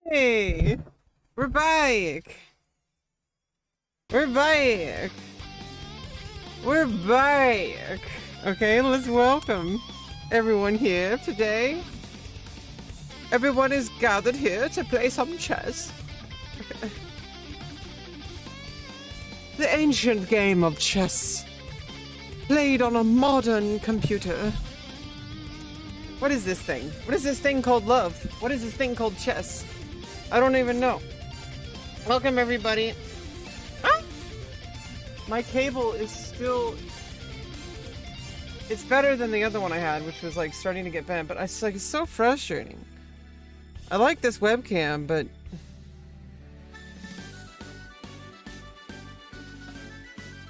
Hey, we're back. We're back. We're back. Okay, let's welcome everyone here today. Everyone is gathered here to play some chess. The ancient game of chess, played on a modern computer. What is this thing? What is this thing called love? What is this thing called chess? I don't even know. Welcome everybody. Ah! My cable is still... It's better than the other one I had, which was like starting to get bent, but it's like, it's so frustrating. I like this webcam, but...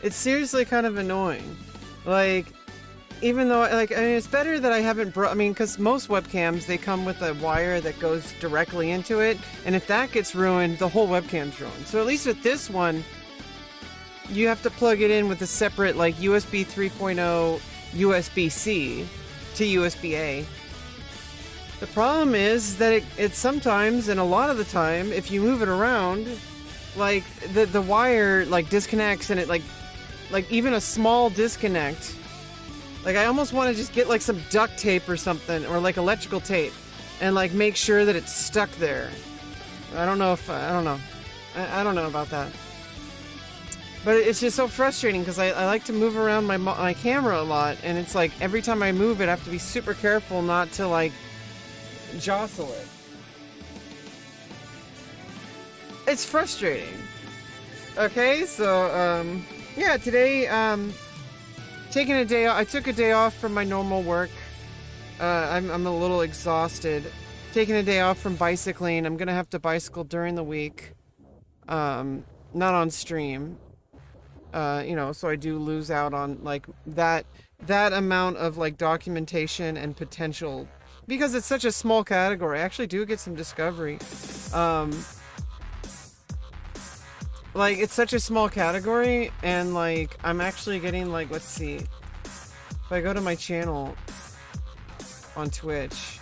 It's seriously kind of annoying. Like, even though, like, I mean, it's better that I haven't brought, I mean, because most webcams, they come with a wire that goes directly into it, and if that gets ruined, the whole webcam's ruined. So at least with this one, you have to plug it in with a separate, like, USB 3.0 USB-C to USB-A. The problem is that it sometimes, and a lot of the time, if you move it around, like, the wire, like, disconnects, and it, like even a small disconnect, like, I almost want to just get, like, some duct tape or something, or, like, electrical tape, and, like, make sure that it's stuck there. I don't know if, I don't know. I don't know about that. But it's just so frustrating, because I like to move around my camera a lot, and it's like, every time I move it, I have to be super careful not to, like, jostle it. It's frustrating. Okay, so, yeah, today, taking a day off. I took a day off from my normal work. I'm a little exhausted. Taking a day off from bicycling. I'm gonna have to bicycle during the week. Not on stream. You know, so I do lose out on, like, that amount of, like, documentation and potential. Because it's such a small category, I actually do get some discovery. Like, it's such a small category, and, like, I'm actually getting, like, let's see. If I go to my channel on Twitch.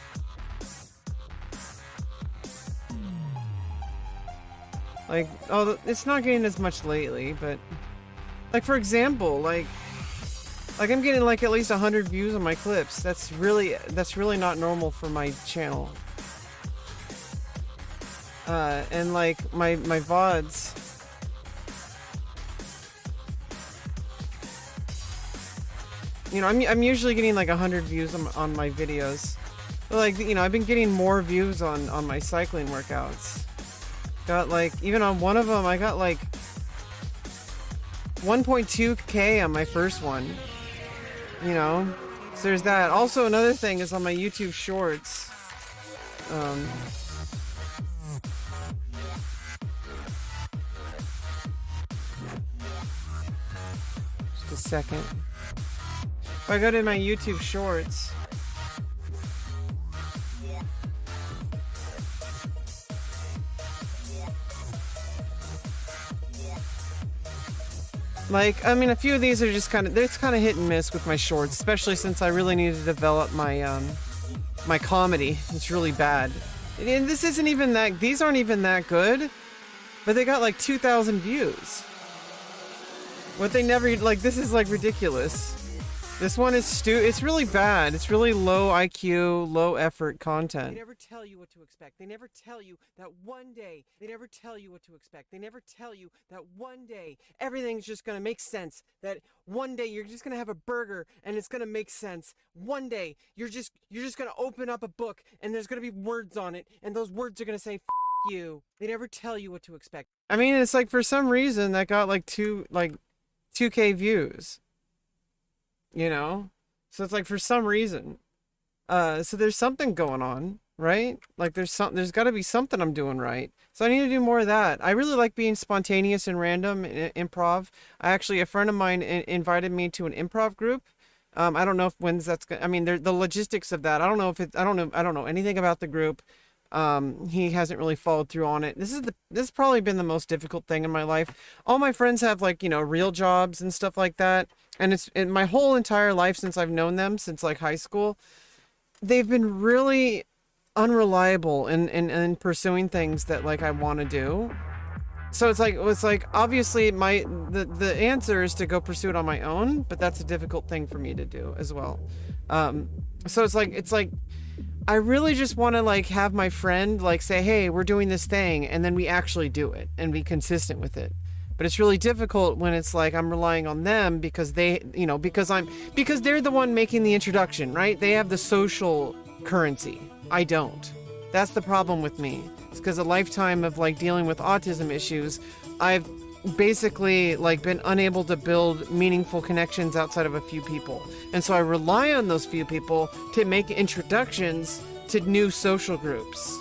Like, oh, it's not getting as much lately, but... Like, for example, like I'm getting, like, at least 100 views on my clips. That's really not normal for my channel. And, like, my VODs... You know, I'm usually getting like 100 views on my videos. But, like, you know, I've been getting more views on my cycling workouts. Got, like, even on one of them, I got like 1.2k on my first one. You know? So there's that. Also, another thing is on my YouTube Shorts. Just a second. If I go to my YouTube Shorts, like, I mean, a few of these are just kind of, it's kind of hit and miss with my shorts, especially since I really need to develop my, my comedy. It's really bad. And this isn't even that, these aren't even that good, but they got like 2,000 views. What they never, like, this is like ridiculous. This one is it's really bad. It's really low IQ, low effort content. They never tell you what to expect. They never tell you that one day, they never tell you what to expect. They never tell you that one day everything's just gonna make sense. That one day you're just gonna have a burger and it's gonna make sense. One day you're just gonna open up a book and there's gonna be words on it and those words are gonna say F you. They never tell you what to expect. I mean, it's like, for some reason that got like 2K views. You know? So it's like, for some reason. So there's something going on, right? Like, there's gotta be something I'm doing right. So I need to do more of that. I really like being spontaneous and random in improv. A friend of mine invited me to an improv group. I don't know if when's that's gonna, I mean, the logistics of that. I don't know if it's, I don't know anything about the group. He hasn't really followed through on it. This has probably been the most difficult thing in my life. All my friends have, like, you know, real jobs and stuff like that. And it's in my whole entire life since I've known them, since like high school, they've been really unreliable in pursuing things that like I want to do. So it's like obviously the answer is to go pursue it on my own, but that's a difficult thing for me to do as well. So it's like I really just want to like have my friend like say, hey, we're doing this thing, and then we actually do it and be consistent with it. But it's really difficult when it's like I'm relying on them because they, you know, because they're the one making the introduction, right? They have the social currency. I don't. That's the problem with me. It's because a lifetime of like dealing with autism issues, I've basically like been unable to build meaningful connections outside of a few people. And so I rely on those few people to make introductions to new social groups.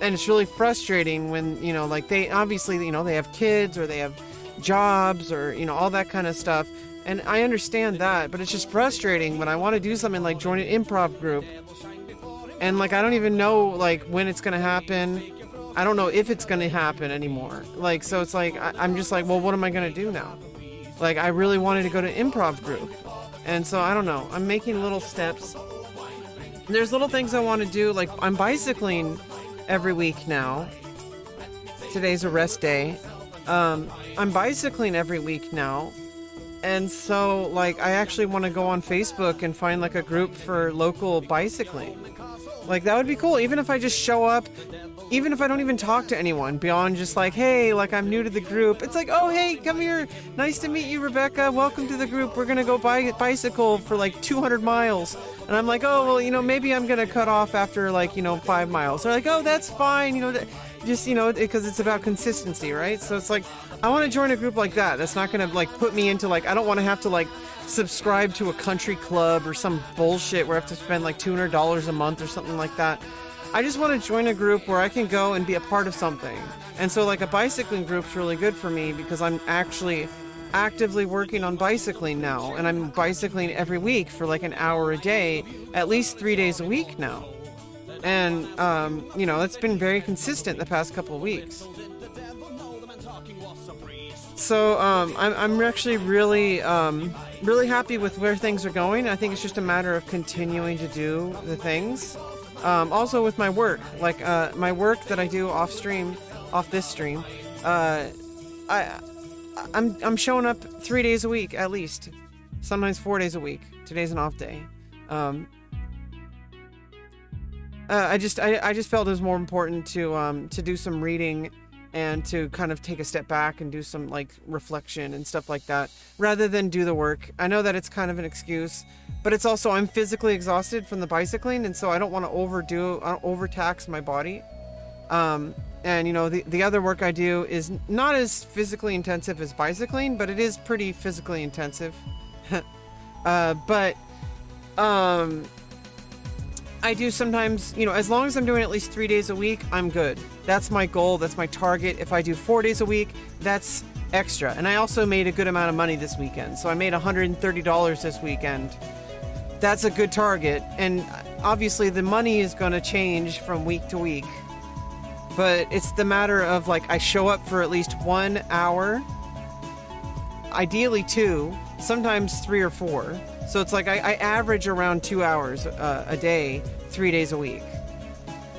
And it's really frustrating when, you know, like they obviously, you know, they have kids or they have jobs or, you know, all that kind of stuff. And I understand that, but it's just frustrating when I want to do something like join an improv group. And like, I don't even know like when it's going to happen. I don't know if it's going to happen anymore. Like, so it's like, I'm just like, well, what am I going to do now? Like, I really wanted to go to improv group. And so I don't know. I'm making little steps. There's little things I want to do. Like I'm bicycling every week now. Today's a rest day. I'm bicycling every week now. And so like, I actually want to go on Facebook and find like a group for local bicycling. Like that would be cool. Even if I just show up, even if I don't even talk to anyone beyond just like, hey, like I'm new to the group. It's like, oh, hey, come here. Nice to meet you, Rebecca. Welcome to the group. We're going to go bicycle for like 200 miles. And I'm like, oh, well, you know, maybe I'm going to cut off after like, you know, 5 miles. They're like, oh, that's fine. You know, just, you know, because it's about consistency, right? So it's like, I want to join a group like that. That's not going to like put me into like, I don't want to have to like subscribe to a country club or some bullshit where I have to spend like $200 a month or something like that. I just want to join a group where I can go and be a part of something. And so like a bicycling group's really good for me because I'm actually actively working on bicycling now. And I'm bicycling every week for like an hour a day, at least 3 days a week now. And, you know, it's been very consistent the past couple of weeks. So I'm actually really happy with where things are going. I think it's just a matter of continuing to do the things. Also with my work, like my work that I do off this stream, I'm showing up 3 days a week at least, sometimes 4 days a week. Today's an off day. I just felt it was more important to do some reading and to kind of take a step back and do some like reflection and stuff like that rather than do the work. I know that it's kind of an excuse, but it's also I'm physically exhausted from the bicycling, and so I don't want to overtax my body. And you know, the other work I do is not as physically intensive as bicycling, but it is pretty physically intensive. But I do sometimes, you know, as long as I'm doing at least 3 days a week, I'm good. That's my goal. That's my target. If I do 4 days a week, that's extra. And I also made a good amount of money this weekend. So I made $130 this weekend. That's a good target. And obviously the money is going to change from week to week. But it's the matter of like, I show up for at least 1 hour, ideally 2, sometimes 3 or 4. So it's like I average around 2 hours a day, 3 days a week.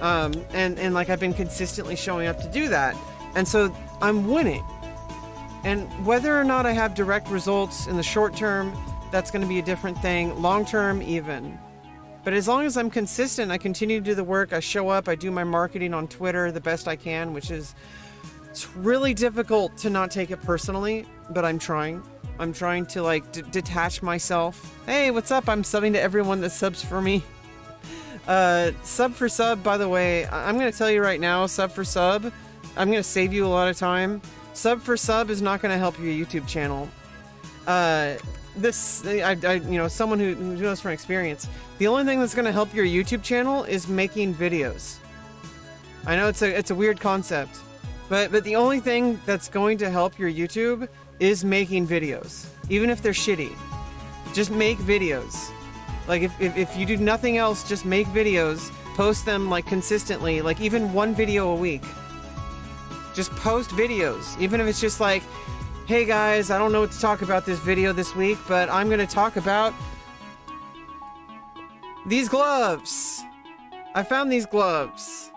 And like I've been consistently showing up to do that. And so I'm winning. And whether or not I have direct results in the short term, that's going to be a different thing. Long term, even. But as long as I'm consistent, I continue to do the work, I show up, I do my marketing on Twitter the best I can, which is, it's really difficult to not take it personally, but I'm trying. I'm trying to like detach myself. Hey, what's up? I'm subbing to everyone that subs for me. Sub for sub, by the way, I'm going to tell you right now, sub for sub, I'm going to save you a lot of time. Sub for sub is not going to help your YouTube channel. I you know, someone who knows from experience, the only thing that's going to help your YouTube channel is making videos. I know it's a weird concept, but the only thing that's going to help your YouTube is making videos, even if they're shitty. Just make videos. Like if you do nothing else, just make videos, post them like consistently, like even 1 video a week. Just post videos, even if it's just like, hey guys, I don't know what to talk about this video this week, but I'm gonna talk about these gloves. I found these gloves.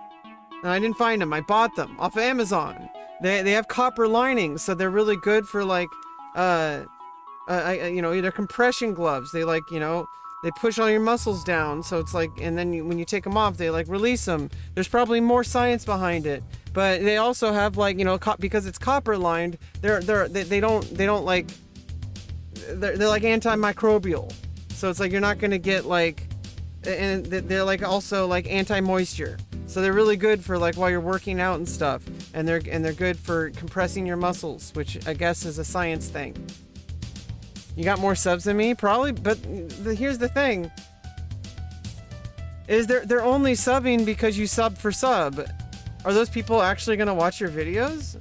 And I didn't find them. I bought them off of Amazon. They have copper linings, so they're really good for like, you know, they're compression gloves. They like, you know, they push all your muscles down. So it's like, and then when you take them off, they like release them. There's probably more science behind it. But they also have like, you know, because it's copper lined, they don't like, they're like antimicrobial. So it's like you're not gonna get like, and they're like also like anti-moisture. So they're really good for like while you're working out and stuff. And they're good for compressing your muscles, which I guess is a science thing. You got more subs than me? Probably, but here's the thing. Is they're only subbing because you sub for sub. Are those people actually gonna watch your videos?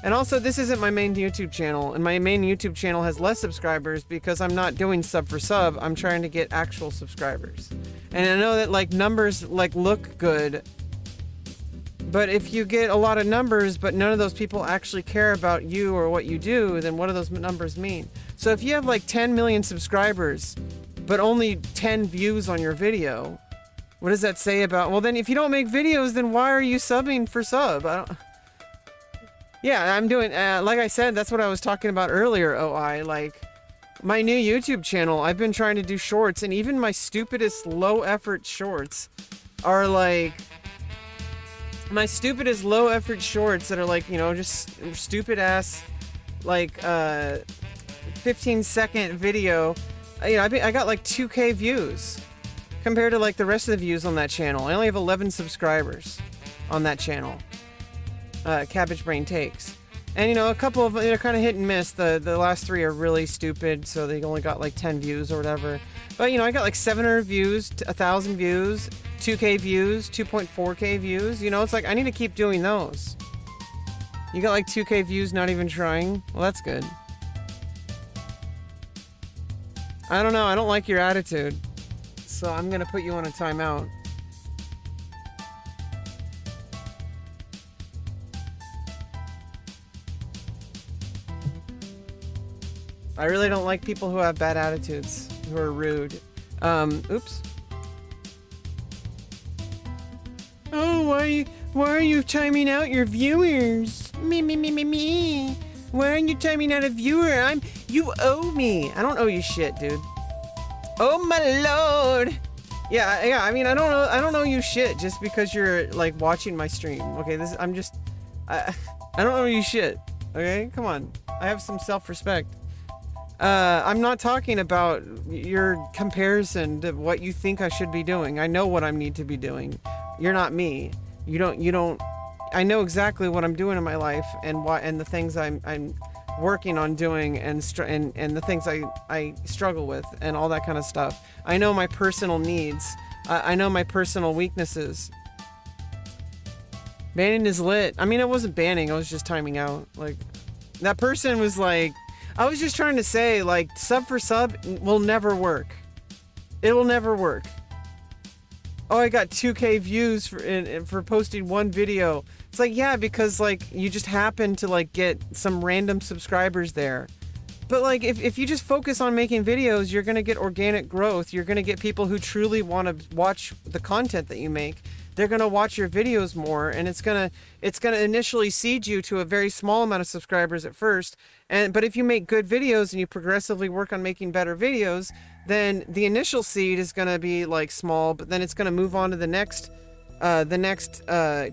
And also, this isn't my main YouTube channel, and my main YouTube channel has less subscribers because I'm not doing sub for sub. I'm trying to get actual subscribers. And I know that like numbers like look good, but if you get a lot of numbers, but none of those people actually care about you or what you do, then what do those numbers mean? So if you have like 10 million subscribers, but only 10 views on your video, what does that say about, well then if you don't make videos, then why are you subbing for sub? Yeah, I'm doing, like I said, that's what I was talking about earlier, OI, like, my new YouTube channel, I've been trying to do shorts, and even my stupidest low-effort shorts are like, my stupidest low-effort shorts that are like, you know, just stupid-ass, like, 15-second video, you know, I got like 2K views, compared to like the rest of the views on that channel. I only have 11 subscribers on that channel. Cabbage Brain Takes. And you know, a couple of they're kind of hit and miss. The last 3 are really stupid, so they only got like 10 views or whatever. But you know, I got like 700 views, 1,000 views, 2K views, 2.4K views. You know, it's like I need to keep doing those. You got like 2K views, not even trying. Well, that's good. I don't know. I don't like your attitude, so I'm gonna put you on a timeout. I really don't like people who have bad attitudes, who are rude. Oops. Oh, why are you timing out your viewers? Me. Why aren't you timing out a viewer? You owe me. I don't owe you shit, dude. Oh my lord. Yeah, I mean, I don't owe you shit just because you're like watching my stream. Okay, I don't owe you shit. Okay, come on. I have some self-respect. I'm not talking about your comparison to what you think I should be doing. I know what I need to be doing. You're not me. You don't, I know exactly what I'm doing in my life and the things I'm working on doing and the things I struggle with and all that kind of stuff. I know my personal needs. I know my personal weaknesses. Banning is lit. I mean, it wasn't banning. I was just timing out. Like, that person was like, I was just trying to say, like, sub for sub will never work. It will never work. Oh, I got 2K views for posting one video. It's like, yeah, because, like, you just happen to, like, get some random subscribers there. But, like, if you just focus on making videos, you're gonna get organic growth. You're gonna get people who truly want to watch the content that you make. They're gonna watch your videos more, and it's gonna initially seed you to a very small amount of subscribers at first. But if you make good videos and you progressively work on making better videos, then the initial seed is gonna be like small, but then it's gonna move on to the next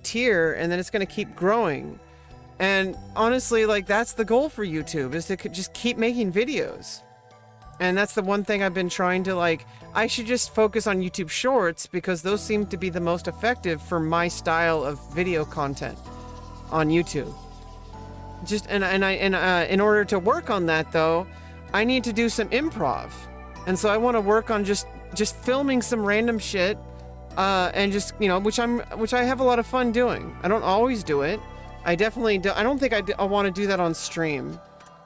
tier, and then it's gonna keep growing. And honestly, like, that's the goal for YouTube, is to just keep making videos. And that's the one thing I've been trying to, like, I should just focus on YouTube Shorts because those seem to be the most effective for my style of video content on YouTube. Just in order to work on that though, I need to do some improv. And so I want to work on just filming some random shit and just, you know, which I have a lot of fun doing. I don't always do it. I definitely do. I don't think I want to do that on stream.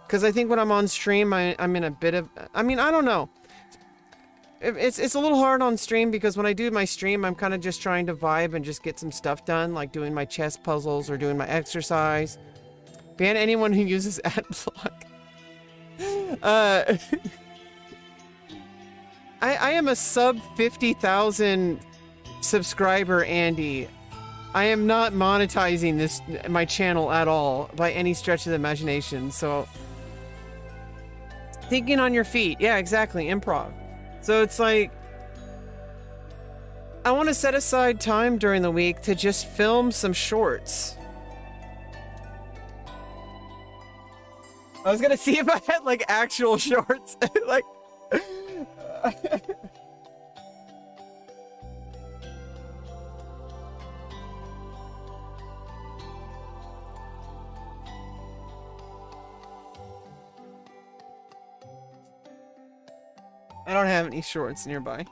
Because I think when I'm on stream, I'm in a bit of... I mean, I don't know. It's a little hard on stream because when I do my stream, I'm kind of just trying to vibe and just get some stuff done, like doing my chess puzzles or doing my exercise. Ban anyone who uses AdBlock. I am a sub 50,000 subscriber Andy. I am not monetizing my channel at all by any stretch of the imagination. So thinking on your feet. Yeah, exactly. Improv. So it's like I want to set aside time during the week to just film some shorts. I was gonna see if I had like actual shorts. Like I don't have any shorts nearby.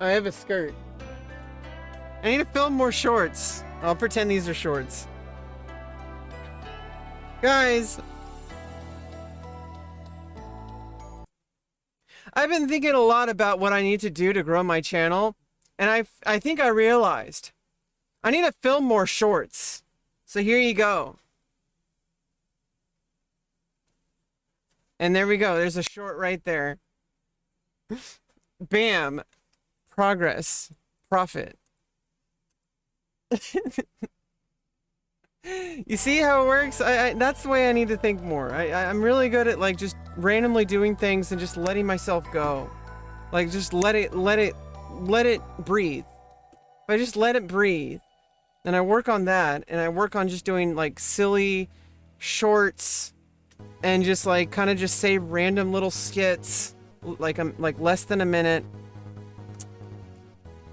I have a skirt. I need to film more shorts. I'll pretend these are shorts. Guys, I've been thinking a lot about what I need to do to grow my channel, and I think I realized I need to film more shorts. So here you go. And there we go. There's a short right there. Bam. Progress. Profit. You see how it works? That's the way I need to think more. I'm really good at like just randomly doing things and just letting myself go. Like just let it breathe. If I just let it breathe, and I work on that, and I work on just doing like silly shorts and just like kind of just say random little skits, like less than a minute.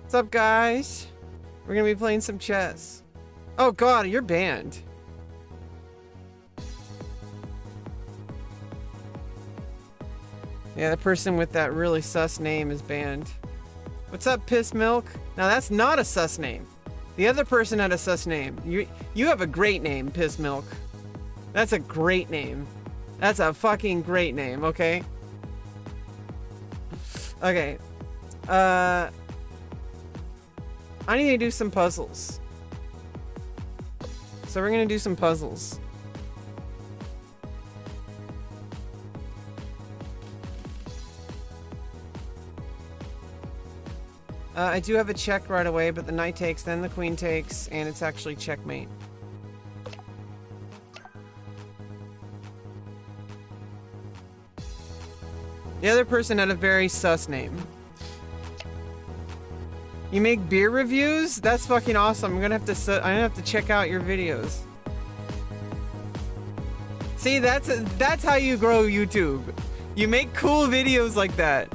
What's up, guys? We're gonna be playing some chess. Oh god, you're banned. Yeah, the person with that really sus name is banned. What's up, Piss Milk? Now that's not a sus name. The other person had a sus name. You have a great name, Piss Milk. That's a great name. That's a fucking great name, okay? Okay. I need to do some puzzles. So we're gonna do some puzzles. I do have a check right away, but the knight takes, then the queen takes, and it's actually checkmate. The other person had a very sus name. You make beer reviews? That's fucking awesome. I'm gonna have to check out your videos. See, that's how you grow YouTube. You make cool videos like that.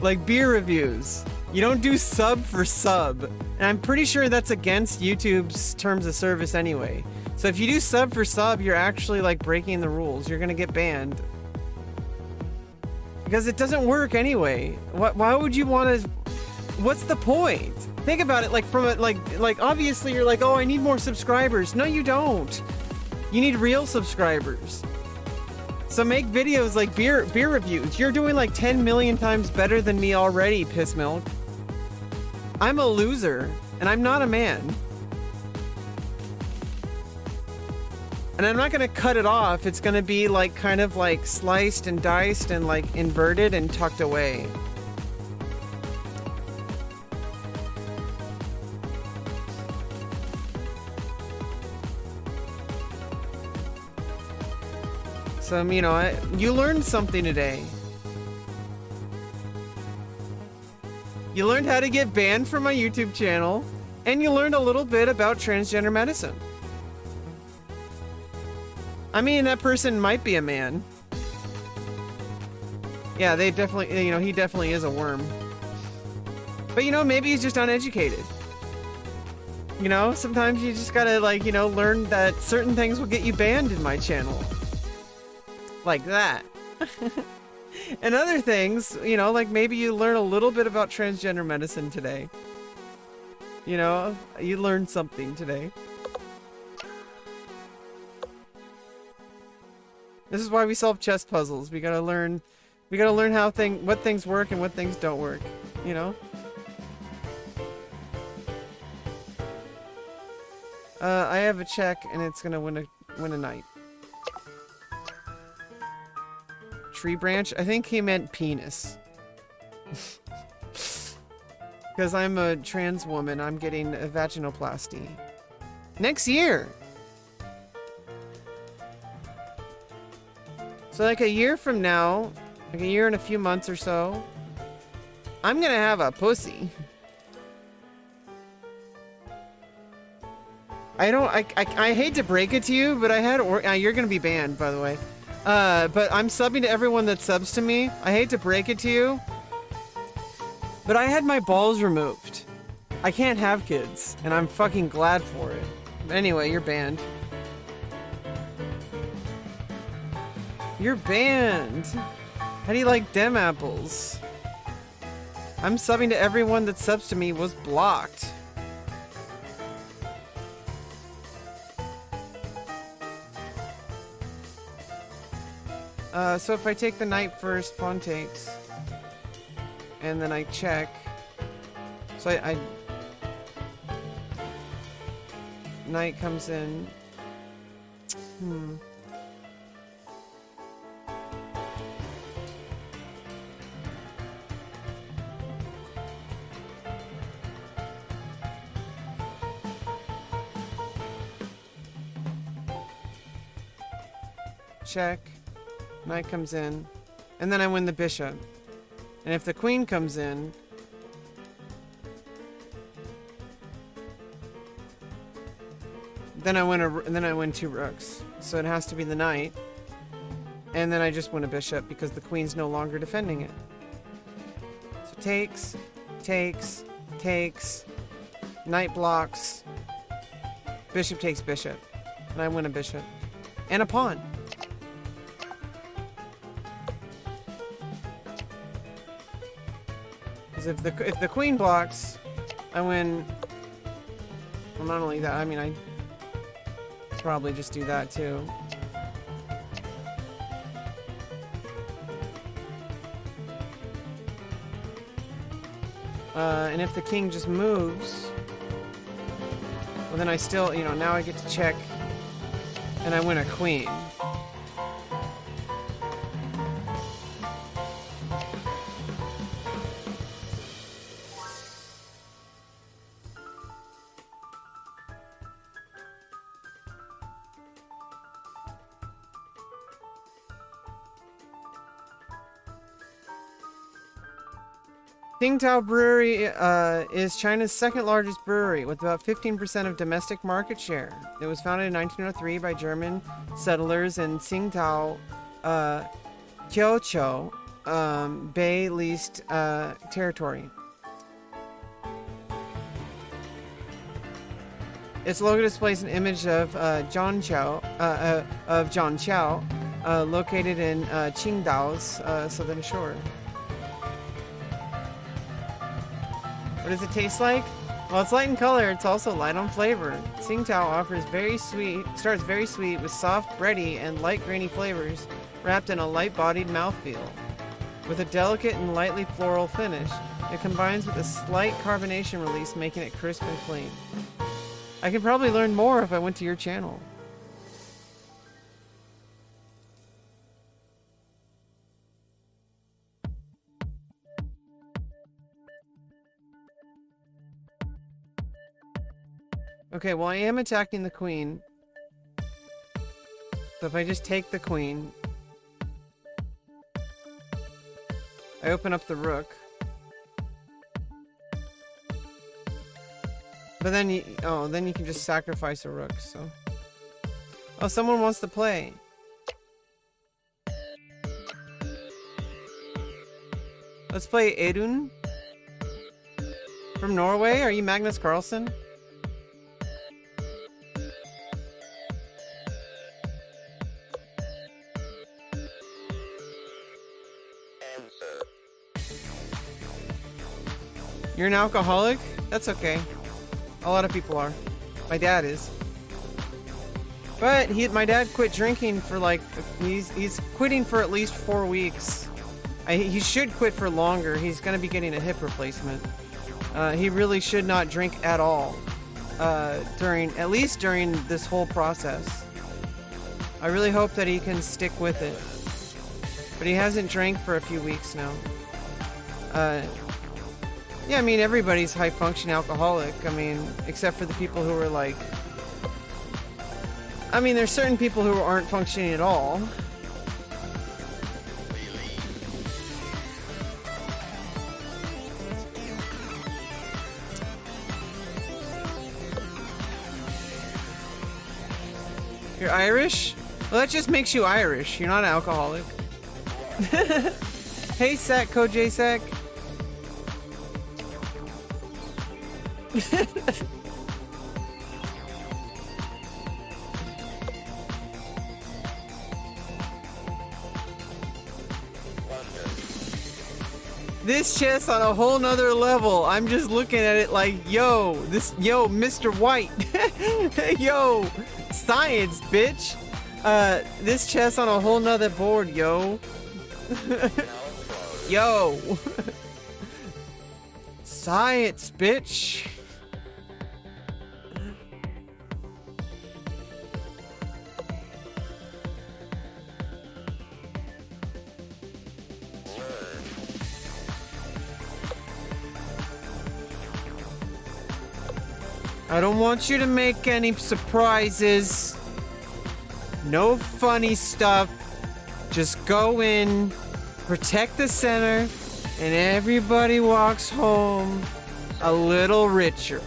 Like beer reviews. You don't do sub for sub. And I'm pretty sure that's against YouTube's terms of service anyway. So if you do sub for sub, you're actually like breaking the rules. You're gonna get banned. Because it doesn't work anyway. Why would you want to... What's the point? Think about it like from a... Like obviously you're like, oh, I need more subscribers. No, you don't. You need real subscribers. So make videos like beer reviews. You're doing like 10 million times better than me already, Piss Milk. I'm a loser, and I'm not a man. And I'm not gonna cut it off. It's gonna be like kind of like sliced and diced and like inverted and tucked away. So, you know, you learned something today. You learned how to get banned from my YouTube channel, and you learned a little bit about transgender medicine. I mean, that person might be a man. Yeah, they definitely, you know, he definitely is a worm. But, you know, maybe he's just uneducated. You know, sometimes you just gotta, like, you know, learn that certain things will get you banned in my channel. Like that. And other things, you know, like maybe you learn a little bit about transgender medicine today. You know, you learned something today. This is why we solve chess puzzles. We gotta learn how what things work and what things don't work, you know? I have a check and it's gonna win a knight. tree branch. I think he meant penis. Because I'm a trans woman, I'm getting a vaginoplasty. Next year! So like a year from now, like a year and a few months or so, I'm gonna have a pussy. I hate to break it to you, but I had, you're gonna be banned, by the way. But I'm subbing to everyone that subs to me. I hate to break it to you, but I had my balls removed. I can't have kids, and I'm fucking glad for it. But anyway, you're banned. You're banned. How do you like dem apples? I'm subbing to everyone that subs to me was blocked. So if I take the knight first, pawn takes, and then I check. So I knight comes in. Check. Knight comes in, and then I win the bishop. And if the queen comes in, then I win two rooks. So it has to be the knight, and then I just win a bishop because the queen's no longer defending it. So takes, takes, takes, knight blocks, bishop takes bishop, and I win a bishop and a pawn. If the queen blocks, I win. Well, not only that, I mean, I probably just do that too. And if the king just moves, well, then I still, you know, now I get to check, and I win a queen. Tsingtao Brewery is China's second largest brewery with about 15% of domestic market share. It was founded in 1903 by German settlers in Tsingtao, Kyocho Bay leased territory. Its logo displays an image of John Chao, located in Qingdao's southern shore. What does it taste like? Well, it's light in color, it's also light on flavor. Tsingtao starts very sweet with soft, bready, and light grainy flavors, wrapped in a light-bodied mouthfeel. With a delicate and lightly floral finish, it combines with a slight carbonation release, making it crisp and clean. I could probably learn more if I went to your channel. Okay, well, I am attacking the queen. So if I just take the queen, I open up the rook. But then you, then you can just sacrifice a rook, so. Oh, someone wants to play. Let's play Edun. From Norway? Are you Magnus Carlsen? You're an alcoholic? That's okay. A lot of people are. My dad is. But my dad quit drinking for like, he's quitting for at least 4 weeks. He should quit for longer. He's gonna be getting a hip replacement. He really should not drink at all. At least during this whole process. I really hope that he can stick with it. but he hasn't drank for a few weeks now. Yeah, I mean, everybody's high function alcoholic. I mean, except for the people who are like, I mean, there's certain people who aren't functioning at all. You're Irish? Well, that just makes you Irish. You're not an alcoholic. Hey, Sack, Koj Sack. This chess on a whole nother level. I'm just looking at it like, yo, Mr. White. Yo, science, bitch. This chess on a whole nother board, yo. Yo. Science, bitch. I don't want you to make any surprises. No funny stuff. Just go in, protect the center, and everybody walks home a little richer.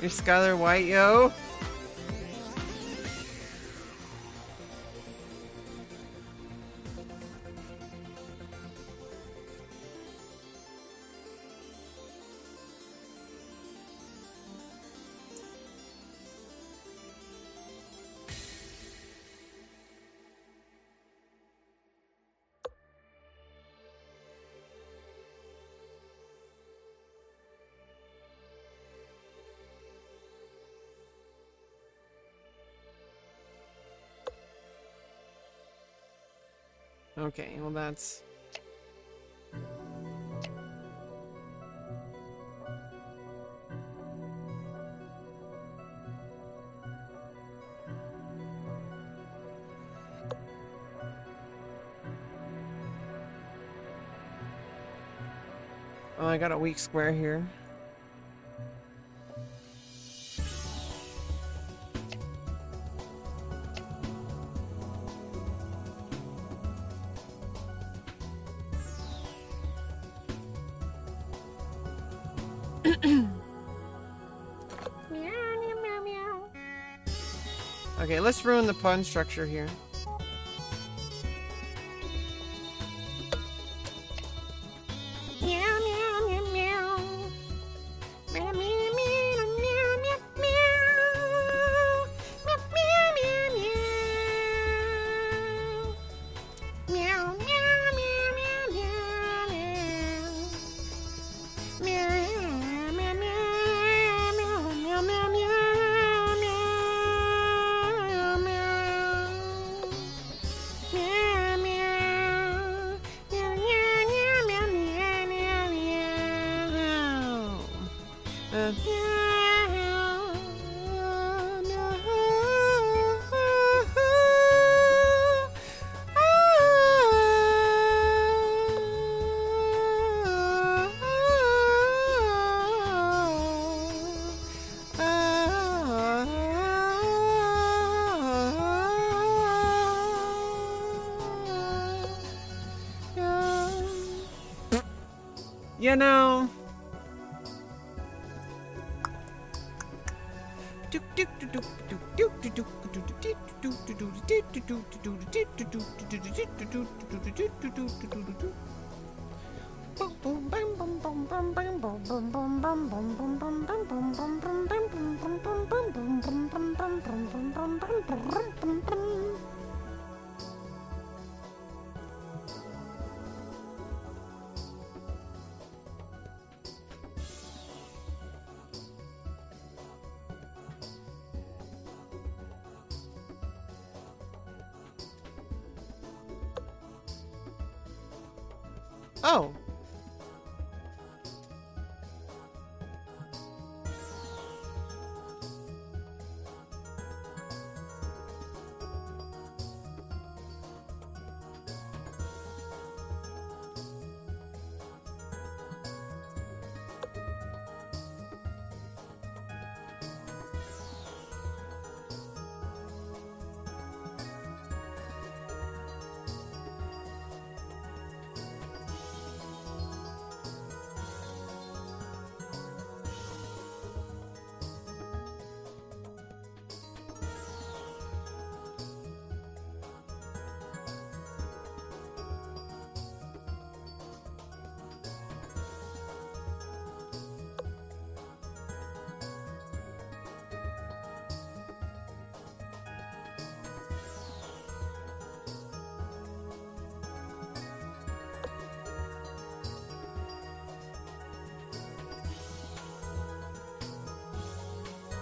You're Skylar White, yo. Okay, well that's... Oh, I got a weak square here. Okay, let's ruin the pawn structure here. You know. Oh.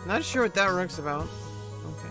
Not sure what that rook's about. Okay.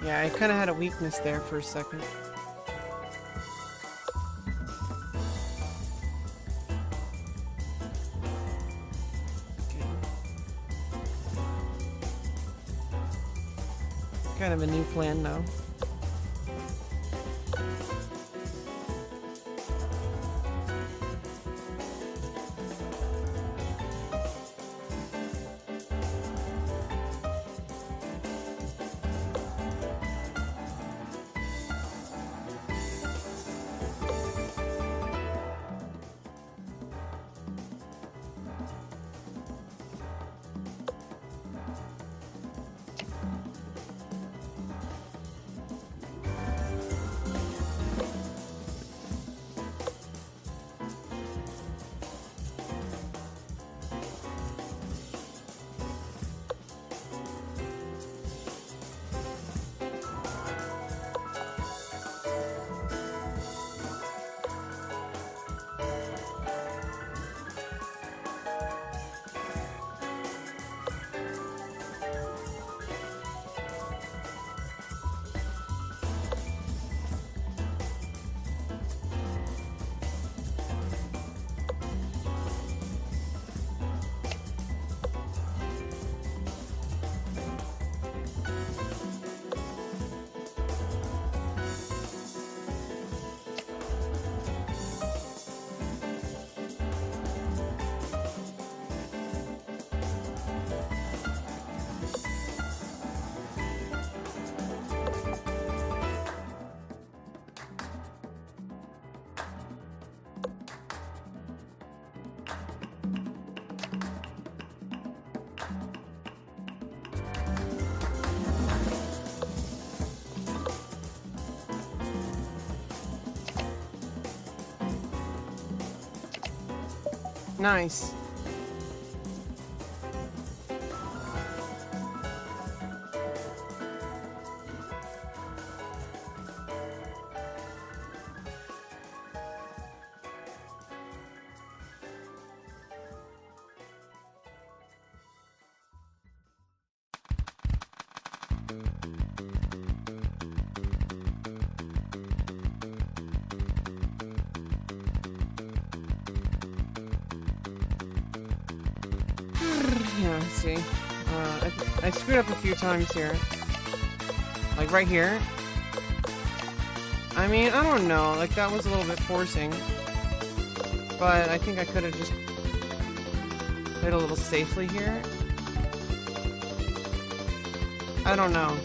Yeah, I kind of had a weakness there for a second. Okay. Kind of a new plan now. Nice. Yeah, let's see. I screwed up a few times here. Like right here. I mean, I don't know. Like that was a little bit forcing. But I think I could have just played a little safely here. I don't know.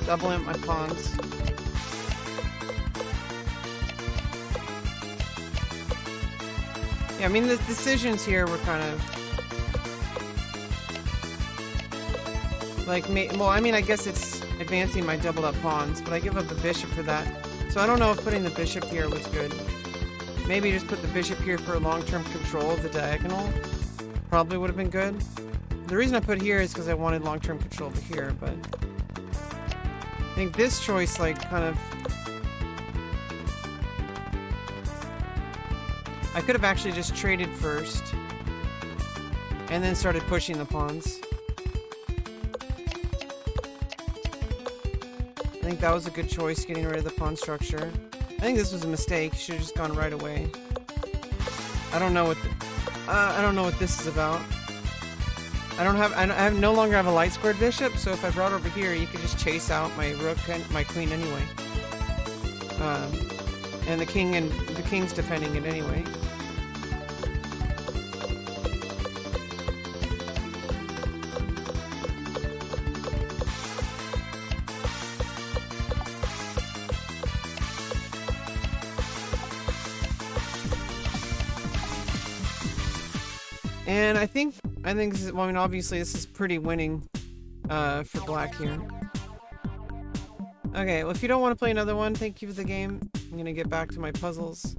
Doubling up my pawns. Yeah, I mean, the decisions here were kind of... like, well, I mean, I guess it's advancing my doubled up pawns, but I give up the bishop for that. So I don't know if putting the bishop here was good. Maybe just put the bishop here for long-term control of the diagonal. Probably would have been good. The reason I put here is because I wanted long-term control over here, but... I think this choice, like, kind of... I could have actually just traded first. And then started pushing the pawns. I think that was a good choice, getting rid of the pawn structure. I think this was a mistake. Should have just gone right away. I don't know what I don't know what this is about. I no longer have a light squared bishop, so if I brought over here, you could just chase out my rook and my queen anyway. And the king's defending it anyway. And I think this is, well, I mean, obviously this is pretty winning for black here. Okay, well, if you don't want to play another one, thank you for the game. I'm gonna get back to my puzzles.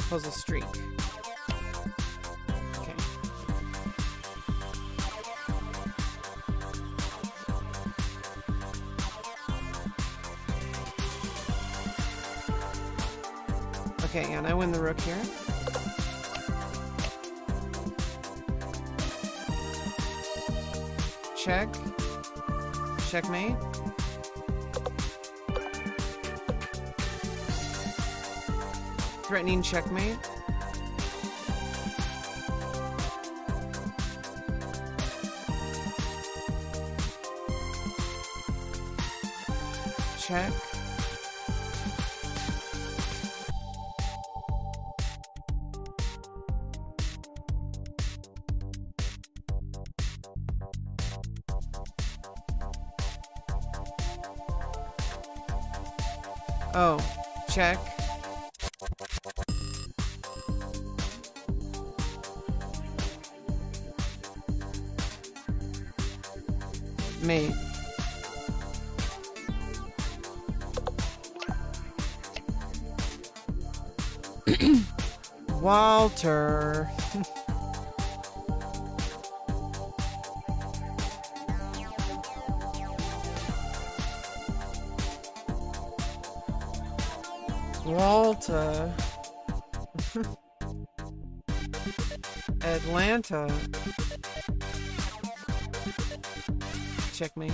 Puzzle streak. Okay. Okay, and I win the rook here. Check. Checkmate. Threatening checkmate. Check. Oh, check. Mate. Walter. Walter. Atlanta. Checkmate.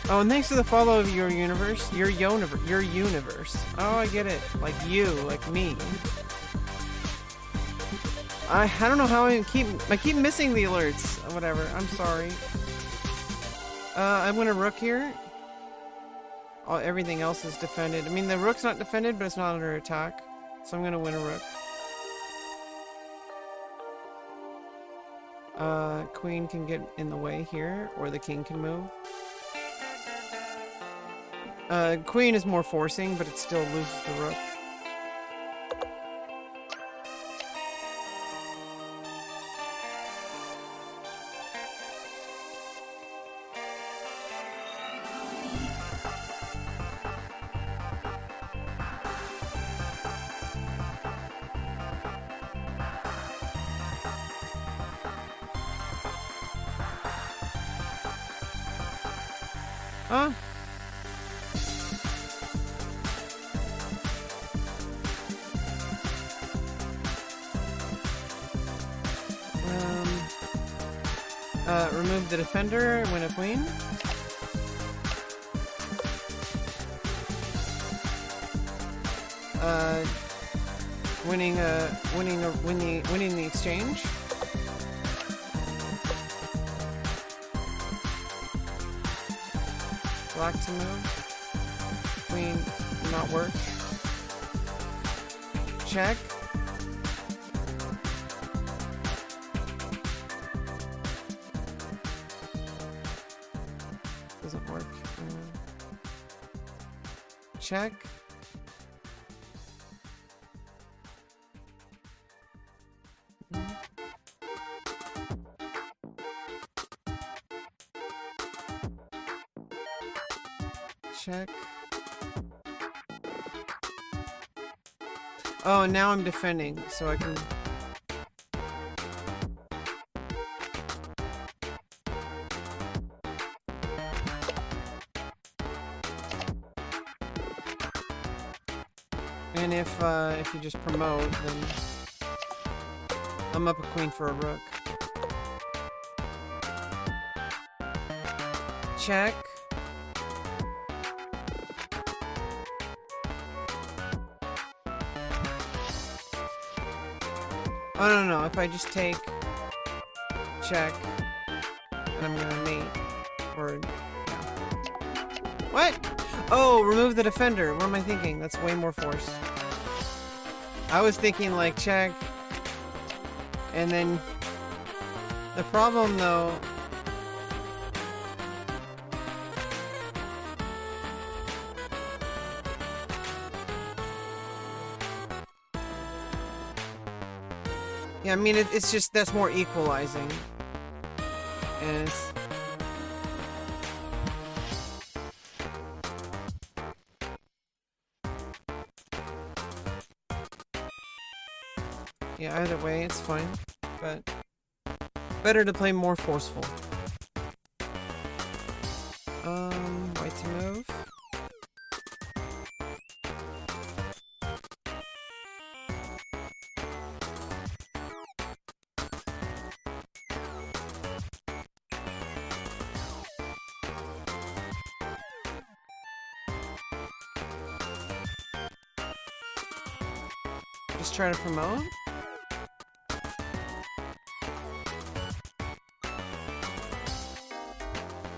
Oh, and thanks for the follow of your universe. Your universe. Oh, I get it. Like you, like me. I don't know how I keep missing the alerts. Whatever. I'm sorry. I'm gonna rook here. Oh, everything else is defended. I mean, the rook's not defended, but it's not under attack. So I'm gonna win a rook. Queen can get in the way here, or the king can move. Queen is more forcing, but it still loses the rook. Huh? Remove the defender, win a queen. Winning the exchange. Black to move. Queen not work. Check. Doesn't work. Check. Check. Oh, now I'm defending, so I can... And if you just promote, then I'm up a queen for a rook. Check. Oh, no, if I just take check, and I'm gonna mate, or, yeah. What? Oh, remove the defender. What am I thinking? That's way more force. I was thinking, like, check, and then, the problem, though, yeah, I mean, it's just, that's more equalizing. And it's... Yeah, either way, it's fine. But better to play more forceful. White to move. Just try to promote.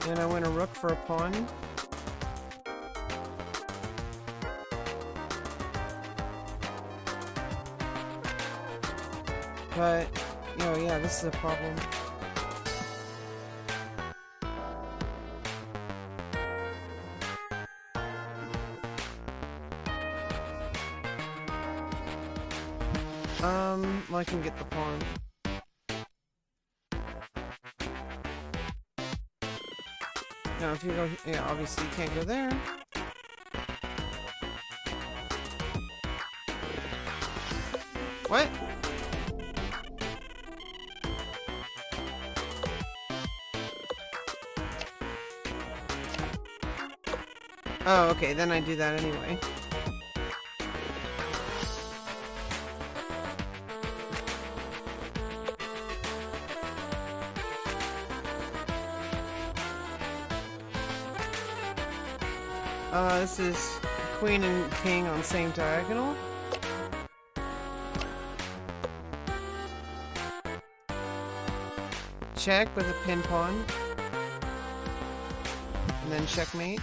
And I win a rook for a pawn. But, you know, yeah, this is a problem. Well, I can get the pawn. Now, if you go, yeah, obviously you can't go there. What? Oh, okay, then I do that anyway. This is queen and king on same diagonal. Check with a pin pawn. And then checkmate.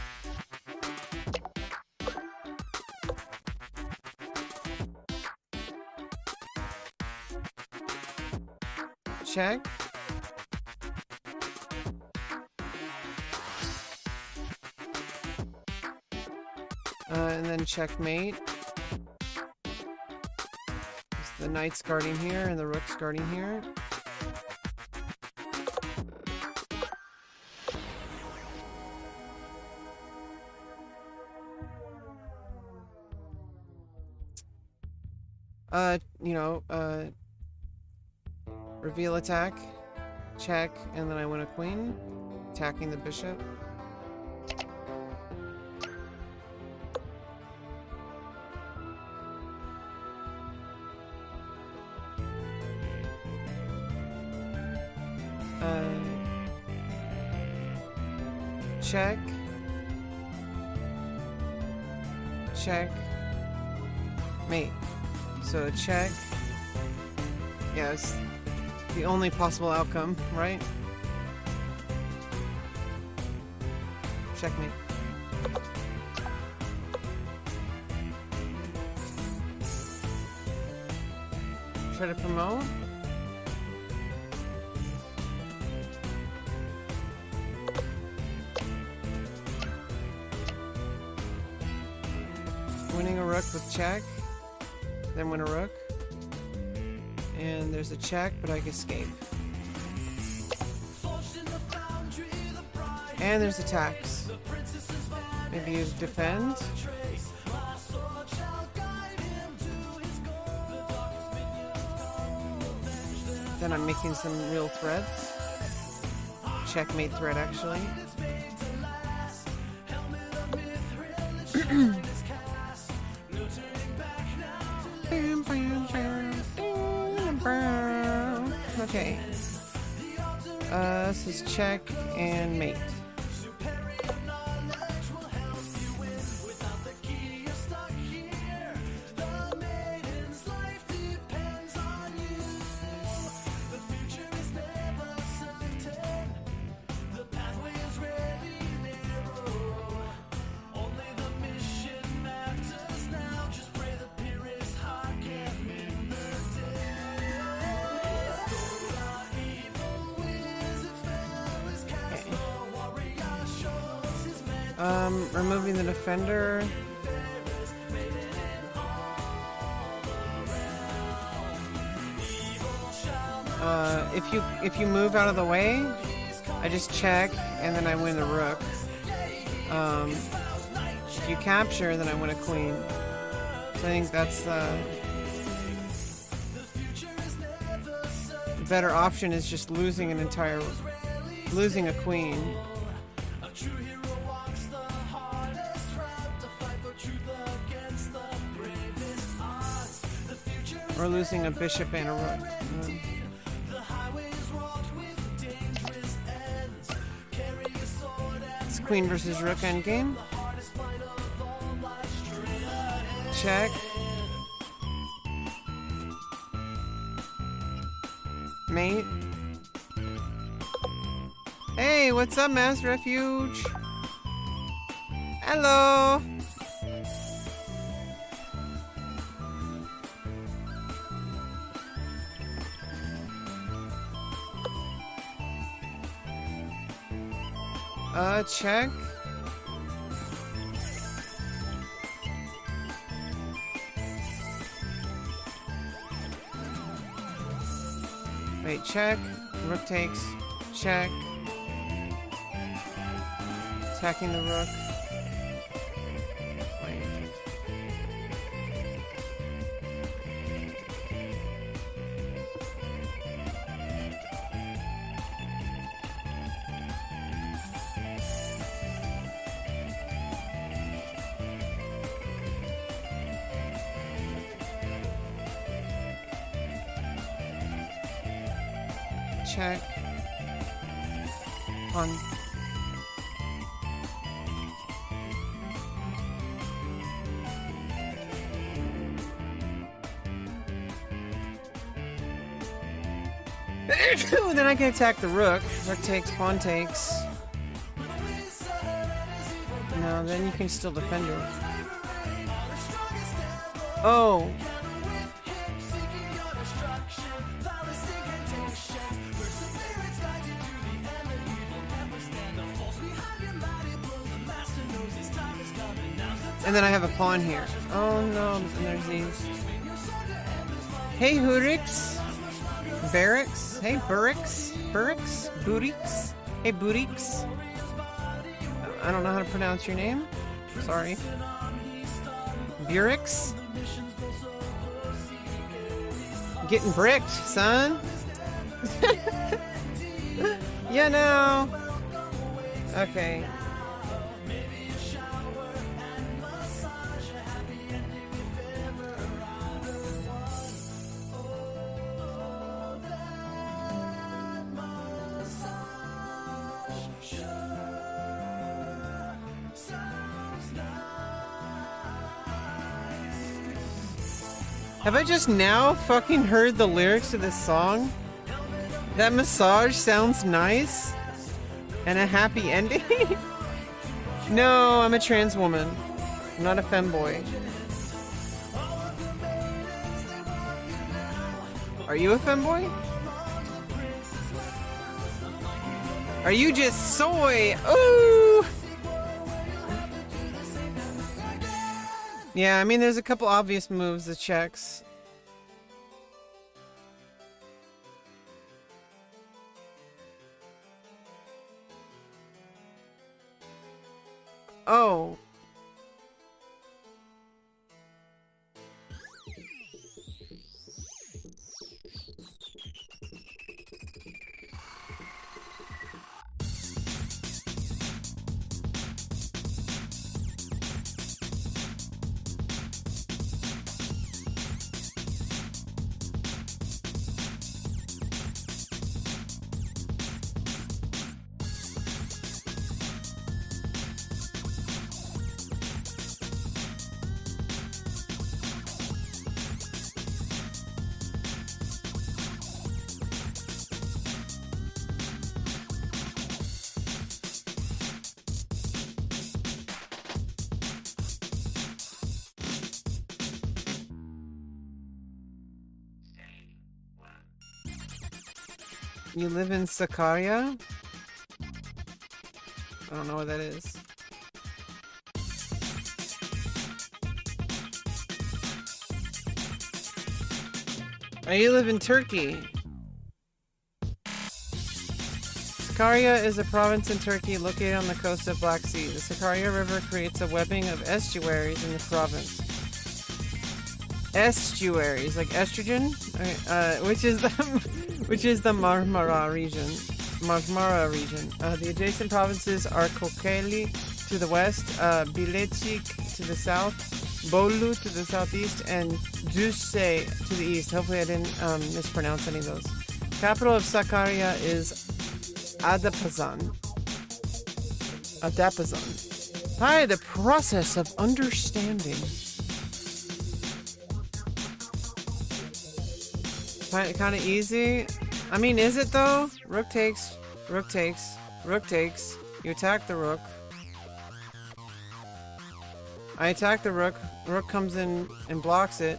Check. And then checkmate. The knight's guarding here and the rook's guarding here. Reveal attack, check, and then I win a queen, attacking the bishop. Check. Check. Mate. So check. Yeah, it's the only possible outcome, right? Checkmate. try to promote. Winning a rook with check. Then win a rook. And there's a check, but I can escape. And there's attacks. Maybe you defend. Then I'm making some real threats. Checkmate threat, actually. Okay. This is check and mate. Removing the defender. If you move out of the way, I just check and then I win the rook. If you capture, then I win a queen. So I think that's the better option is just losing a queen. Or losing a bishop and a rook. It's queen versus rook endgame. Check. Mate. Hey, what's up, Mass Refuge? Hello. Check. Wait, check. Rook takes. Check. Attacking the rook. Wait. Check. On. Then I can attack the rook. Rook takes, pawn takes. No, then you can still defend it. Oh. And then I have a pawn here. Oh no, and there's these. Hey Hurix. Barracks. Hey Burrix. Burrix? Bootix? Hey Bootix. I don't know how to pronounce your name. Sorry. Burrix? Getting bricked, son. Yeah, no. Okay. Have I just now fucking heard the lyrics of this song? That massage sounds nice. And a happy ending? No, I'm a trans woman. I'm not a femboy. Are you a femboy? Are you just soy? Ooh! Yeah, I mean, there's a couple obvious moves, the checks. Oh. You live in Sakarya? I don't know what that is. Oh, you live in Turkey. Sakarya is a province in Turkey located on the coast of Black Sea. The Sakarya River creates a webbing of estuaries in the province. Estuaries, like estrogen? Okay, which is the Marmara region. The adjacent provinces are Kocaeli to the west, Bilecik to the south, Bolu to the southeast, and Düzce to the east. Hopefully I didn't mispronounce any of those. Capital of Sakarya is Adapazan. Hi, the process of understanding. Kind of easy. I mean, is it though? Rook takes, rook takes, rook takes. You attack the rook. I attack the rook. Rook comes in and blocks it.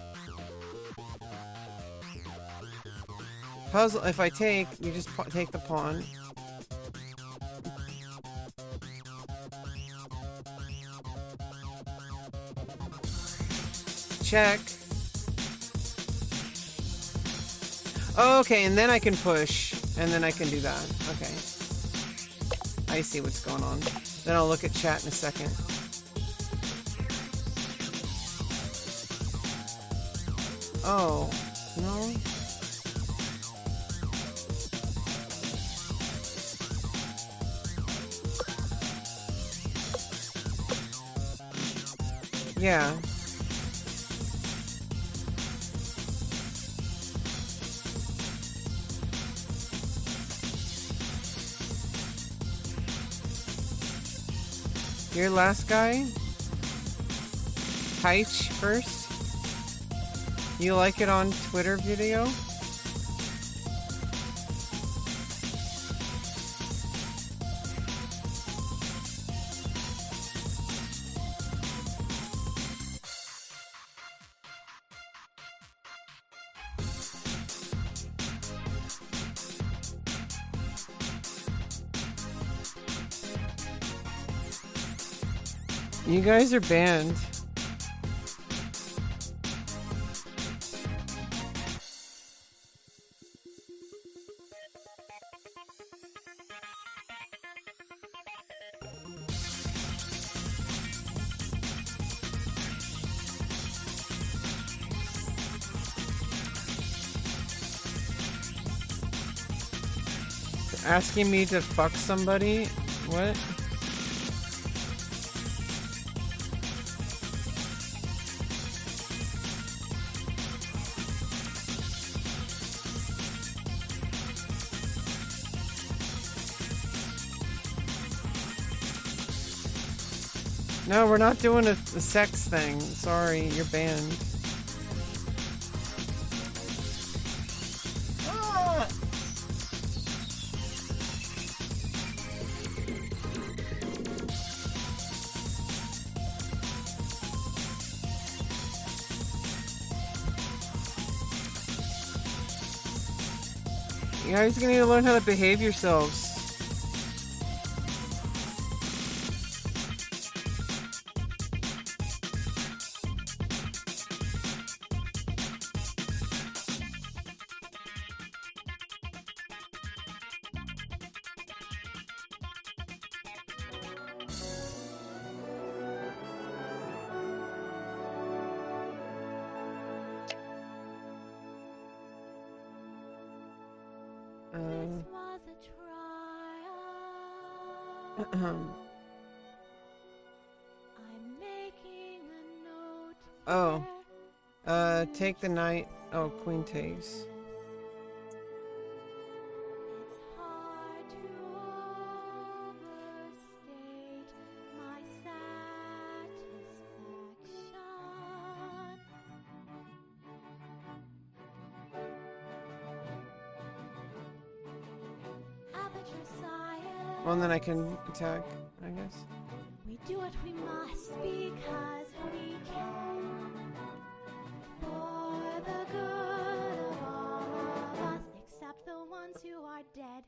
Puzzle. If I take, you just take the pawn. Check. Okay, and then I can push, and then I can do that. Okay. I see what's going on. Then I'll look at chat in a second. Oh, no? Yeah. Your last guy? Heich first? You like it on Twitter video? You guys are banned. Asking me to fuck somebody? What? No, we're not doing a sex thing. Sorry, you're banned. Ah! You guys are gonna need to learn how to behave yourselves. This was a trial. I'm making a note. Oh. Take the knight. Oh, Queen takes. It's hard to overstate my satisfaction. Aperture science. Well, and then I can attack, I guess. We do what we must because we can. For the good of all of us, except the ones who are dead.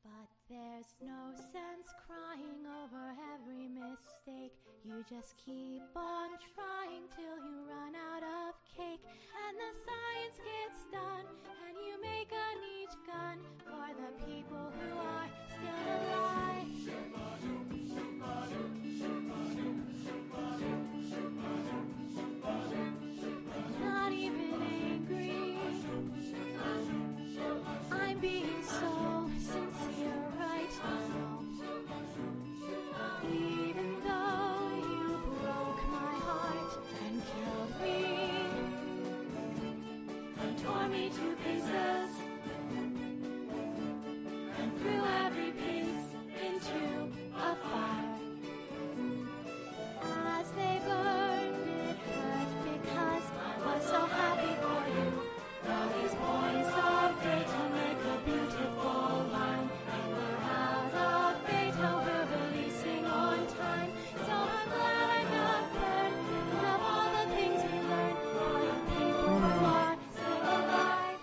But there's no sense crying over every mistake. You just keep on trying till you run out of cake. And the science gets done, and you make a neat gun for the people who are still alive. Not even angry. I'm being so sincere right now. Even though you broke my heart and killed me and tore me to pieces and threw every piece into a fire. As they burned, it hurt because I was so happy for you. All these boys of data make a beautiful line. And we're out of data, we're releasing on time. So I'm glad I got burned. And of all the things we learned, for the people who are still alive.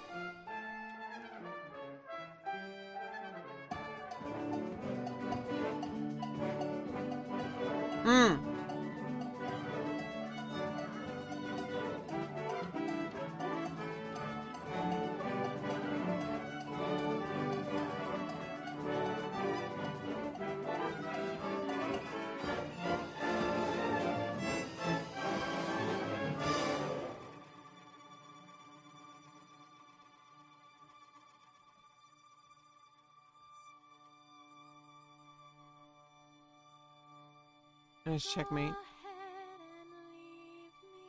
Nice checkmate. Go ahead and leave me.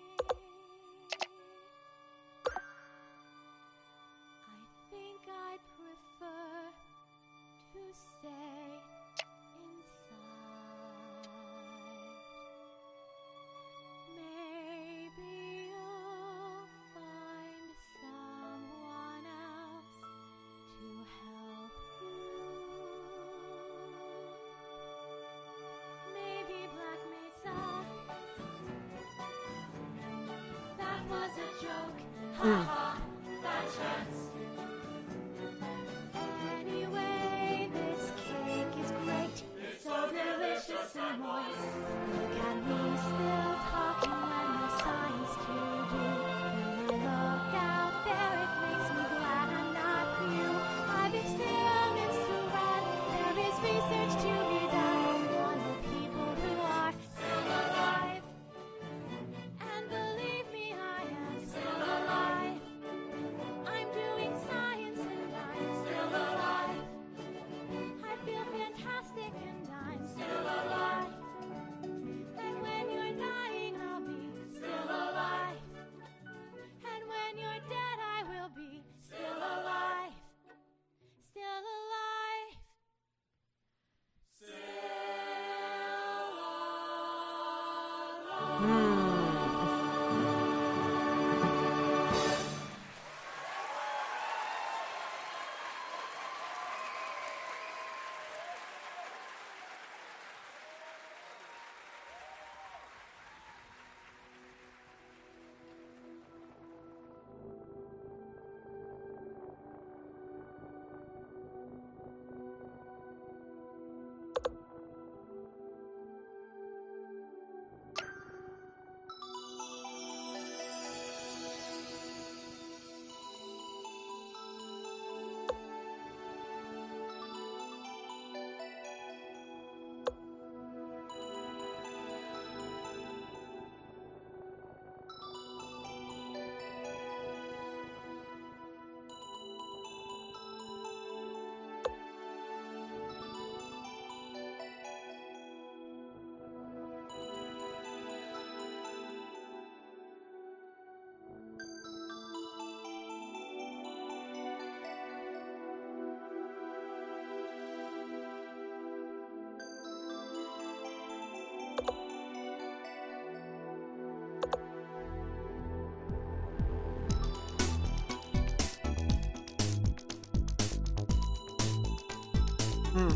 I think I'd prefer to stay inside. Maybe you'll find someone else to help you. Maybe Black Mesa. That was a joke. Ha ha, that chance. Anyway, this cake is great. It's so delicious and moist. Look at me still talking when there's science to do. When I look out there, it makes me glad I'm not you. I've experiments to run. There is research to be done on the people who are still alive. And believe me, I am still alive. Hmm.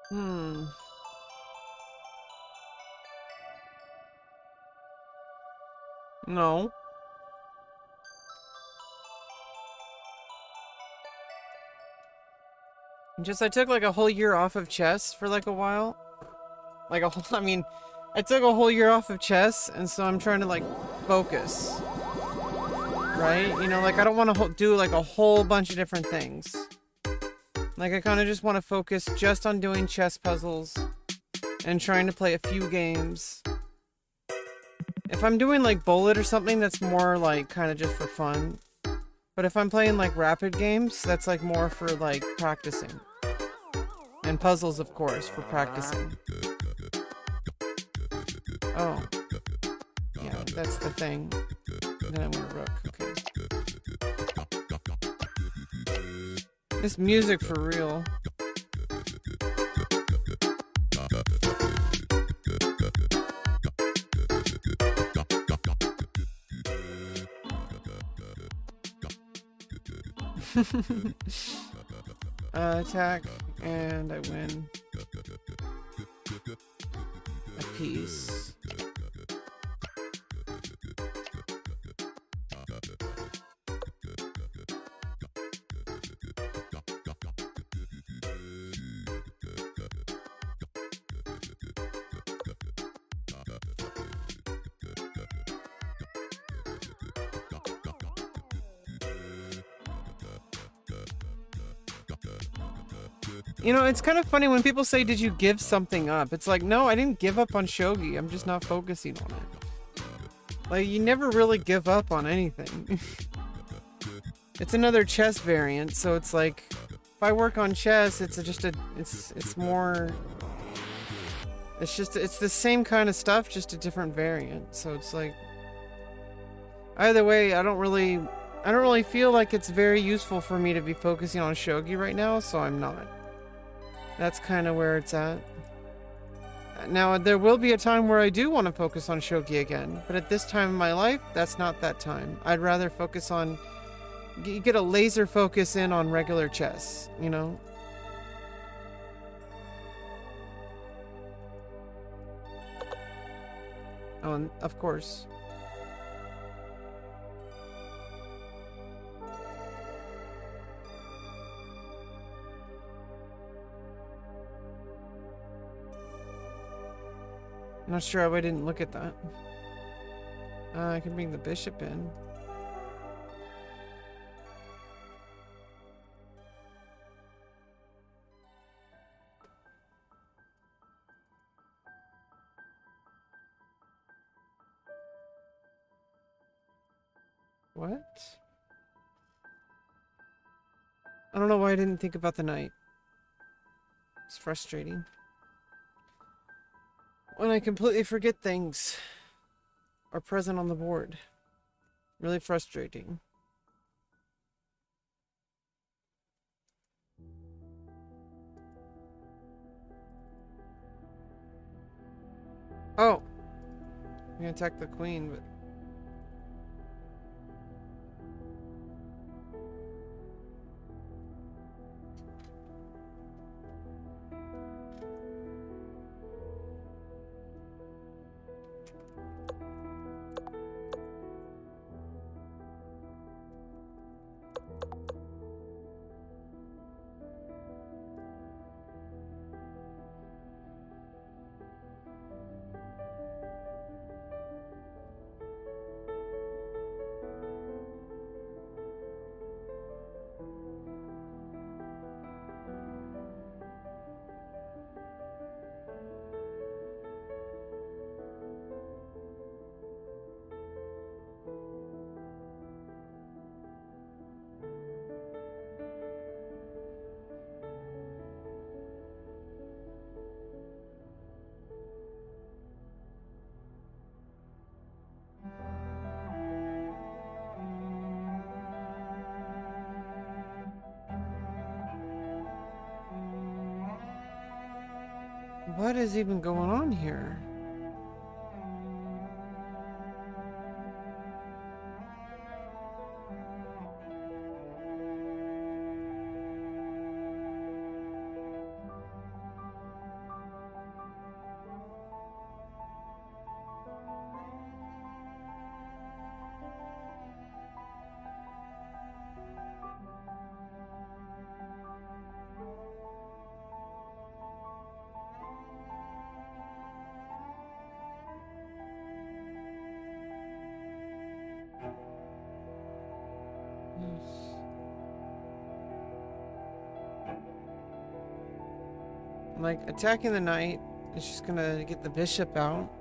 Hmm. No. Just I took like a whole year off of chess for like a while. Like a whole, I mean, I took a whole year off of chess, and so I'm trying to like focus. Right? You know, like I don't want to do like a whole bunch of different things. Like I kind of just want to focus just on doing chess puzzles and trying to play a few games. If I'm doing like Bullet or something, that's more like kind of just for fun. But if I'm playing like rapid games, that's like more for like practicing. And puzzles, of course, for practicing. Oh. Yeah, that's the thing. Then I'm gonna rook. Okay. This music for real. Attack, and I win a piece. You know, it's kind of funny when people say, did you give something up? It's like, no, I didn't give up on shogi. I'm just not focusing on it. Like, you never really give up on anything. It's another chess variant, so it's like, if I work on chess, it's more... It's the same kind of stuff, just a different variant. So it's like... Either way, I don't really feel like it's very useful for me to be focusing on shogi right now, so I'm not. That's kind of where it's at. Now, there will be a time where I do want to focus on shogi again, but at this time in my life, that's not that time. I'd rather focus on... get a laser focus in on regular chess, you know? Oh, and of course. I'm not sure why I didn't look at that. I can bring the bishop in. What? I don't know why I didn't think about the knight. It's frustrating. When I completely forget things are present on the board. Really frustrating. Oh! I'm gonna attack the queen, but... What is even going on here? Like, attacking the knight is just gonna get the bishop out.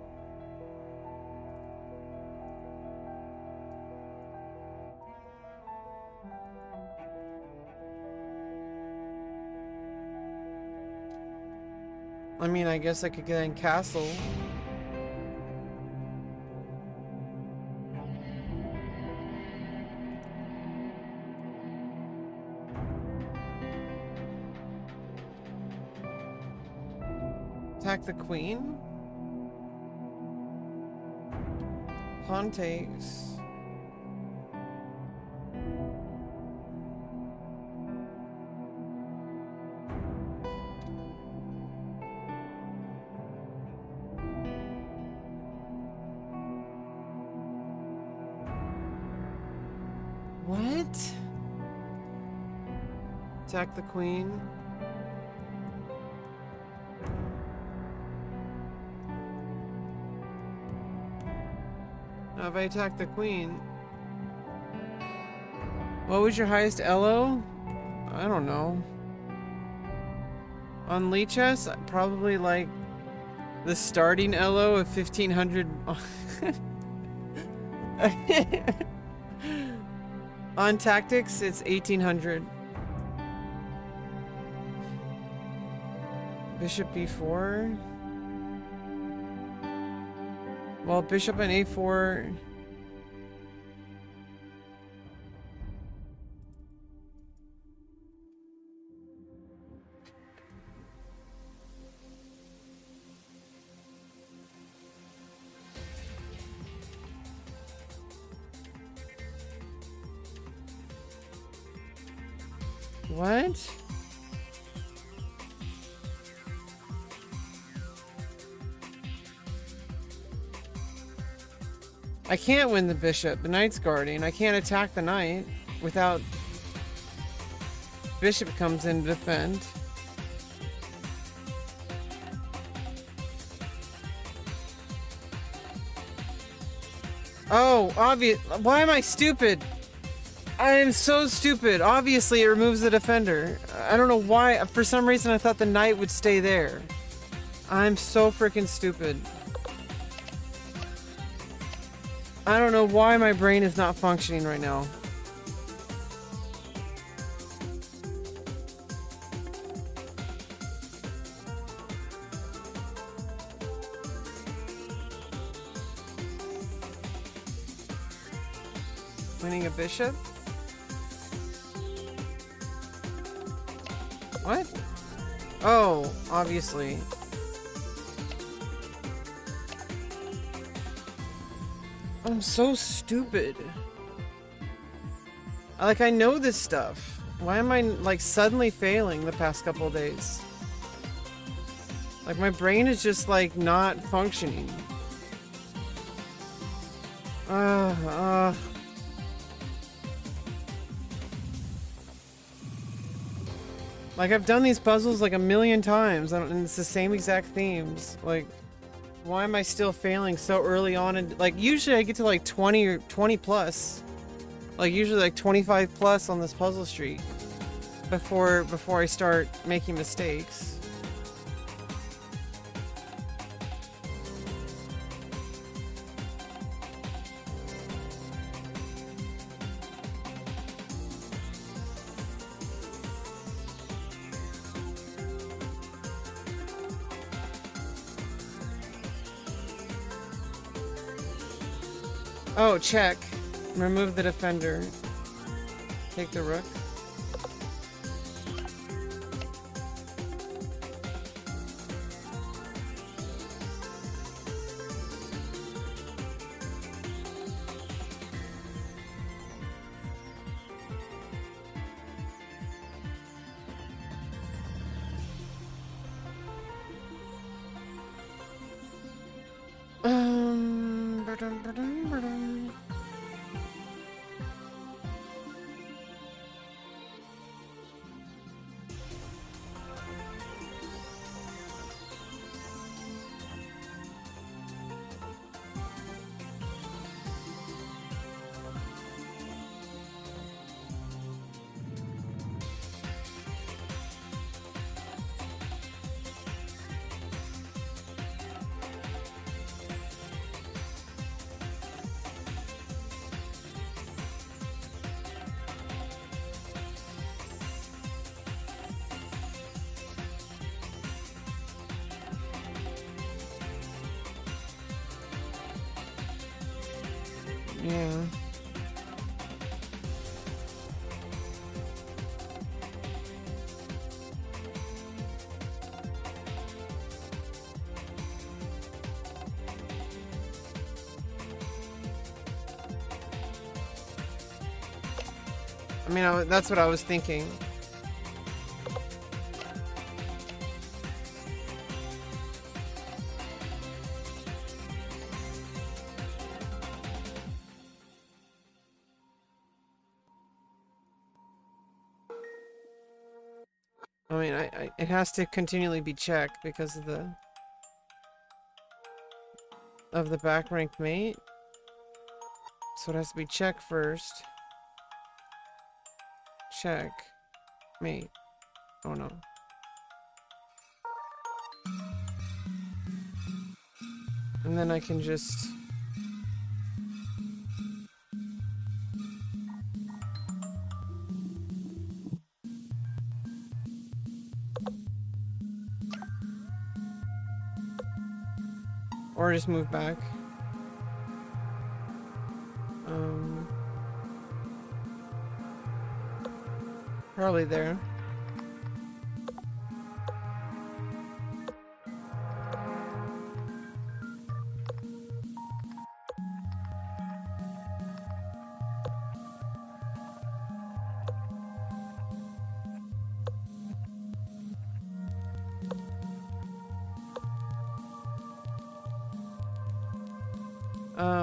I mean, I guess I could get in castle. Attack the queen. Pawn takes. What? Attack the queen. Now if I attack the queen... What was your highest elo? I don't know. On Lichess, probably like the starting elo of 1500. On tactics, it's 1800. Bishop b4. Well, bishop on a4. What? I can't win the bishop. The knight's guarding. I can't attack the knight without bishop comes in to defend. Oh, obvious. Why am I stupid? I am so stupid. Obviously, it removes the defender. I don't know why. For some reason, I thought the knight would stay there. I'm so freaking stupid. I don't know why my brain is not functioning right now. Winning a bishop? What? Oh, obviously. I'm so stupid. Like, I know this stuff. Why am I, like, suddenly failing the past couple of days? Like, my brain is just, like, not functioning. Like, I've done these puzzles, like, a million times, and it's the same exact themes. Like, why am I still failing so early on? And, like, usually I get to, like, 20 or 20 plus. Like, usually, like, 25 plus on this puzzle streak. Before I start making mistakes. Oh, check. Remove the defender. Take the rook. Ba-dum. Yeah. I mean, that's what I was thinking. I mean, it has to continually be checked because of the back ranked mate. So it has to be check first. Check. Mate. Oh no. And then I can just... Or just move back. Probably there.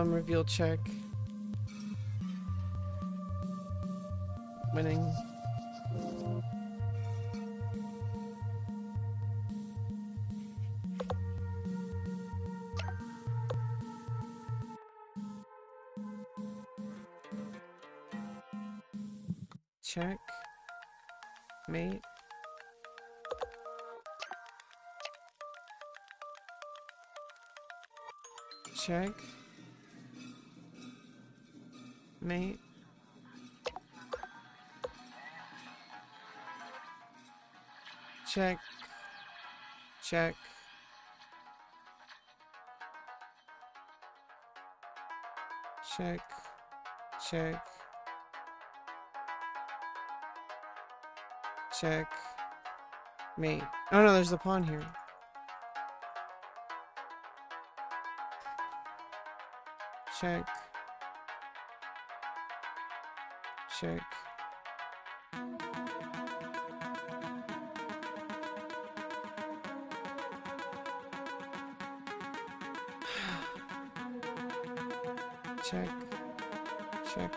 Reveal check. Winning. Check. Mate. Check. Mate. Check. Check. Check. Check. Check. Mate. Oh no, there's a pawn here. Check. Check. Check. Check.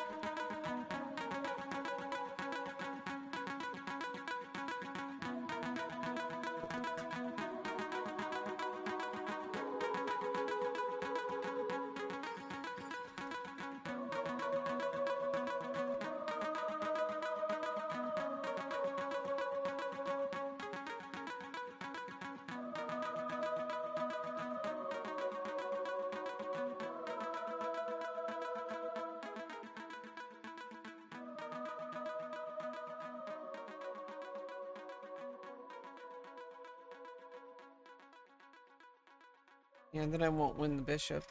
Yeah, and then I won't win the bishop.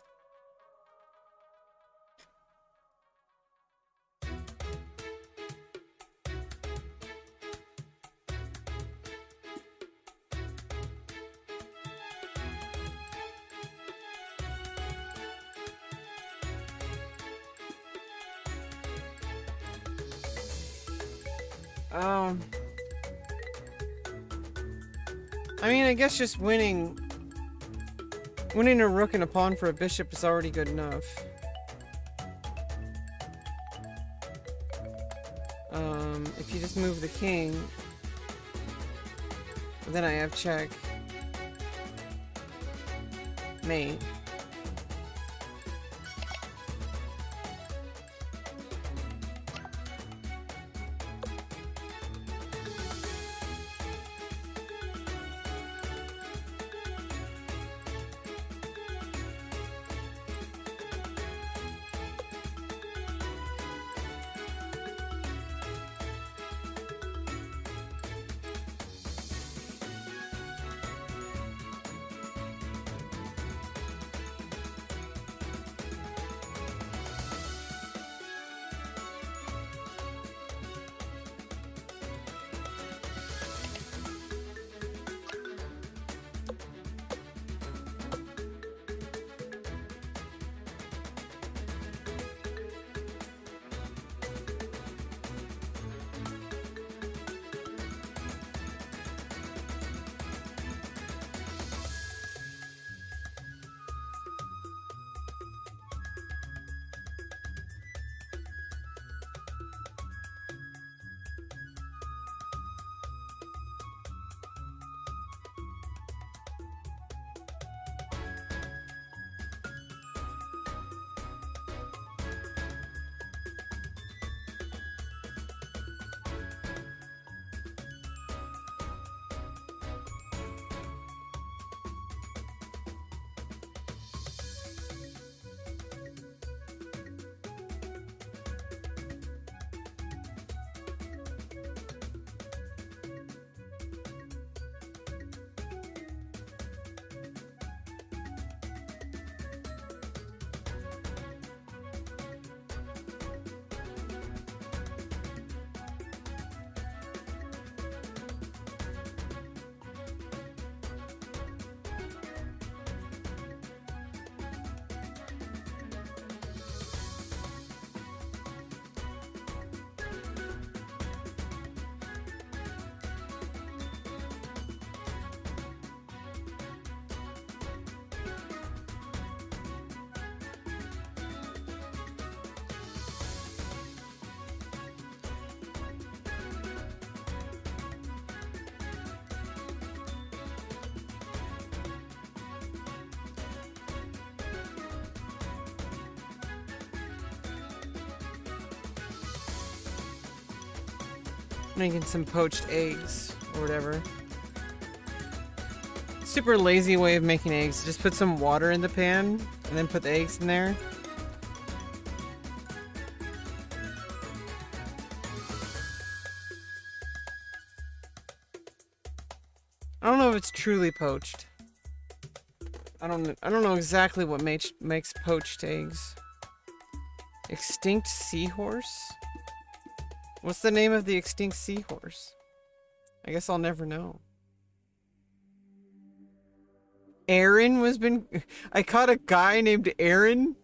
I mean, I guess just winning a rook and a pawn for a bishop is already good enough. If you just move the king, then I have check. Mate. Making some poached eggs or whatever. Super lazy way of making eggs. Just put some water in the pan and then put the eggs in there. I don't know if it's truly poached. I don't know exactly what makes poached eggs. Extinct seahorse? What's the name of the extinct seahorse? I guess I'll never know. Aaron was been... I caught a guy named Aaron.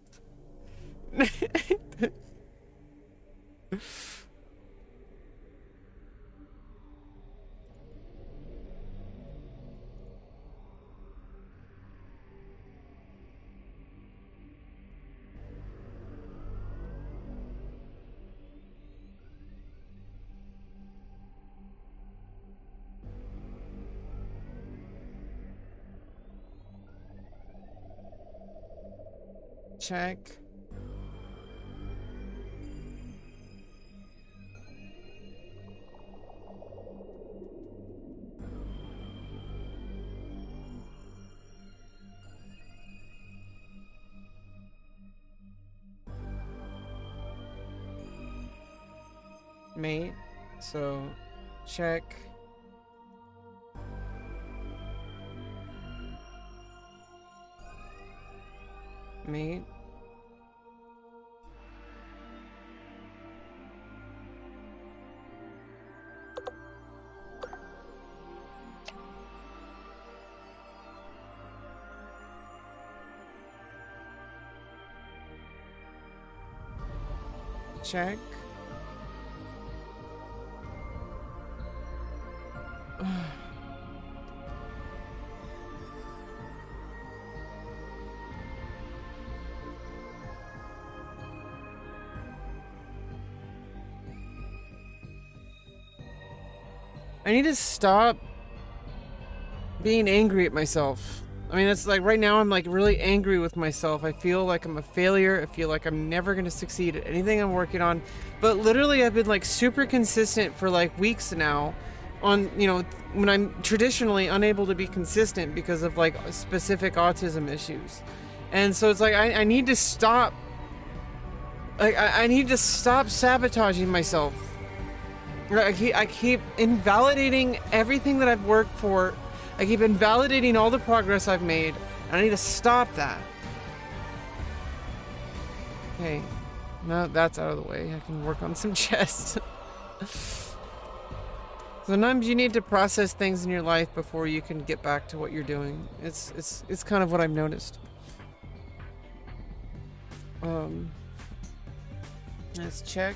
Check. Mate. So, check. Mate. Check. I need to stop being angry at myself. I mean, it's like right now I'm like really angry with myself. I feel like I'm a failure. I feel like I'm never going to succeed at anything I'm working on. But literally I've been like super consistent for like weeks now on, you know, when I'm traditionally unable to be consistent because of like specific autism issues. And so it's like I need to stop. Like I need to stop sabotaging myself. I keep invalidating everything that I've worked for. I keep invalidating all the progress I've made. And I need to stop that. Okay. Now that's out of the way. I can work on some chests. Sometimes you need to process things in your life before you can get back to what you're doing. It's kind of what I've noticed. Let's check.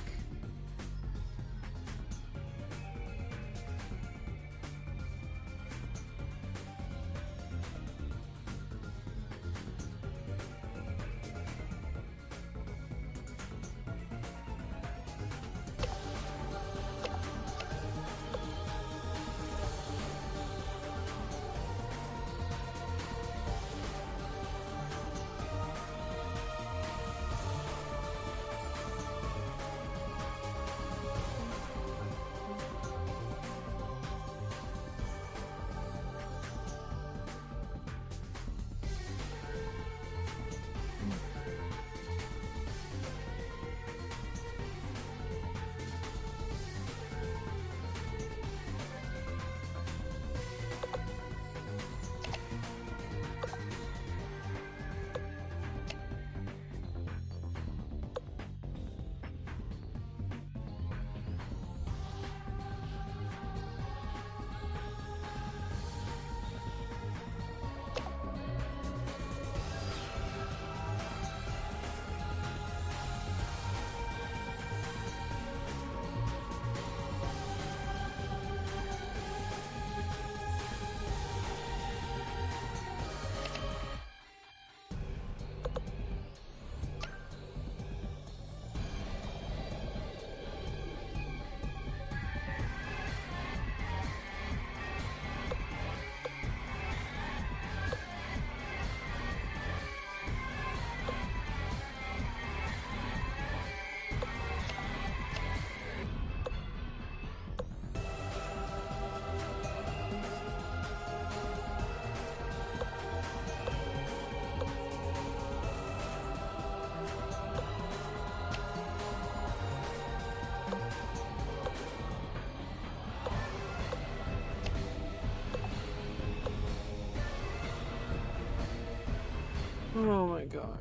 Oh my god.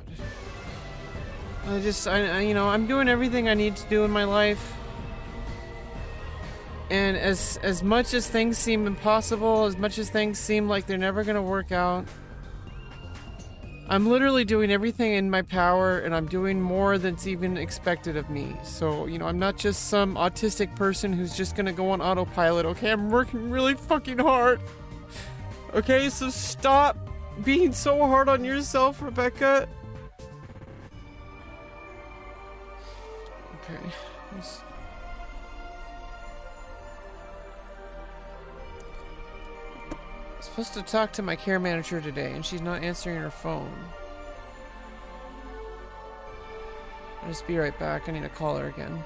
You know, I'm doing everything I need to do in my life. And as much as things seem impossible, as much as things seem like they're never gonna work out, I'm literally doing everything in my power, and I'm doing more than's even expected of me. So, you know, I'm not just some autistic person who's just gonna go on autopilot, okay? I'm working really fucking hard. Okay, so stop being so hard on yourself, Rebecca. Okay. I'm supposed to talk to my care manager today, and she's not answering her phone. I'll just be right back. I need to call her again.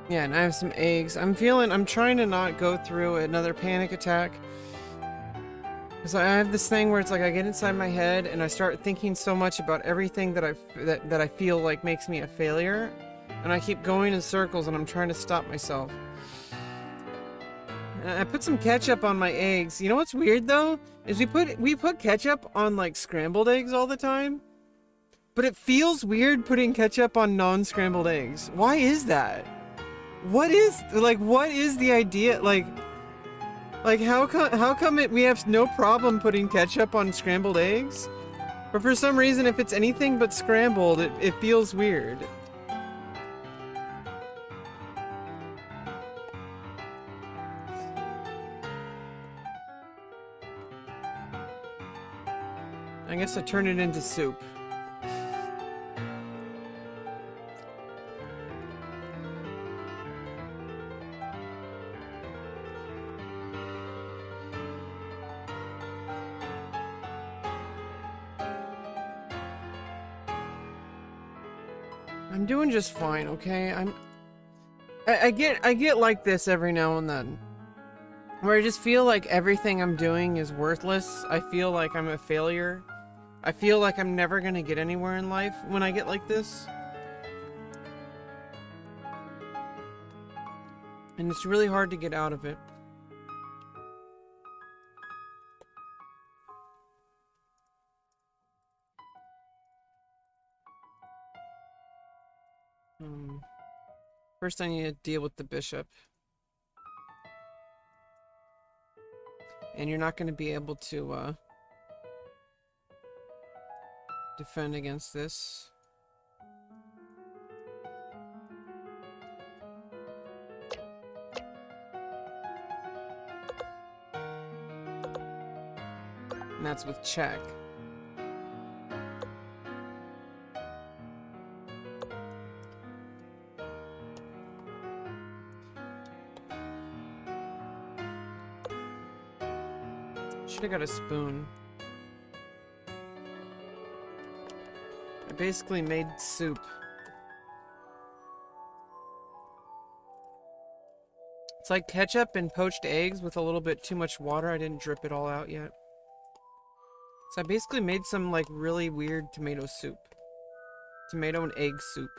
Yeah, and I have some eggs. I'm trying to not go through another panic attack. Because I have this thing where it's like I get inside my head and I start thinking so much about everything that I feel like makes me a failure. And I keep going in circles and I'm trying to stop myself. And I put some ketchup on my eggs. You know what's weird though? Is we put ketchup on like scrambled eggs all the time. But it feels weird putting ketchup on non-scrambled eggs. Why is that? What is the idea? Like how come we have no problem putting ketchup on scrambled eggs? But for some reason, if it's anything but scrambled, it feels weird. I guess I turn it into soup. I'm doing just fine, okay? I get like this every now and then, where I just feel like everything I'm doing is worthless. I feel like I'm a failure. I feel like I'm never gonna get anywhere in life when I get like this. And it's really hard to get out of it. First I need to deal with the bishop. And you're not gonna be able to, defend against this. And that's with check. Should have got a spoon. I basically made soup. It's like ketchup and poached eggs with a little bit too much water. I didn't drip it all out yet. So I basically made some like really weird tomato soup. Tomato and egg soup.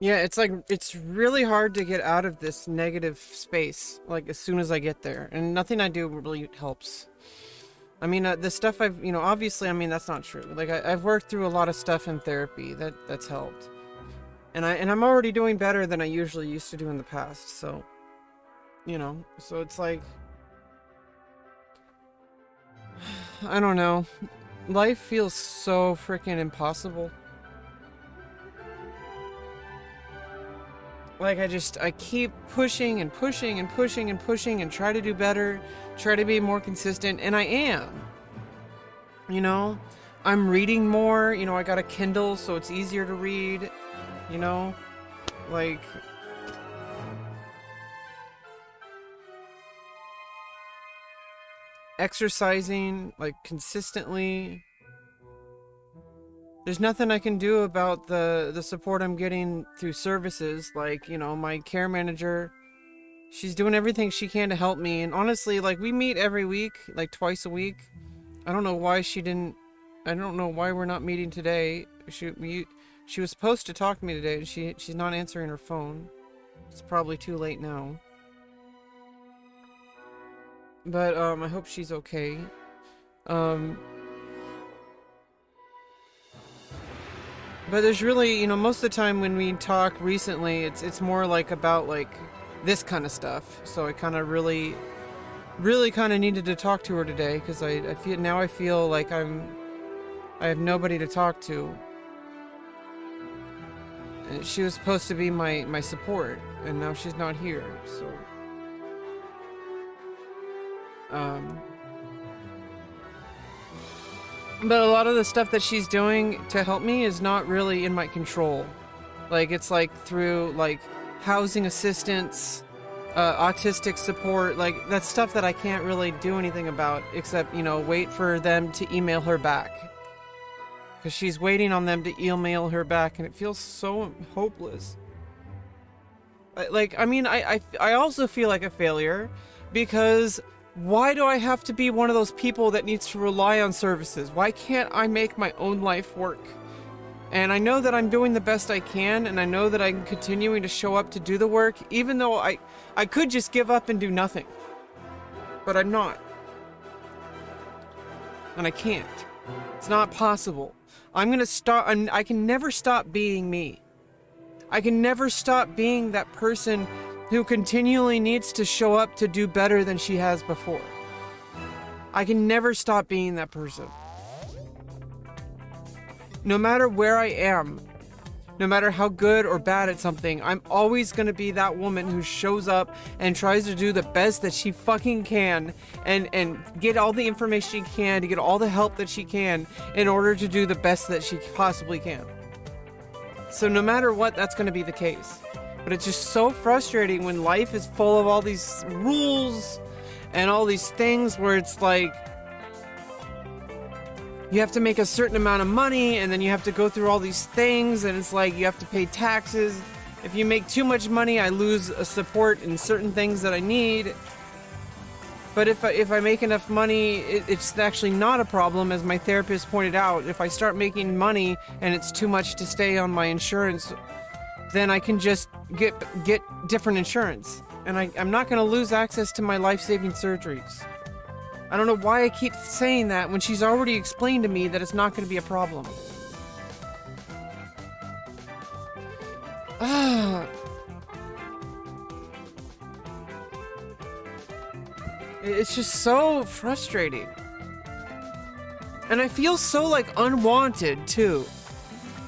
Yeah, it's like, it's really hard to get out of this negative space, like, as soon as I get there. And nothing I do really helps. I mean, the stuff I've, you know, obviously, I mean, that's not true. Like, I've worked through a lot of stuff in therapy that's helped. And I'm already doing better than I usually used to do in the past, so, you know, so it's like, I don't know. Life feels so freaking impossible. Like, I keep pushing and pushing and pushing and pushing and try to do better, try to be more consistent, and I am. You know? I'm reading more, you know, I got a Kindle, so it's easier to read, you know? Like... exercising like consistently. There's nothing I can do about the support I'm getting through services. Like, you know, my care manager, she's doing everything she can to help me. And honestly, like, we meet every week, like twice a week. I don't know why I don't know why we're not meeting today. She was supposed to talk to me today, and she's not answering her phone. It's probably too late now. But I hope she's okay. But there's really, you know, most of the time when we talk recently, it's more like about like this kind of stuff. So I kind of really kind of needed to talk to her today, because I feel like I have nobody to talk to. And she was supposed to be my support, and now she's not here. So but a lot of the stuff that she's doing to help me is not really in my control. Like, it's like through like housing assistance, autistic support, like that's stuff that I can't really do anything about, except, you know, wait for them to email her back. Because she's waiting on them to email her back, and it feels so hopeless. Like, I mean, I also feel like a failure, because why do I have to be one of those people that needs to rely on services? Why can't I make my own life work? And I know that I'm doing the best I can, and I know that I'm continuing to show up to do the work, even though I could just give up and do nothing. But I'm not. And I can't. It's not possible. I'm gonna stop. I can never stop being me. I can never stop being that person who continually needs to show up to do better than she has before. I can never stop being that person. No matter where I am, no matter how good or bad at something, I'm always gonna be that woman who shows up and tries to do the best that she fucking can, and get all the information she can, to get all the help that she can, in order to do the best that she possibly can. So no matter what, that's gonna be the case. But it's just so frustrating when life is full of all these rules and all these things where it's like, you have to make a certain amount of money, and then you have to go through all these things, and it's like you have to pay taxes. If you make too much money, I lose a support in certain things that I need. But if I make enough money, it's actually not a problem, as my therapist pointed out. If I start making money and it's too much to stay on my insurance, then I can just get different insurance. And I'm not going to lose access to my life-saving surgeries. I don't know why I keep saying that when she's already explained to me that it's not going to be a problem. It's just so frustrating. And I feel so, like, unwanted, too.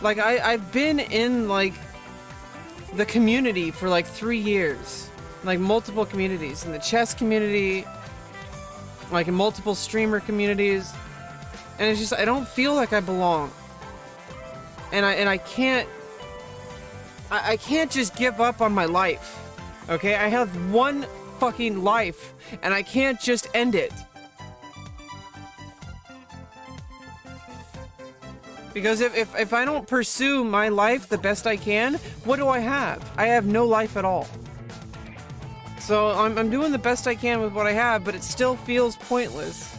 Like, I've been in, like, the community for, like, 3 years. Like, multiple communities. In the chess community, like, in multiple streamer communities. And it's just, I don't feel like I belong. And I can't just give up on my life. Okay? I have one fucking life, and I can't just end it. Because if I don't pursue my life the best I can, what do I have? I have no life at all. So I'm doing the best I can with what I have, but it still feels pointless.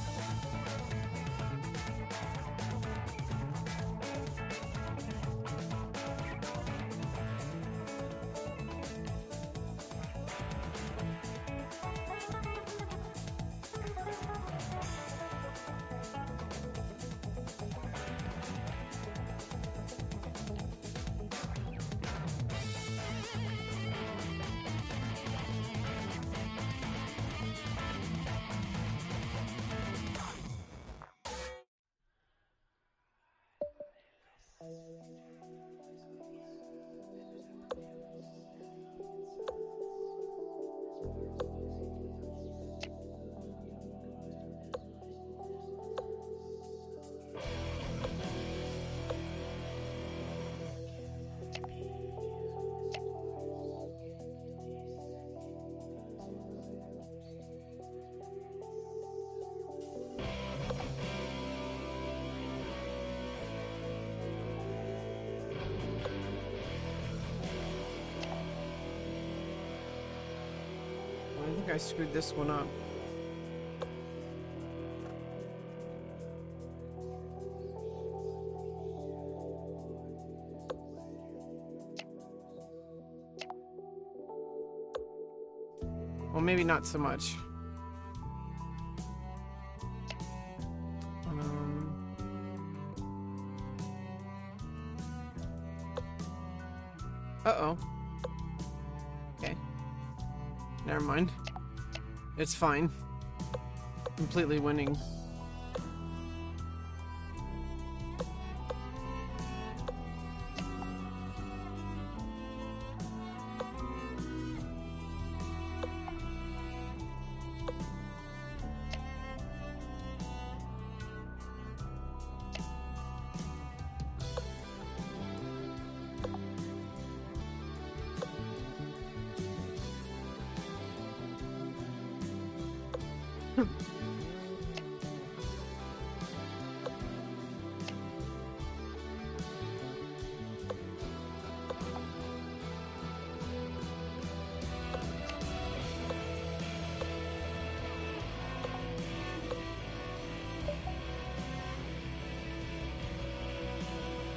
I screwed this one up. Well, maybe not so much. Uh-oh. Okay. Never mind. It's fine. Completely winning.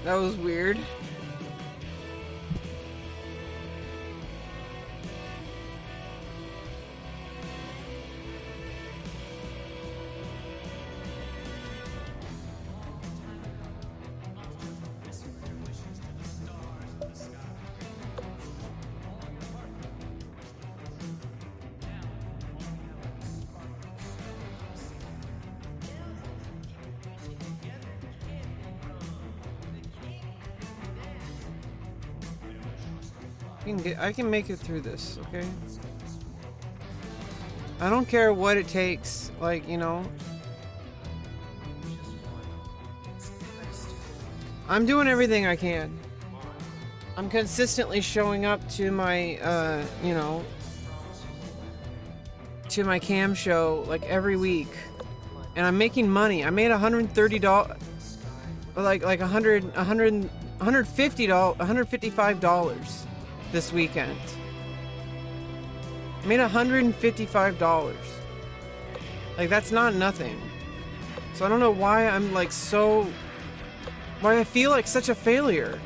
That was weird. I can make it through this, okay? I don't care what it takes, like, you know. I'm doing everything I can. I'm consistently showing up to my, you know, to my cam show, like, every week. And I'm making money. I made $130, like $150, $155 this weekend. I made $155. Like, that's not nothing. So I don't know why I'm like why I feel like such a failure.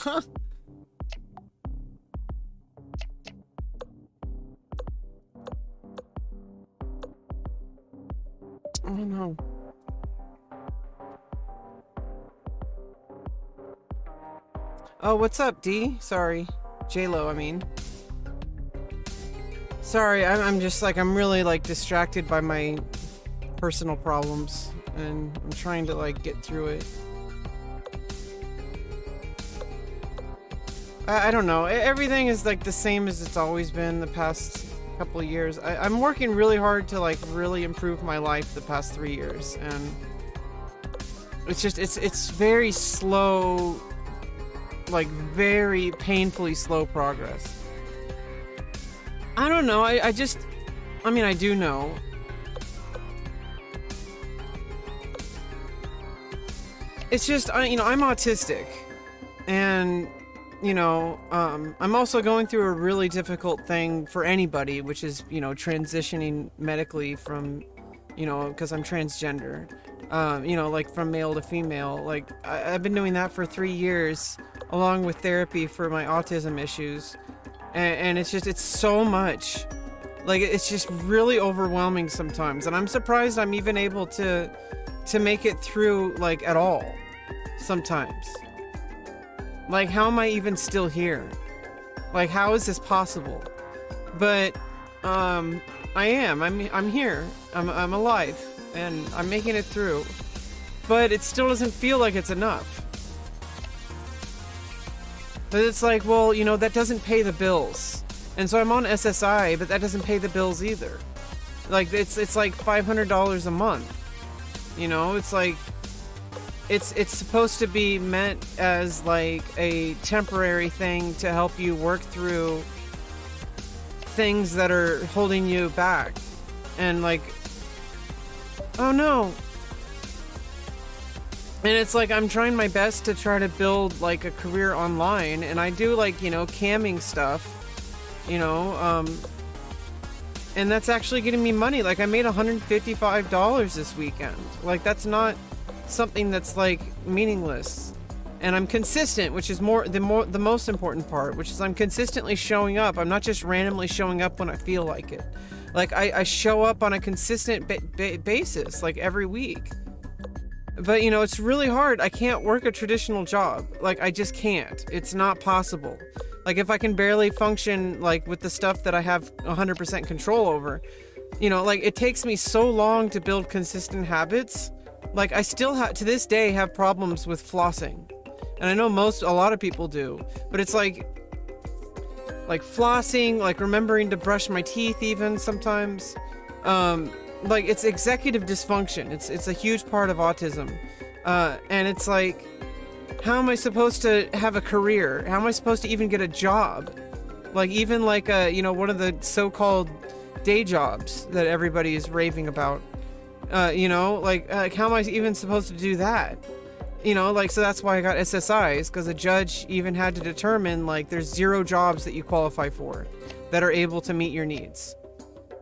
Oh no. Oh, what's up, D? Sorry. J-Lo, I mean. Sorry, I'm just like, I'm really like distracted by my personal problems and I'm trying to like get through it. I don't know. Everything is like the same as it's always been the past couple of years. I'm working really hard to like really improve my life the past 3 years, and it's just it's very slow, like very painfully slow progress. I don't know. I mean, I do know. It's just, I'm autistic, and, I'm also going through a really difficult thing for anybody, which is, transitioning medically from, because I'm transgender, like from male to female. Like, I've been doing that for 3 years, along with therapy for my autism issues, and it's so much. Like, it's just really overwhelming sometimes, and I'm surprised I'm even able to make it through, like, at all. Sometimes. Like, how am I even still here? Like, how is this possible? But I am. I'm here. I'm alive, and I'm making it through. But it still doesn't feel like it's enough. But it's like, well, that doesn't pay the bills. And so I'm on SSI, but that doesn't pay the bills either. Like, it's like $500 a month. It's like, it's supposed to be meant as like a temporary thing to help you work through things that are holding you back. And like, oh no. And it's like, I'm trying my best to try to build like a career online, and I do like, camming stuff, and that's actually getting me money. Like, I made $155 this weekend. Like, that's not something that's like meaningless. And I'm consistent, which is the most important part, which is I'm consistently showing up. I'm not just randomly showing up when I feel like it. Like, I show up on a consistent basis, like every week. But it's really hard. I can't work a traditional job. Like, I just can't. It's not possible. Like, if I can barely function like with the stuff that I have 100% control over, like, it takes me so long to build consistent habits. Like, I still to this day have problems with flossing. And I know a lot of people do, but it's like flossing, like remembering to brush my teeth even sometimes. Like, it's executive dysfunction. It's a huge part of autism. And it's like, how am I supposed to have a career? How am I supposed to even get a job? Like, even like one of the so-called day jobs that everybody is raving about. Like how am I even supposed to do that? So that's why I got SSIs, because a judge even had to determine, like, there's 0 jobs that you qualify for that are able to meet your needs.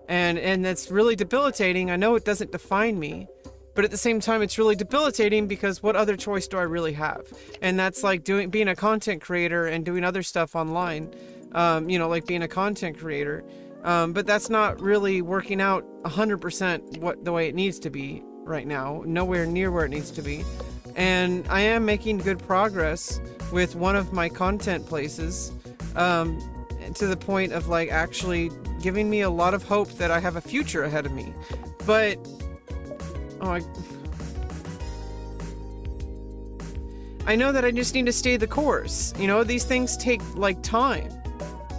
And that's really debilitating. I know it doesn't define me, but at the same time, it's really debilitating, because what other choice do I really have? And that's like being a content creator and doing other stuff online, like being a content creator. But that's not really working out 100% the way it needs to be right now. Nowhere near where it needs to be. And I am making good progress with one of my content places, to the point of like actually giving me a lot of hope that I have a future ahead of me. But I know that I just need to stay the course. These things take like time.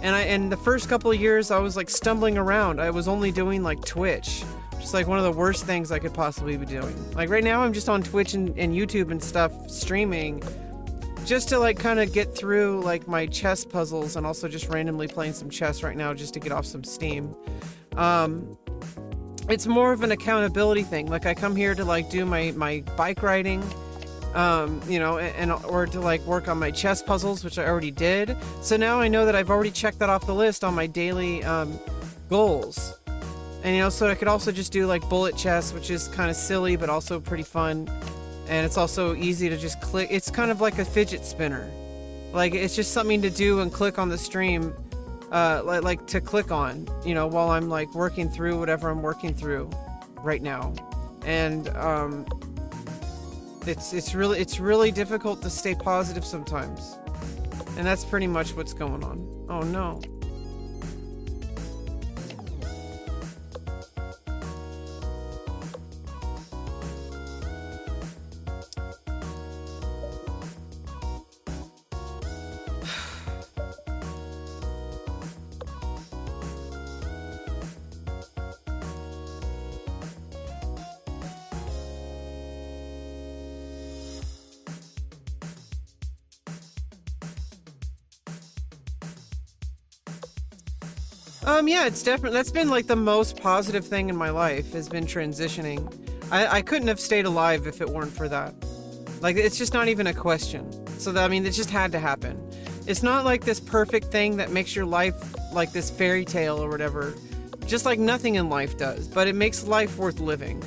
And the first couple of years I was like stumbling around. I was only doing like Twitch, which is like one of the worst things I could possibly be doing. Like, right now I'm just on Twitch and YouTube and stuff, streaming, just to like kind of get through like my chess puzzles, and also just randomly playing some chess right now just to get off some steam. It's more of an accountability thing. Like, I come here to like do my bike riding, or to like work on my chess puzzles, which I already did. So now I know that I've already checked that off the list on my daily goals. And so I could also just do like bullet chess, which is kind of silly but also pretty fun. And it's also easy to just click. It's kind of like a fidget spinner. Like, it's just something to do and click on the stream, like to click on, while I'm like working through whatever I'm working through right now. And it's really difficult to stay positive sometimes. And that's pretty much what's going on. Oh no. Yeah, it's definitely, that's been like the most positive thing in my life, has been transitioning. I couldn't have stayed alive if it weren't for that. Like, it's just not even a question. So that, I mean, it just had to happen. It's not like this perfect thing that makes your life like this fairy tale or whatever, just like nothing in life does, but it makes life worth living,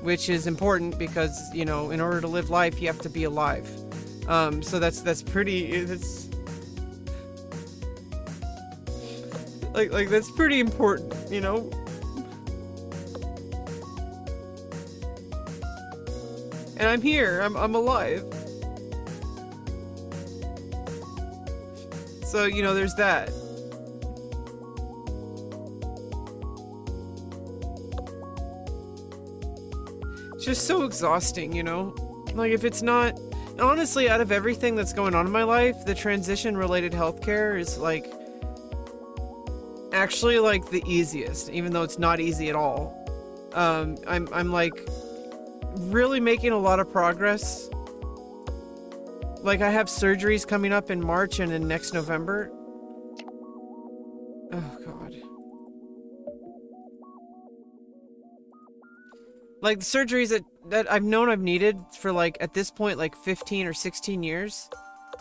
which is important because, you know, in order to live life, you have to be alive. So that's pretty, it's like that's pretty important, you know? And I'm here, I'm alive. So, you know, there's that. It's just so exhausting, you know? Like, if it's not... Honestly, out of everything that's going on in my life, the transition-related healthcare is, like... actually, like, the easiest, even though it's not easy at all. I'm like, really making a lot of progress. Like, I have surgeries coming up in March and in next November. Oh, God. Like, the surgeries that I've known I've needed for, like, at this point, like, 15 or 16 years.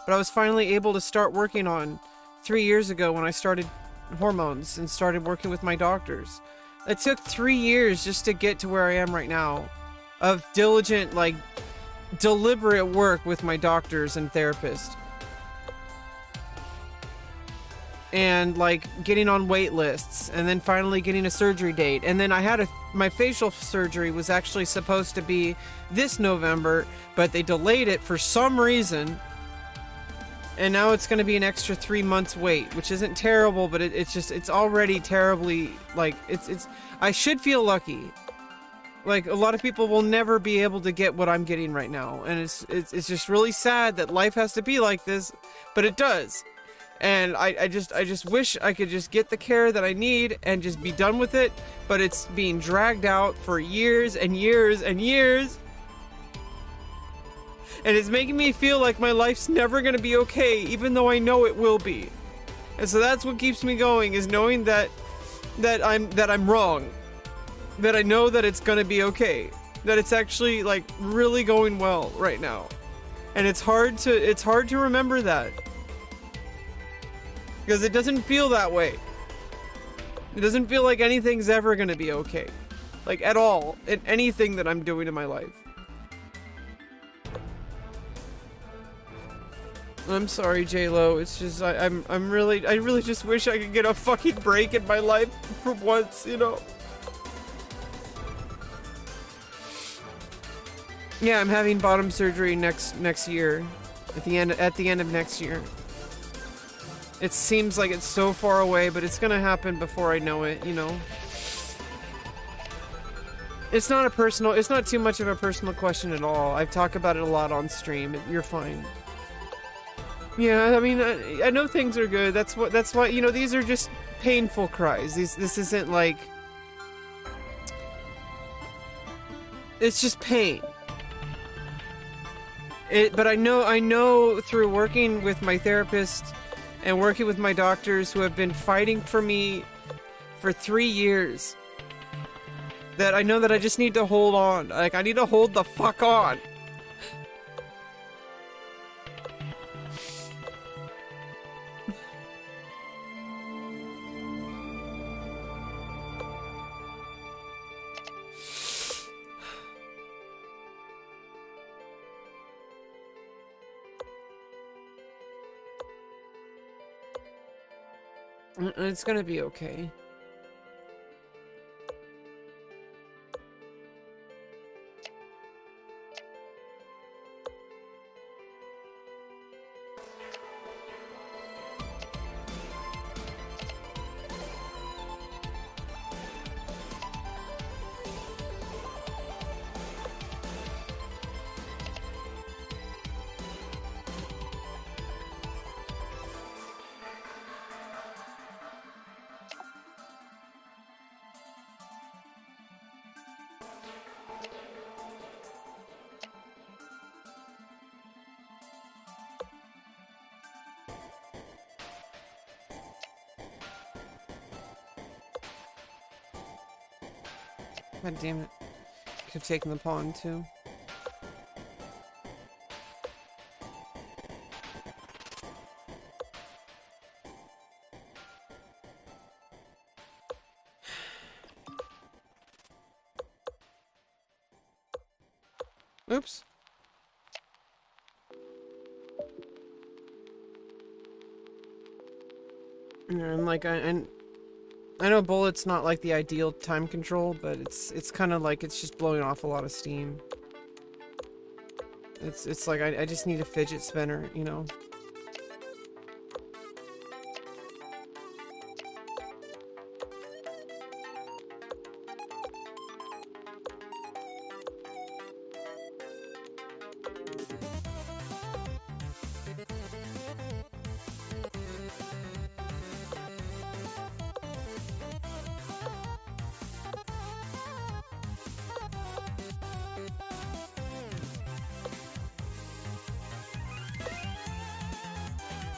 But I was finally able to start working on 3 years ago when I started hormones and started working with my doctors. It took 3 years just to get to where I am right now. Of diligent, like, deliberate work with my doctors and therapists. And, like, getting on wait lists, and then finally getting a surgery date. And then I had my facial surgery was actually supposed to be this November, but they delayed it for some reason. And now it's going to be an extra 3 months wait, which isn't terrible, but it's already terribly, like, I should feel lucky. Like, a lot of people will never be able to get what I'm getting right now. And it's just really sad that life has to be like this, but it does. And I just wish I could just get the care that I need and just be done with it, but it's being dragged out for years and years and years. And it's making me feel like my life's never gonna be okay, even though I know it will be. And so that's what keeps me going, is knowing that I'm wrong. That I know that it's gonna be okay. That it's actually, like, really going well right now. And it's hard to remember that. Because it doesn't feel that way. It doesn't feel like anything's ever gonna be okay. Like, at all. In anything that I'm doing in my life. I'm sorry, J-Lo. It's just, I really just wish I could get a fucking break in my life for once, you know? Yeah, I'm having bottom surgery next year. At the end of next year. It seems like it's so far away, but it's gonna happen before I know it, you know? It's not too much of a personal question at all. I've talked about it a lot on stream. You're fine. Yeah, I mean, I know things are good. That's why, you know, these are just painful cries. This isn't like... It's just pain. But I know through working with my therapist and working with my doctors who have been fighting for me for 3 years, that I know that I just need to hold on. Like, I need to hold the fuck on. It's gonna be okay. God damn it. Could have taken the pawn too. Oops. And like I know bullet's not like the ideal time control, but it's kind of like it's just blowing off a lot of steam. It's like I just need a fidget spinner, you know.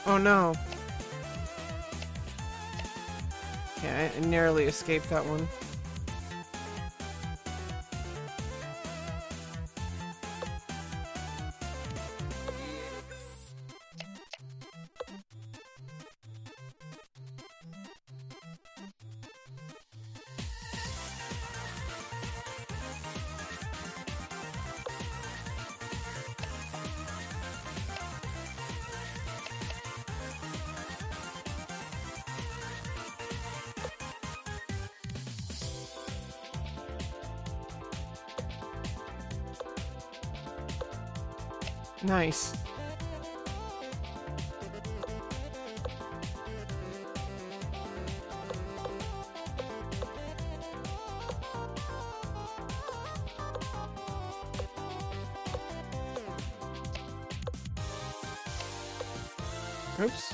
Oh no. Yeah, I narrowly escaped that one. Nice. Oops.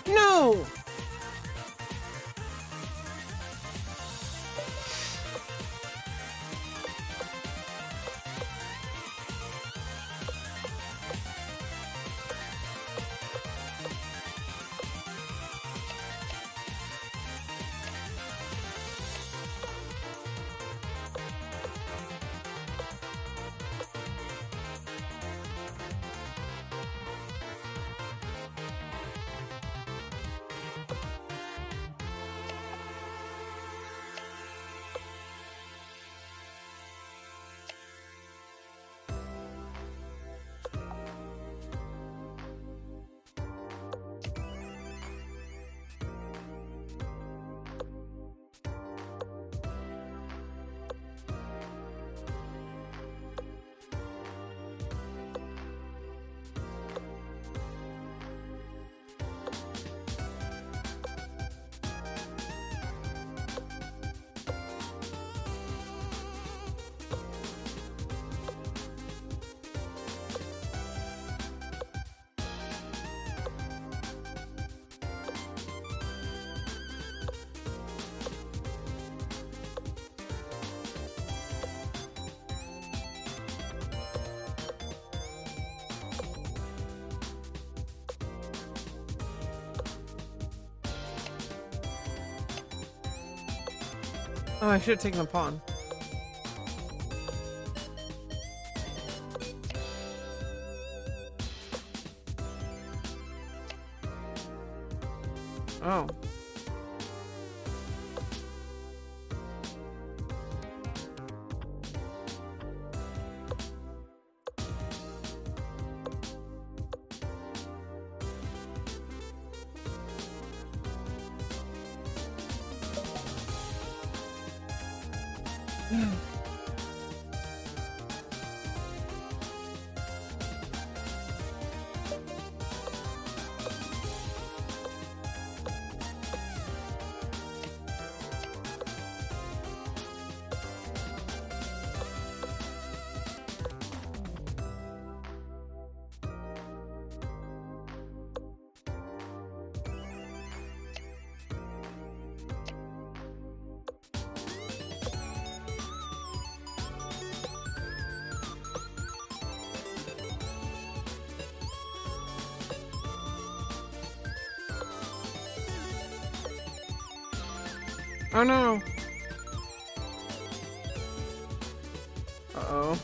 No! Oh, I should have taken the pawn. Oh. Oh no. Uh-oh.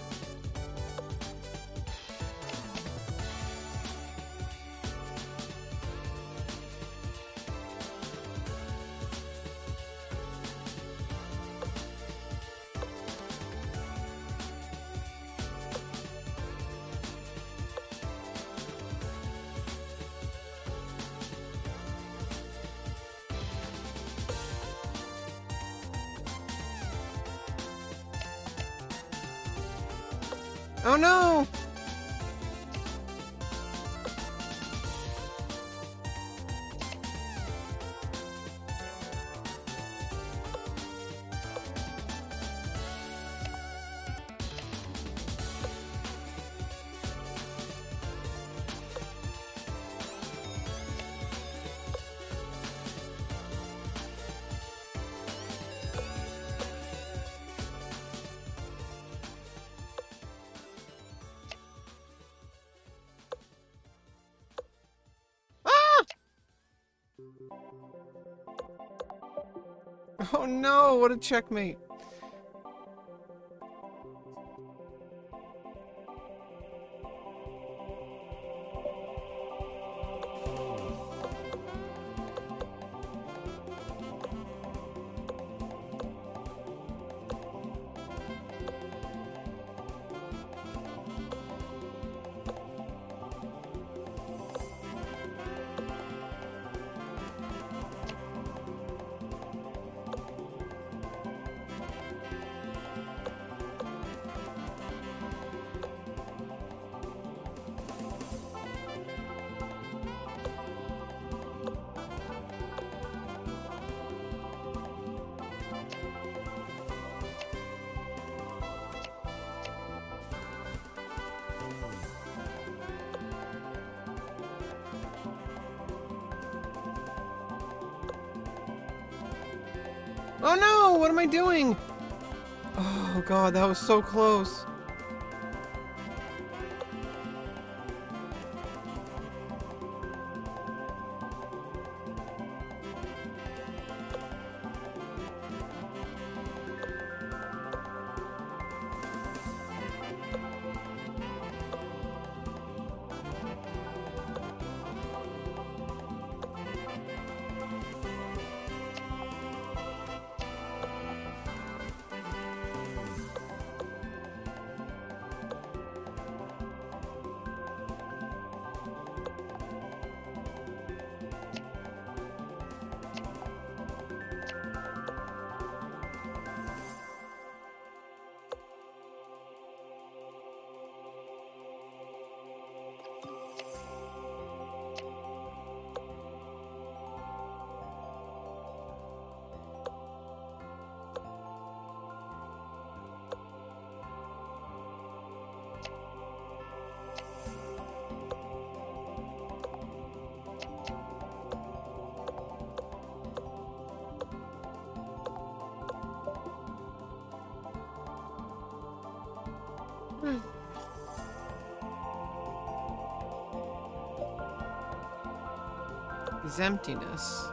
Oh no! Oh no, what a checkmate. Oh no, what am I doing? Oh god, that was so close. His emptiness.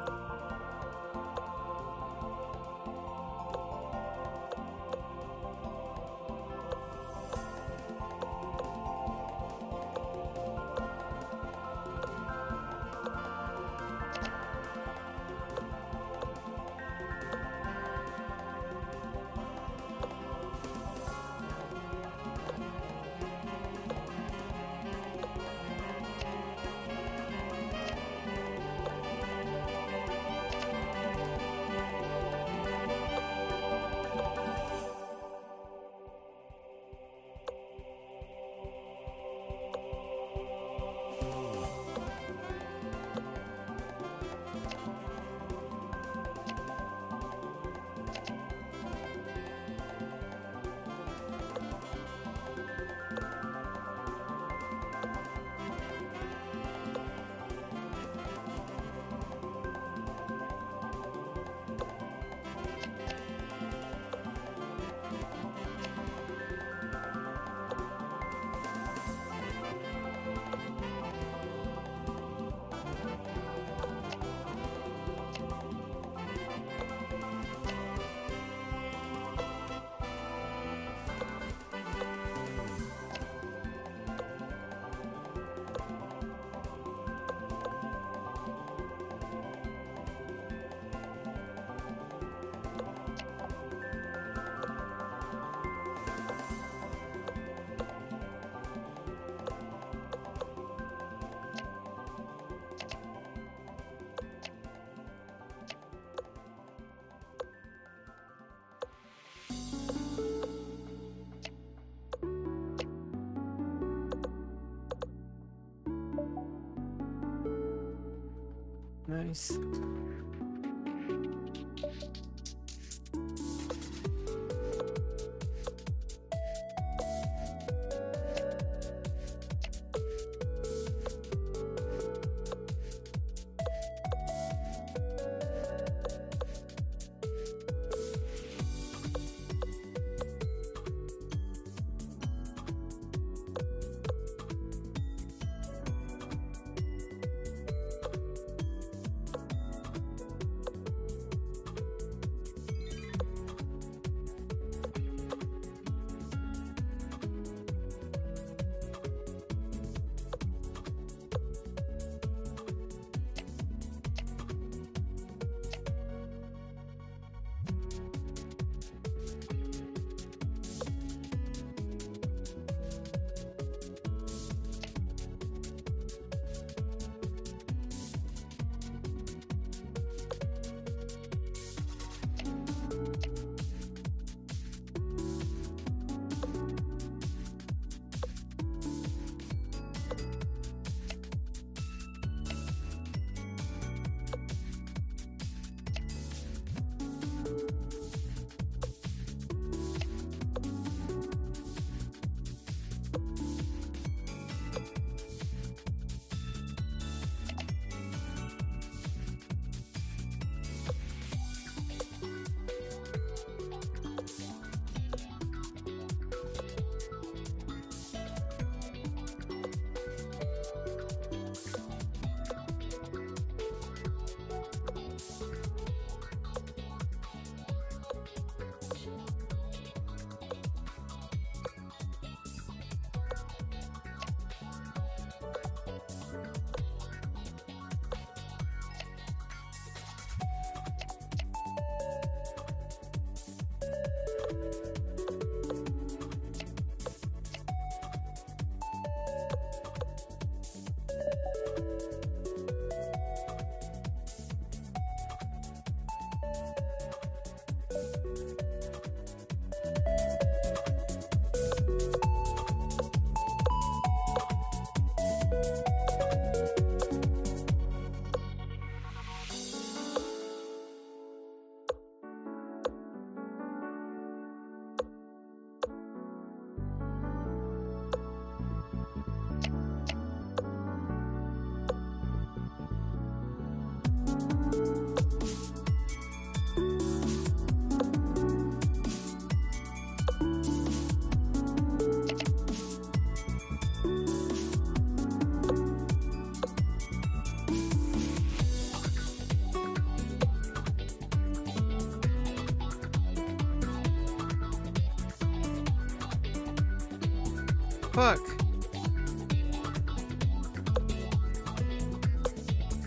Nice. Fuck.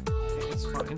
Okay, it's fine.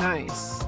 Nice.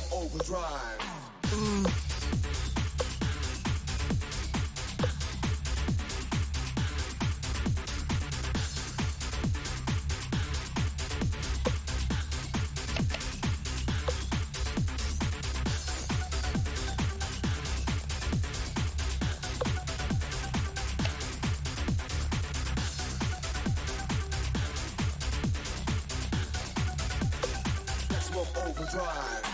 Overdrive. Overdrive.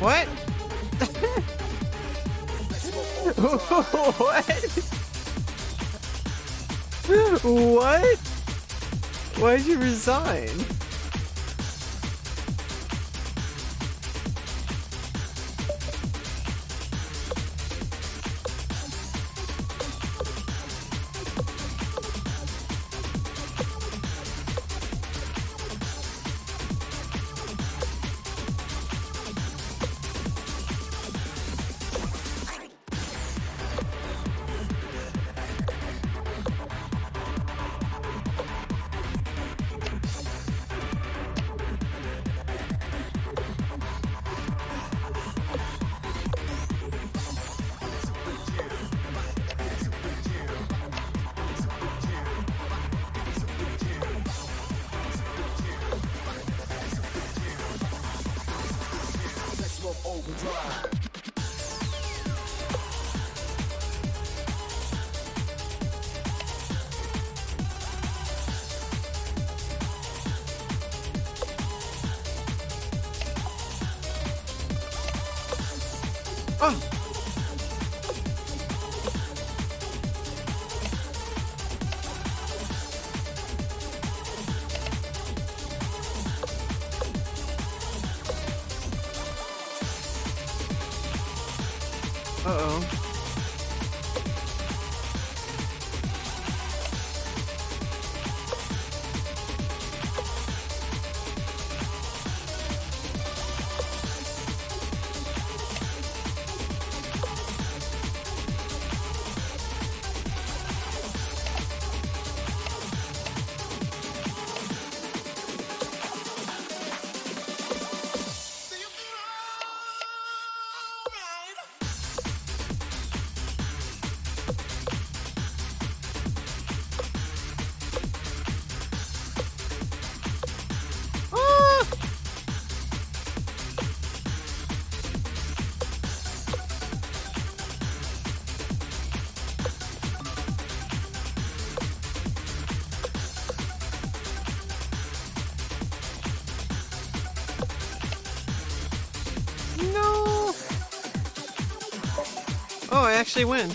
What? What? What? Why'd you resign? Oh! Uh-oh. Ah! No! Oh, I actually win.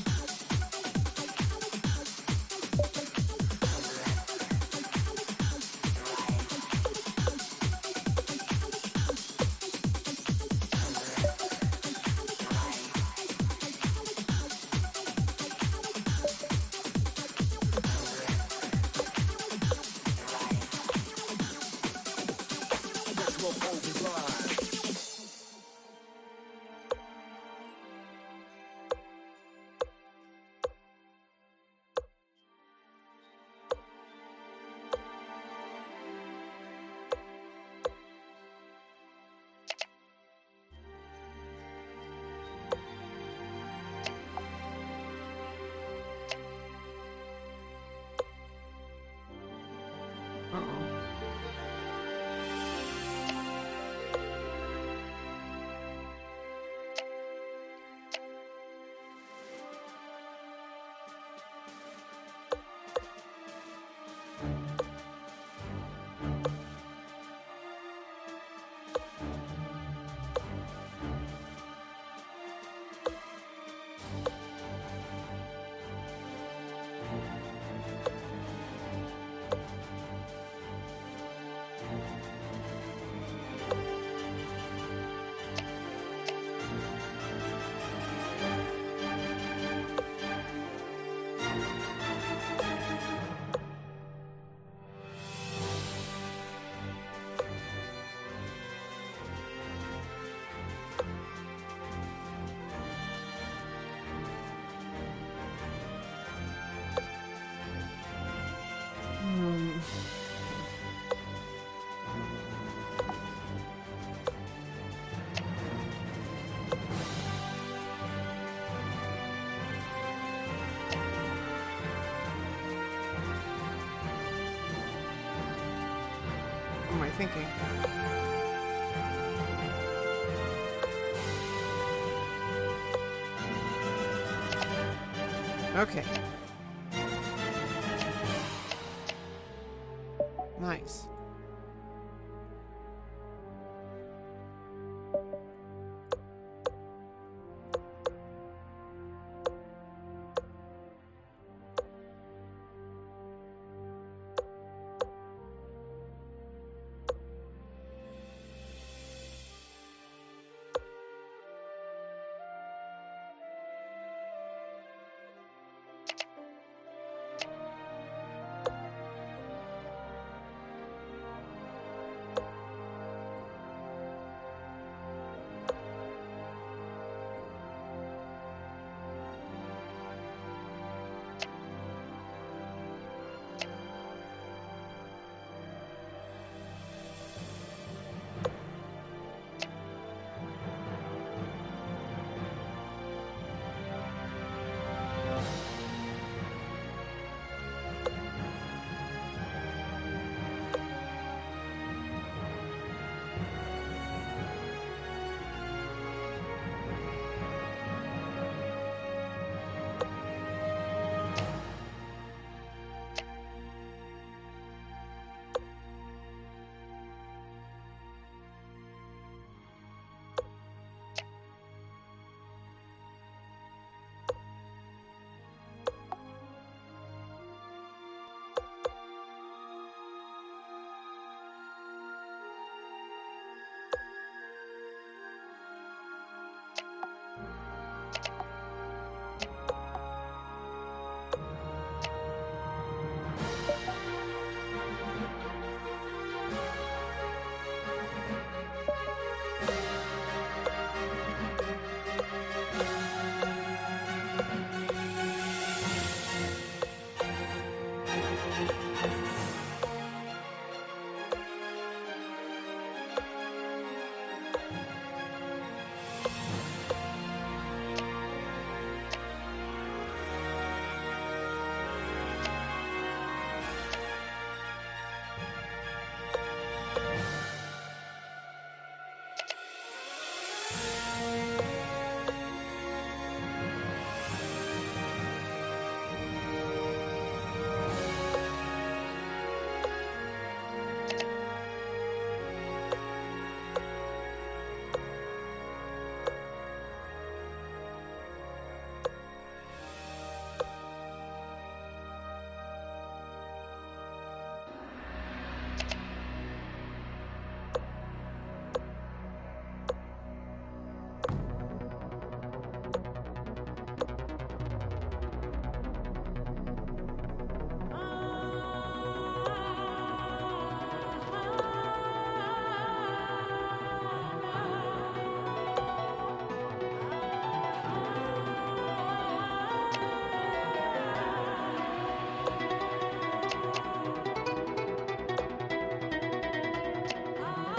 Uh-oh. Hmm. What am I thinking? Okay. Nice.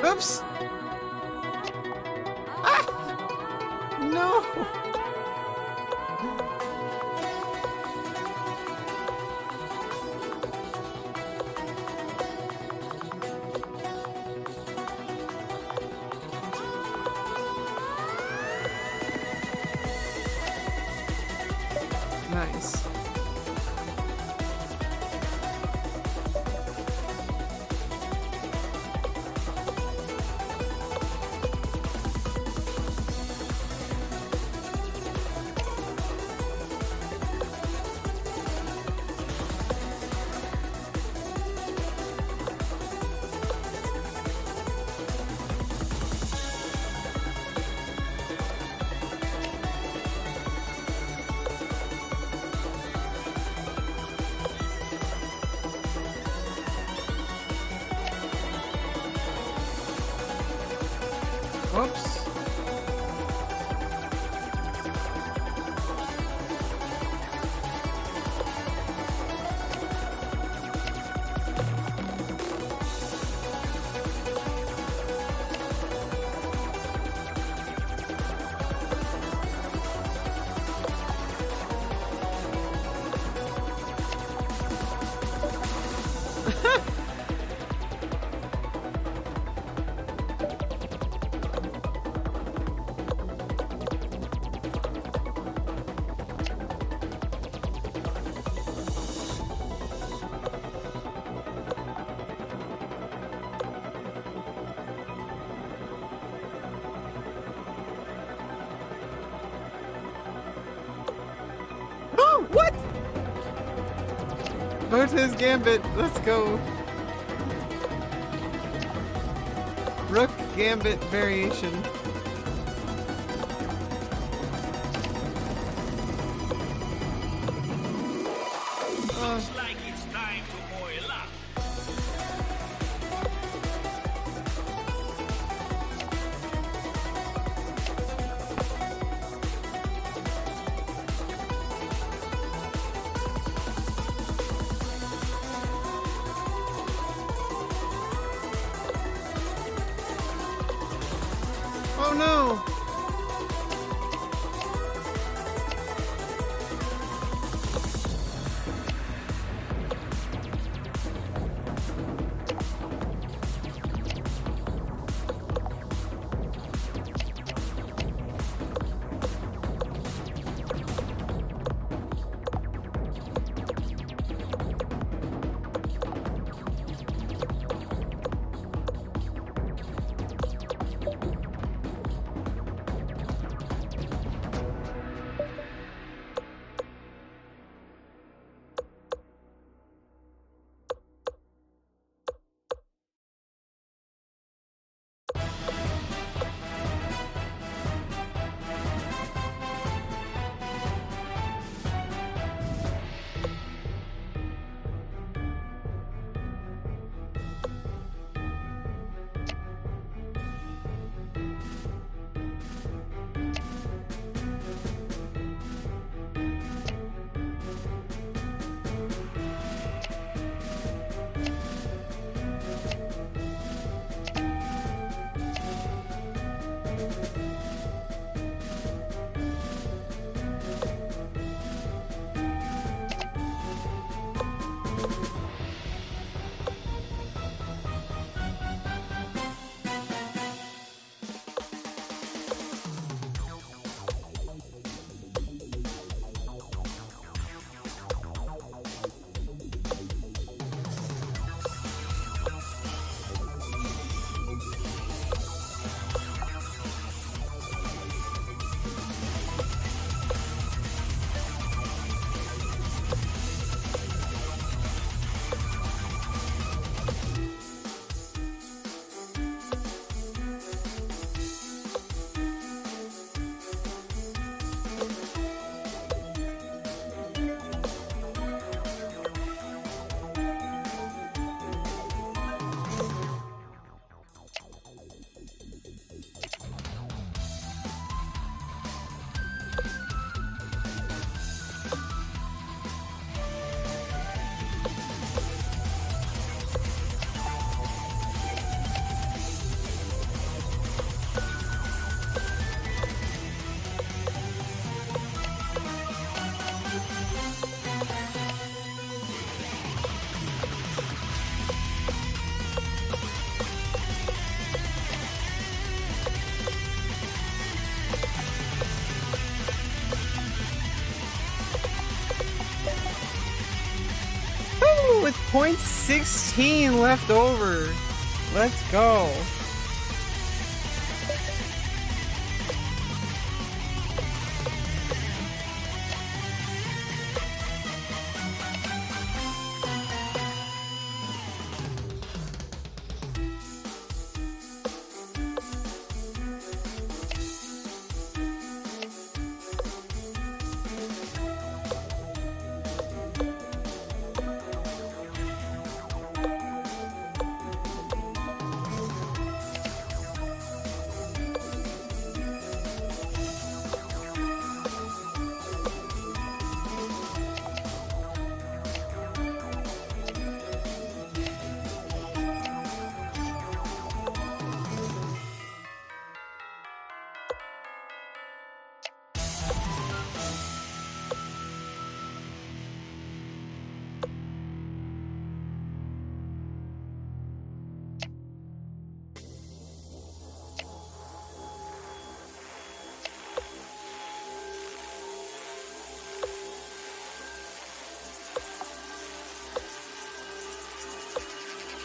Oops. Ah! No. Nice. Whoops. What? Bota's Gambit, let's go. Rook Gambit variation. Looks like it's time to boil up. Oh no! 0.16 left over. Let's go.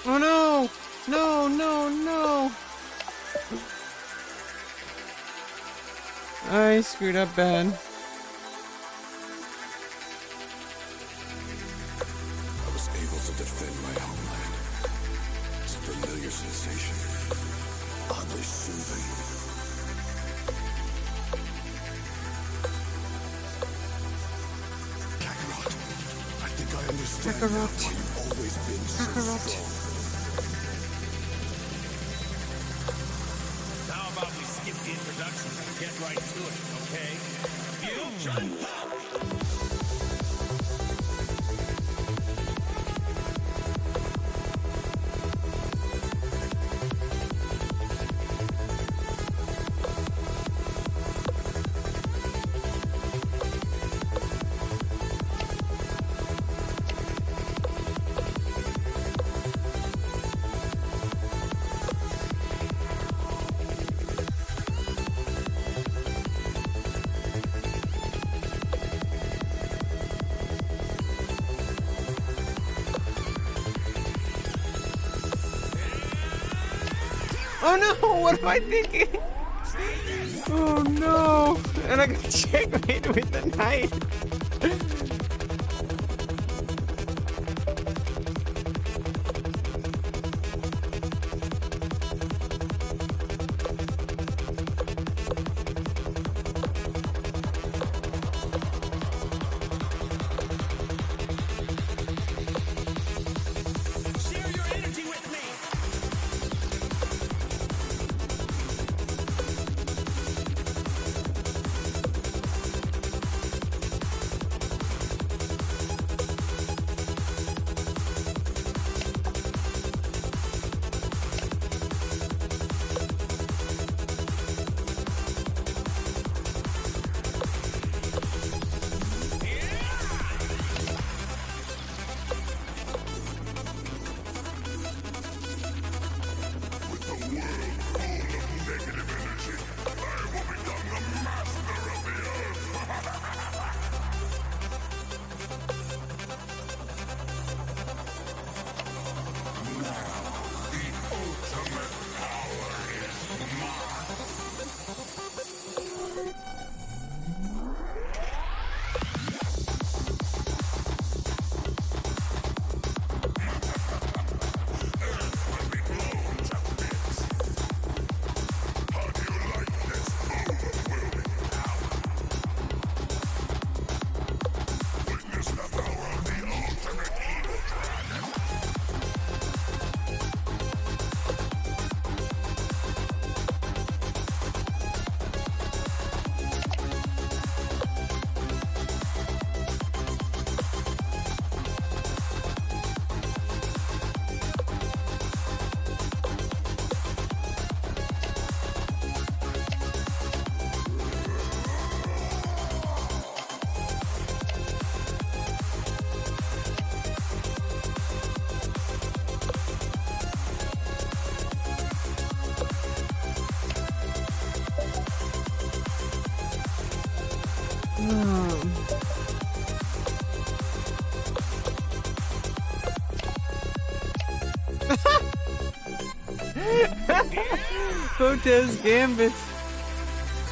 Oh no! No, no, no! I screwed up bad. I was able to defend my homeland. It's a familiar sensation. Oddly soothing. Kakarot, I think I understand now Kakarot. why you've always been so Kakarot. strong. How about we skip the introduction and get right to it, okay? Fusion power! Oh no! What am I thinking? Oh no! And I got checkmate with the knight. Share your energy with me! Fotes Gambit. I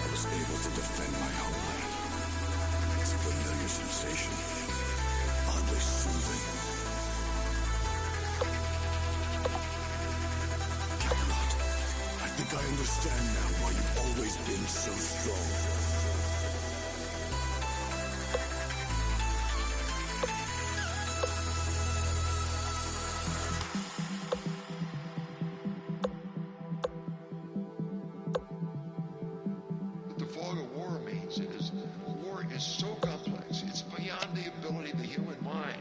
was able to defend my homeland. It's a familiar sensation. Oddly soothing. Kakarot, I think I understand now why you've always been so strong. What the fog of war means is war is so complex, it's beyond the ability of the human mind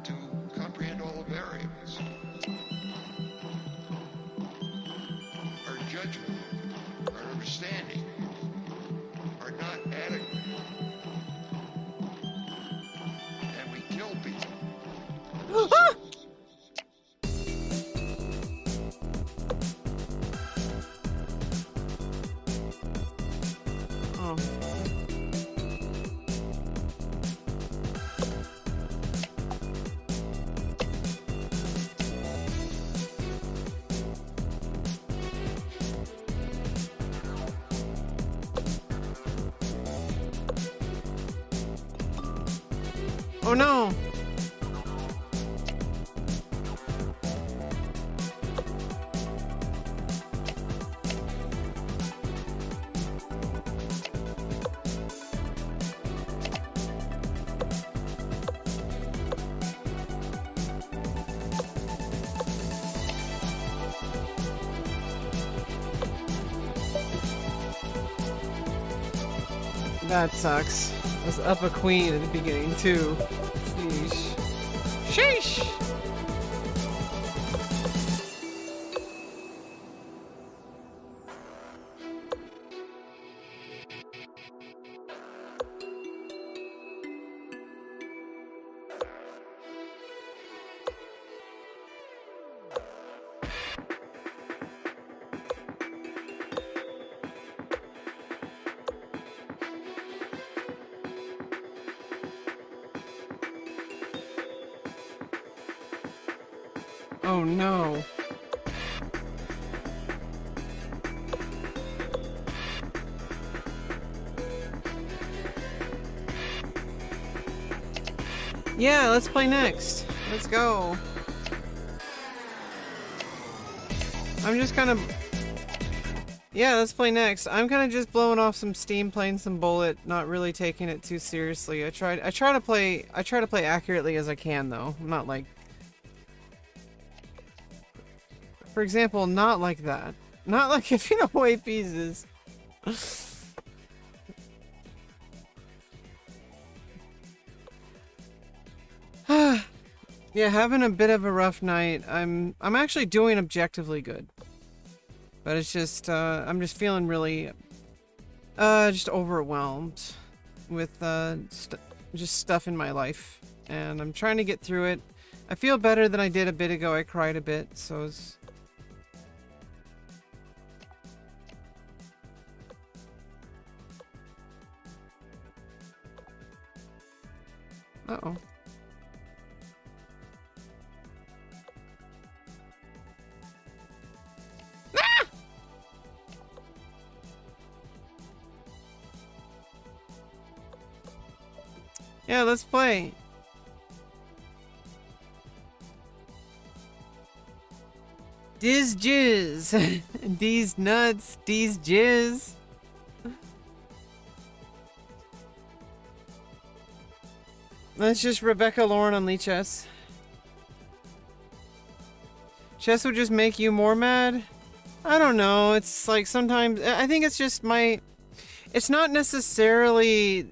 to comprehend all the variables. Our judgment, our understanding are not adequate. And we kill people. Oh. Oh no! That sucks. I was up a queen at the beginning too. Sheesh. Sheesh! Oh no. Yeah, let's play next. Let's go. I'm just kind of... Yeah, let's play next. I'm kind of just blowing off some steam, playing some Bullet, not really taking it too seriously. I try to play accurately as I can though. I'm not like... For example, not like that. Not like giving away pieces. Yeah, having a bit of a rough night. I'm actually doing objectively good. But it's just I'm just feeling really just overwhelmed with just stuff in my life, and I'm trying to get through it. I feel better than I did a bit ago. I cried a bit, so it's... Uh-oh. Ah! Yeah, let's play. Diz jizz. These nuts, these jizz. That's just Rebecca Lauren on Lee Chess. Chess would just make you more mad? I don't know. It's like sometimes... I think it's just my... It's not necessarily...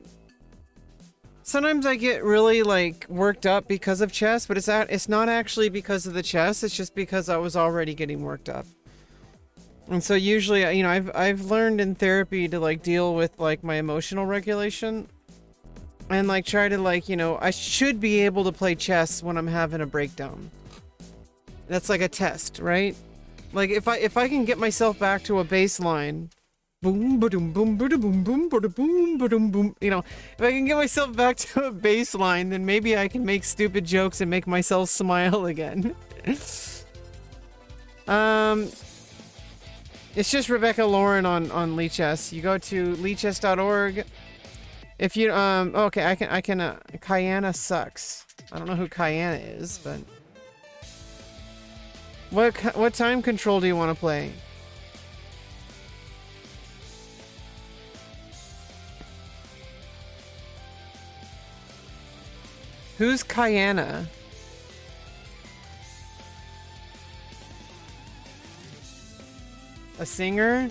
Sometimes I get really like worked up because of chess, but it's not actually because of the chess. It's just because I was already getting worked up. And so usually, you know, I've learned in therapy to like deal with like my emotional regulation. And like try to like, you know, I should be able to play chess when I'm having a breakdown. That's like a test, right? Like if I can get myself back to a baseline, boom ba-doom boom ba-da-boom boom ba-da-boom ba-doom boom, you know, if I can get myself back to a baseline, then maybe I can make stupid jokes and make myself smile again. It's just Rebecca Lauren on Lichess. You go to lichess.org. If you okay, I can Kayana sucks. I don't know who Kayana is, but what time control do you want to play? Who's Kayana? A singer?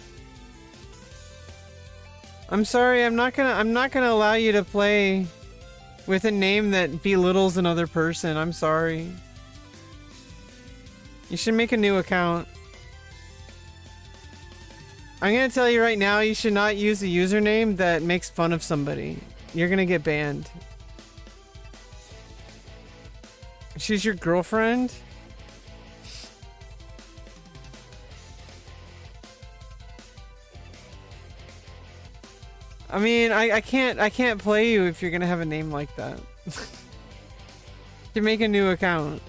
I'm sorry, I'm not gonna allow you to play with a name that belittles another person. I'm sorry. You should make a new account. I'm gonna tell you right now, you should not use a username that makes fun of somebody. You're gonna get banned. She's your girlfriend? I mean, I can't play you if you're gonna have a name like that. You make a new account.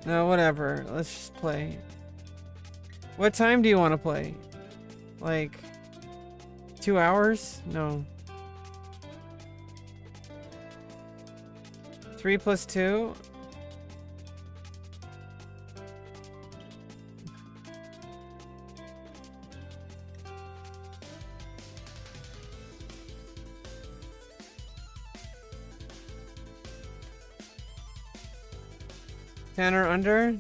No, whatever. Let's just play. What time do you want to play? Like 2 hours? No. 3 + 2? Tanner under?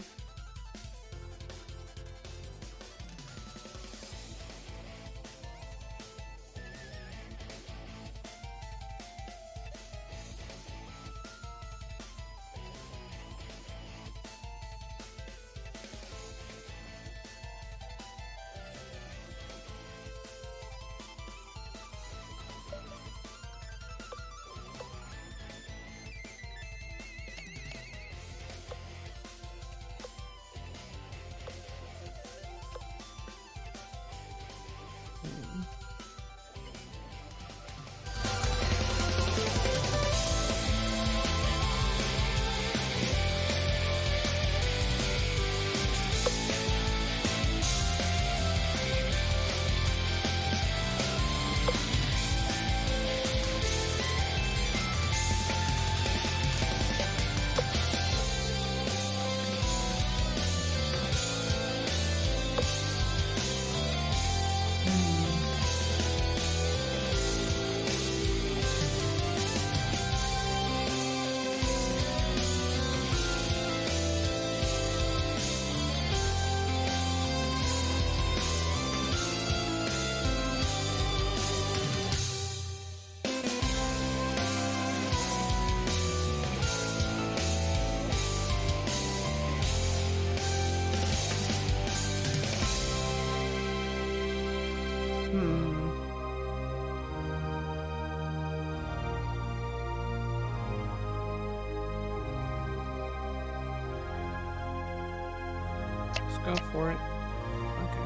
Go for it. Okay.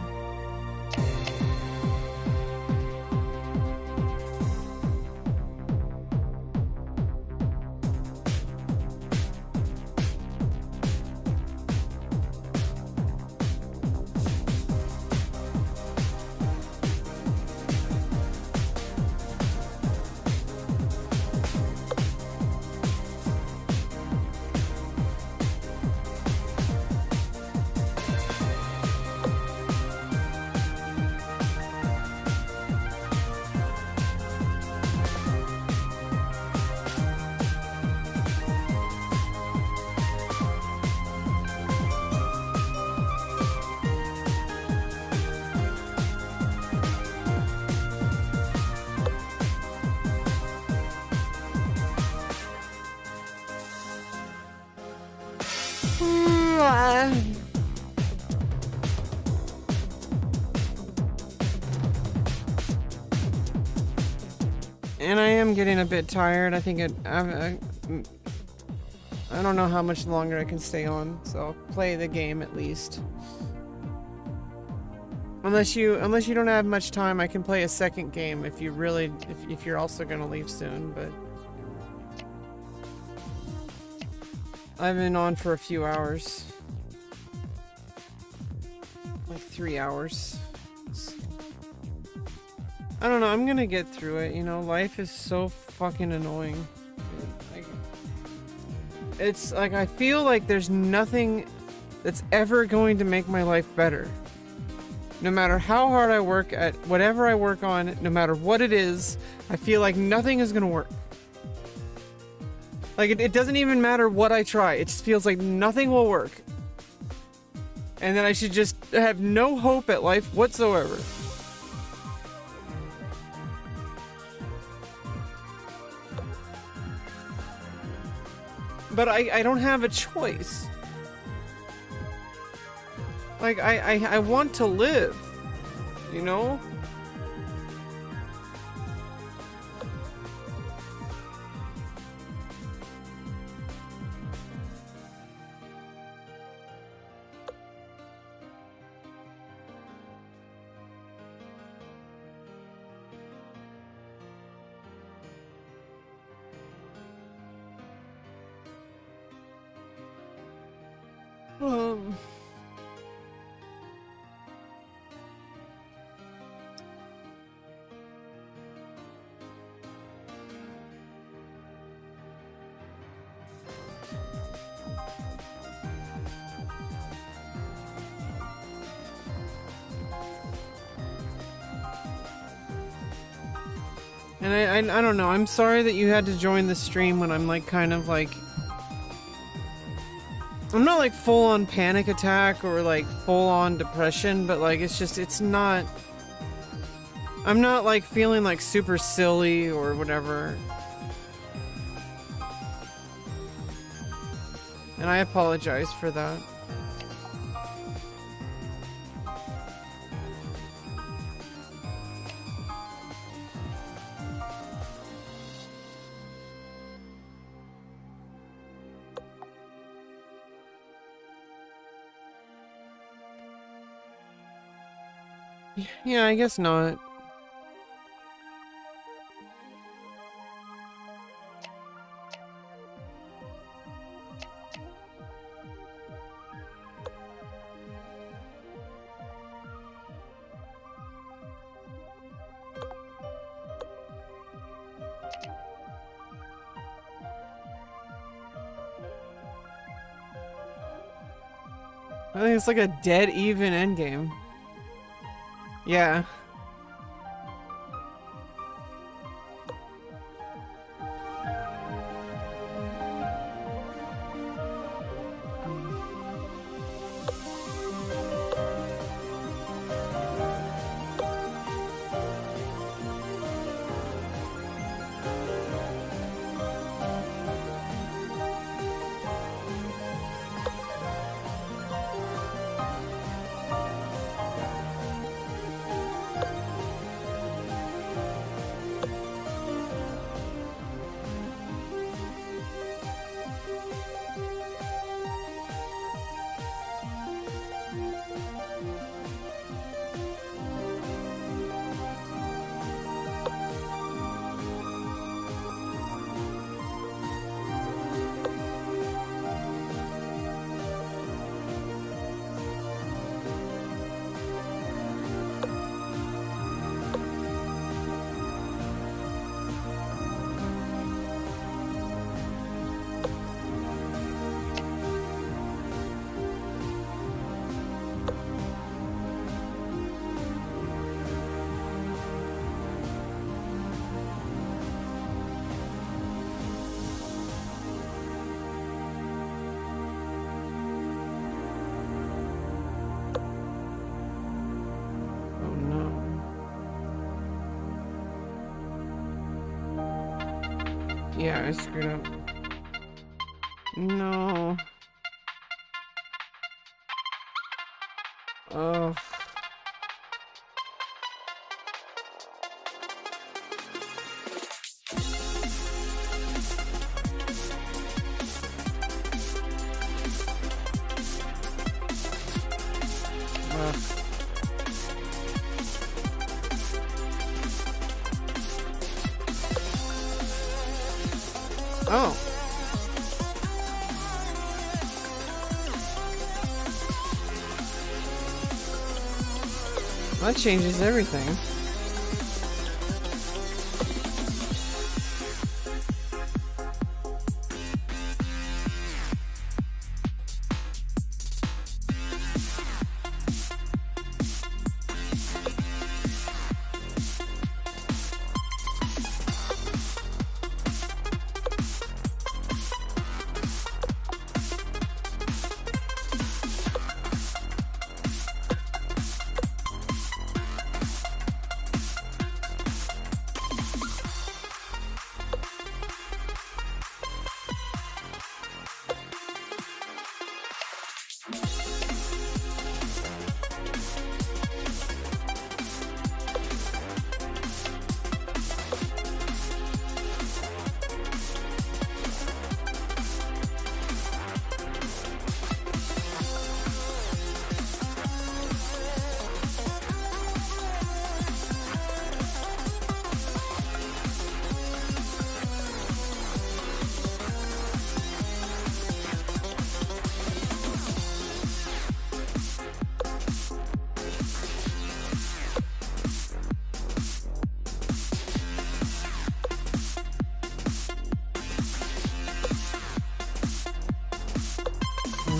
And I am getting a bit tired. I think I don't know how much longer I can stay on, so I'll play the game at least. Unless you don't have much time, I can play a second game if you really if you're also gonna leave soon, but I've been on for a few hours. Like 3 hours. I don't know, I'm gonna get through it, you know, life is so fucking annoying. Like, it's like, I feel like there's nothing that's ever going to make my life better. No matter how hard I work at whatever I work on, no matter what it is, I feel like nothing is gonna work. Like, it doesn't even matter what I try, it just feels like nothing will work. And then I should just have no hope at life whatsoever. But I don't have a choice. Like, I want to live, you know? Um... And I don't know, I'm sorry that you had to join the stream when I'm like kind of like... I'm not like full on panic attack or like full on depression, but like it's just, it's not... I'm not like feeling like super silly or whatever. And I apologize for that. Yeah, I guess not. I think it's like a dead even endgame. Yeah. Yeah, I screwed up. No. Oh. Oh. That changes everything.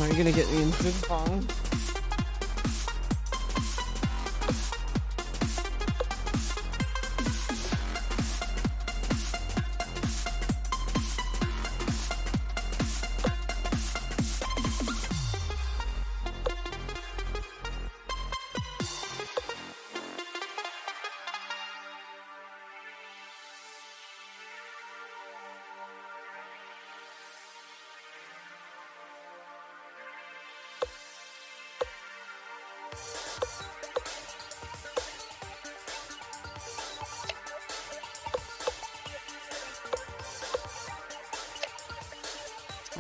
Are you gonna get me into the pong?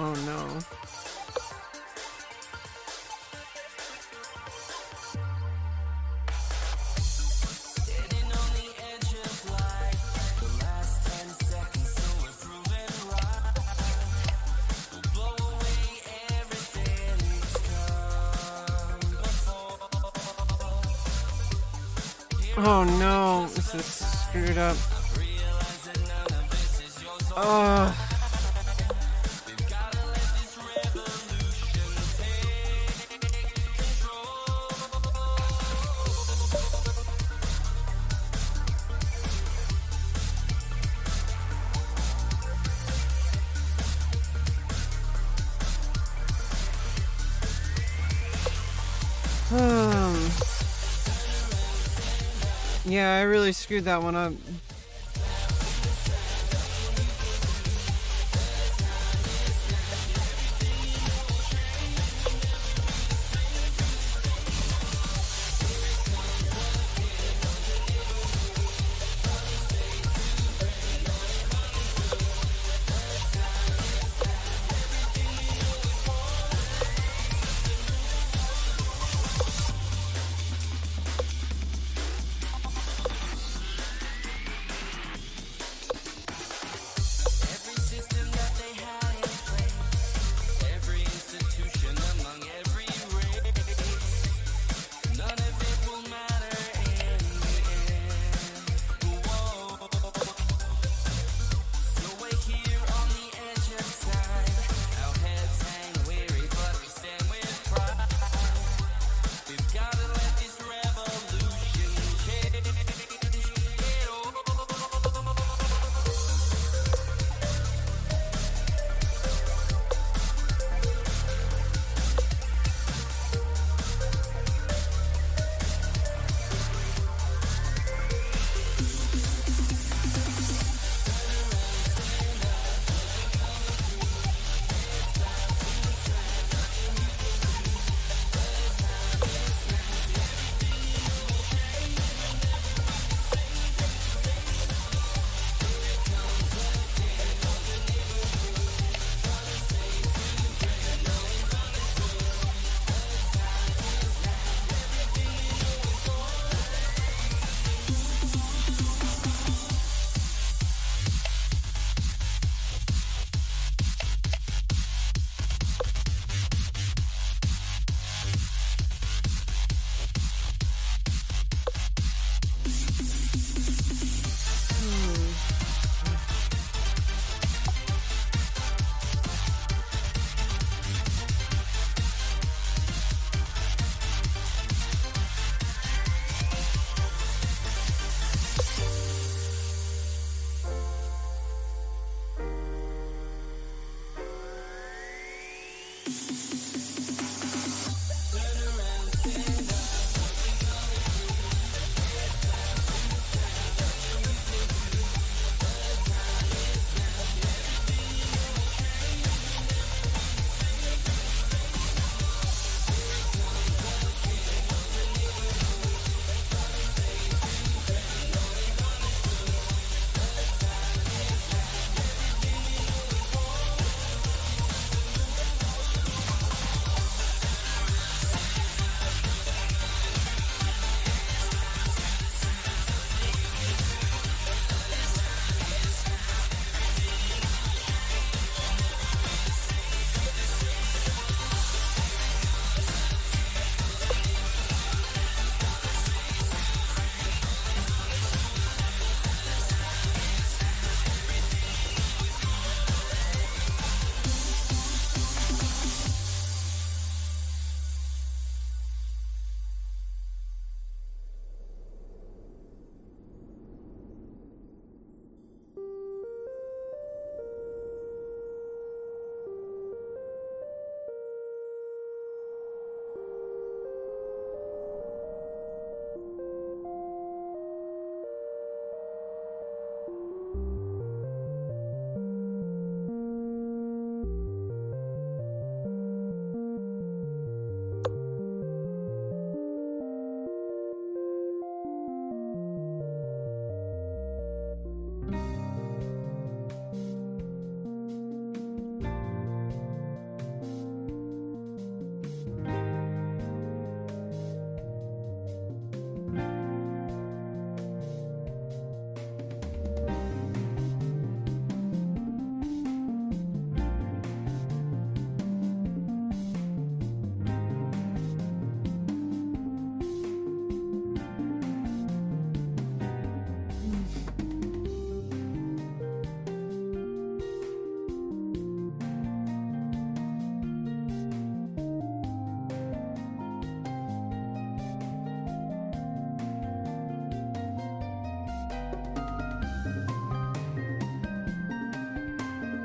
Oh no. Oh no, this is screwed up. Oh. Yeah, I really screwed that one up.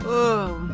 Ugh.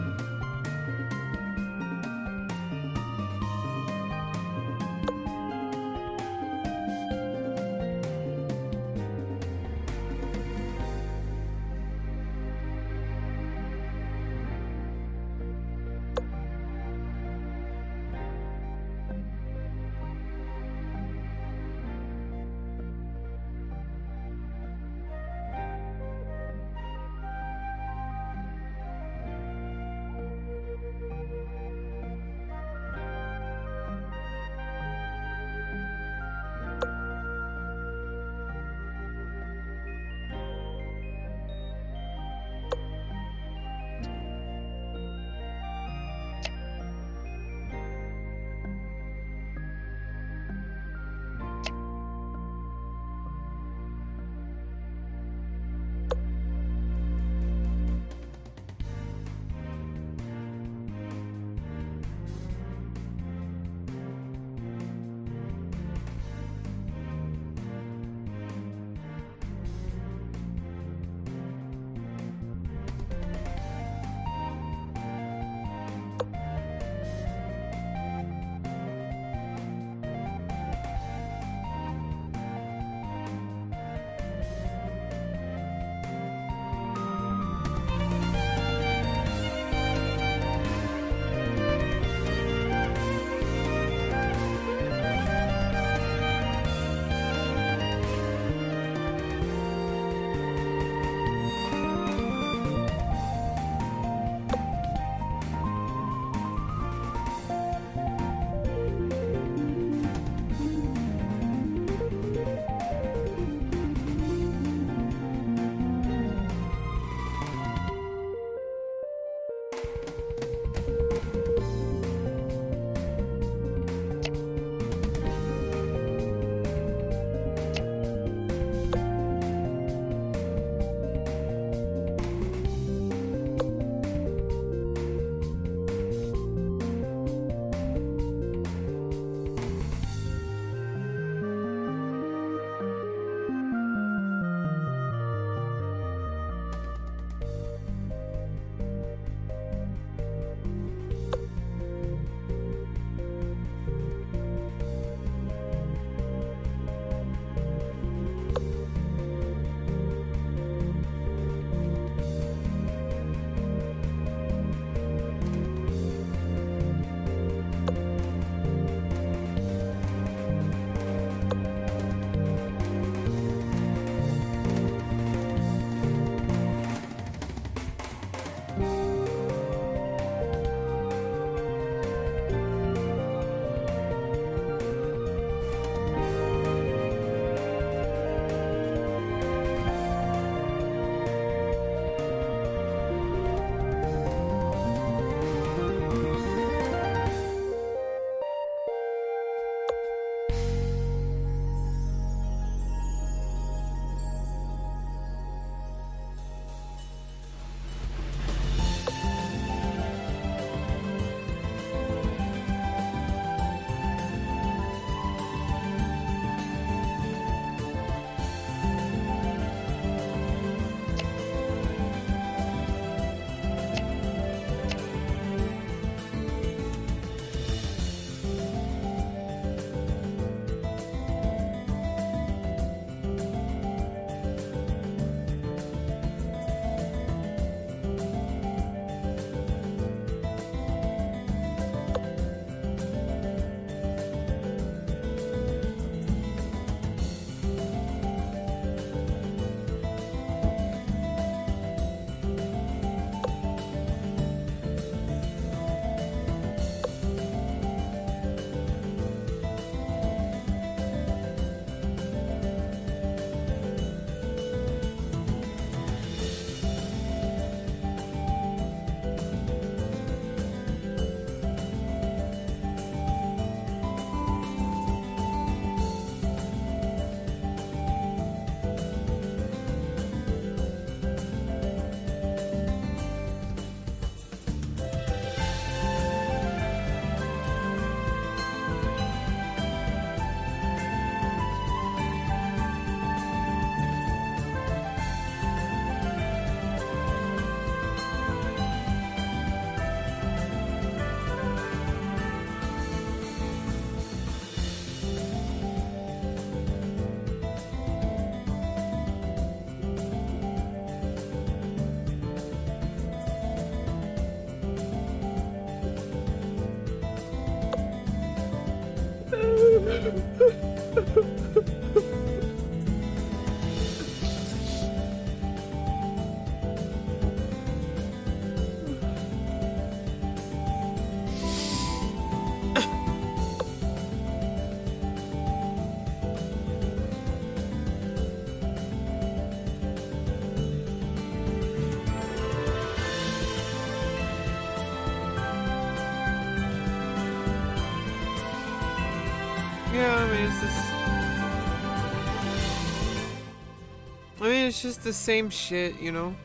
I mean, it's just the same shit, you know?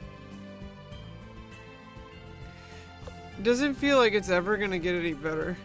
It doesn't feel like it's ever gonna get any better.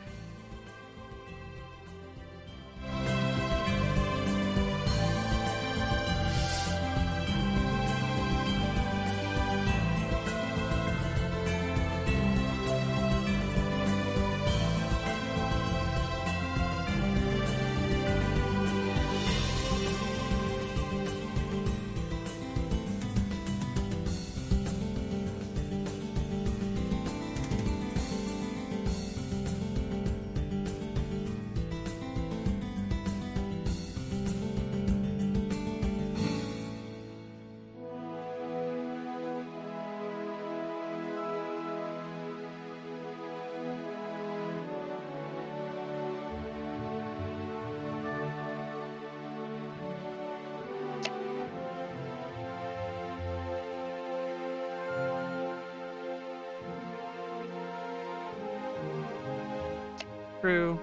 True.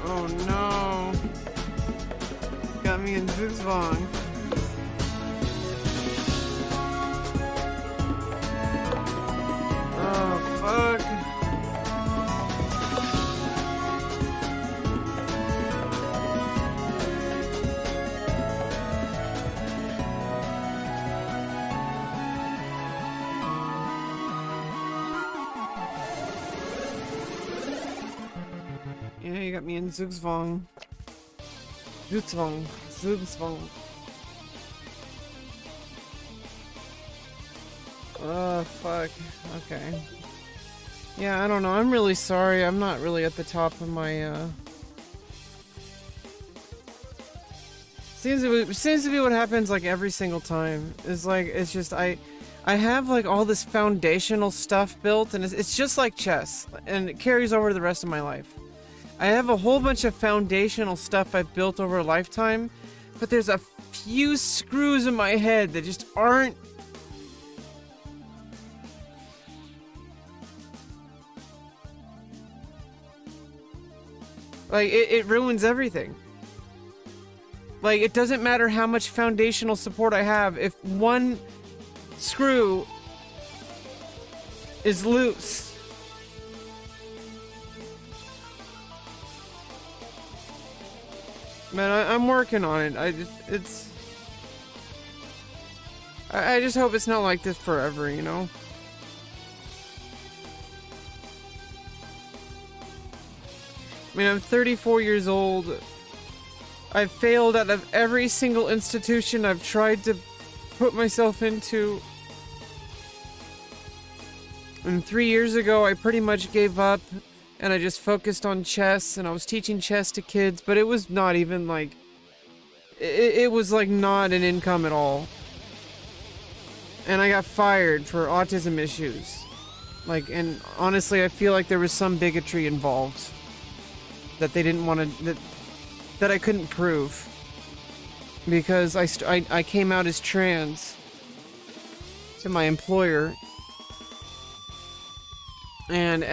Oh no. Got me in Zugzwang. Oh fuck. Yeah, you got me in Zugzwang. Zugzwang. Zugzwang. Oh, fuck. Okay. Yeah, I don't know. I'm really sorry. I'm not really at the top of my, Seems to be what happens, like, every single time. It's like, it's just, I have, like, all this foundational stuff built, and it's just like chess. And it carries over to the rest of my life. I have a whole bunch of foundational stuff I've built over a lifetime, but there's a few screws in my head that just aren't. Like, it ruins everything. Like, it doesn't matter how much foundational support I have. If one screw is loose, man, I'm working on it. I just hope it's not like this forever, you know? I mean, I'm 34 years old. I've failed out of every single institution I've tried to put myself into. And 3 years ago, I pretty much gave up and I just focused on chess, and I was teaching chess to kids, but it was not even like, it was like not an income at all. And I got fired for autism issues. Like, and honestly, I feel like there was some bigotry involved that they didn't want to, that I couldn't prove, because I came out as trans to my employer, and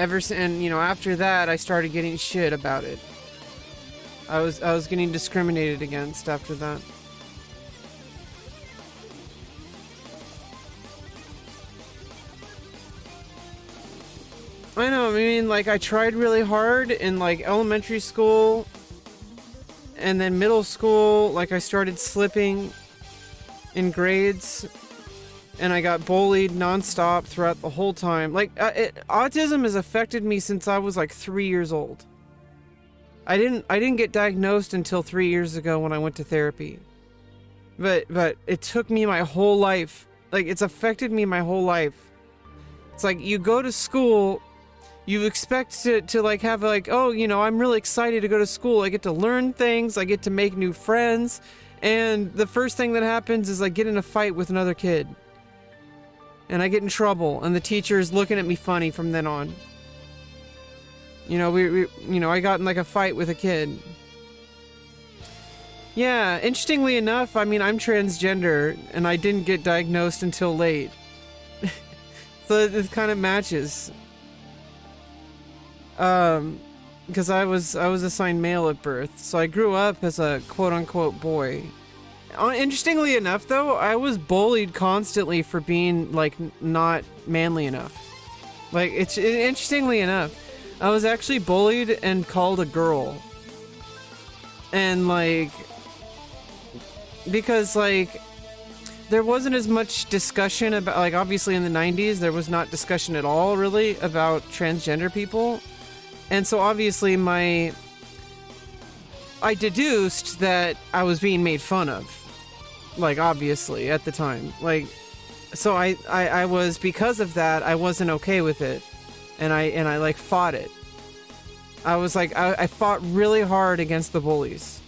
you know, after that I started getting shit about it. I was getting discriminated against after that. I know, I mean, like, I tried really hard in, like, elementary school, and then middle school, like, I started slipping in grades, and I got bullied nonstop throughout the whole time. Like, autism has affected me since I was, like, 3 years old. I didn't get diagnosed until 3 years ago when I went to therapy. But it took me my whole life. Like, it's affected me my whole life. It's like, you go to school, you expect to like have like, oh, you know, I'm really excited to go to school. I get to learn things. I get to make new friends. And the first thing that happens is I get in a fight with another kid. And I get in trouble. And the teacher is looking at me funny from then on. You know, you know, I got in like a fight with a kid. Yeah, interestingly enough, I mean, I'm transgender. And I didn't get diagnosed until late. So it kind of matches. Because I was assigned male at birth, so I grew up as a quote-unquote boy. Interestingly enough, though, I was bullied constantly for being, like, not manly enough. Like, interestingly enough, I was actually bullied and called a girl. And, like, because, like, there wasn't as much discussion about, like, obviously in the 90s, there was not discussion at all, really, about transgender people. And so obviously I deduced that I was being made fun of. Like, obviously, at the time. Like, so I was, because of that, I wasn't okay with it. And I like fought it. I was like, I fought really hard against the bullies.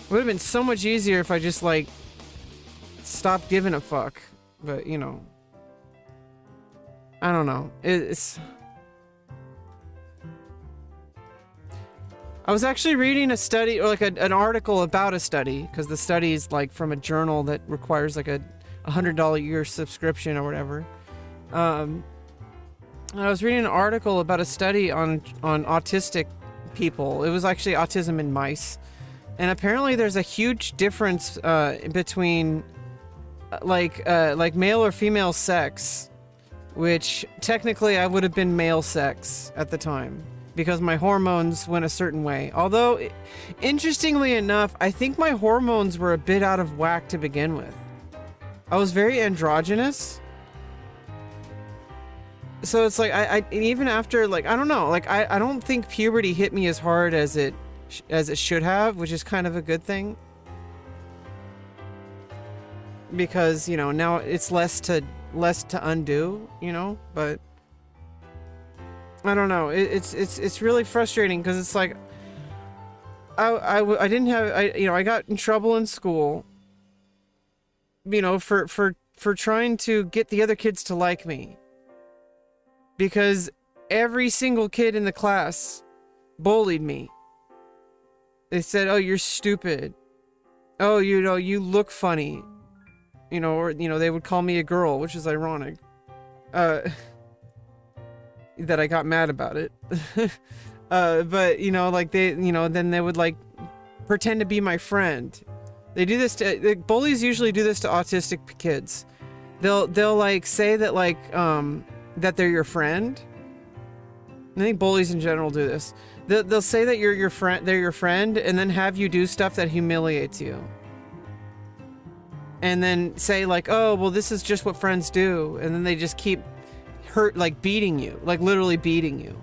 It would have been so much easier if I just like stopped giving a fuck. But, you know, I don't know. I was actually reading a study, or like an article about a study, because the study is like from a journal that requires like a $100 a year subscription or whatever. I was reading an article about a study on autistic people. It was actually autism in mice, and apparently there's a huge difference between like male or female sex, which technically I would have been male sex at the time, because my hormones went a certain way. Although, interestingly enough, I think my hormones were a bit out of whack to begin with. I was very androgynous. So it's like, I even after, like, I don't know, like, I don't think puberty hit me as hard as it should have, which is kind of a good thing. Because, you know, now it's less to undo, you know, but I don't know. It's really frustrating, because it's like I didn't have, you know, I got in trouble in school, you know, for trying to get the other kids to like me, because every single kid in the class bullied me. They said, "Oh, you're stupid. oh, you know, you look funny, you know, or, you know, they would call me a girl, which is ironic, that I got mad about it. But, you know, like they, you know, then they would like pretend to be my friend. They do this to, bullies usually do this to autistic kids. They'll like say that like, that they're your friend. I think bullies in general do this. They'll say that you're your friend, they're your friend, and then have you do stuff that humiliates you. And then say like, oh, well, this is just what friends do. And then they just keep like beating you, like literally beating you.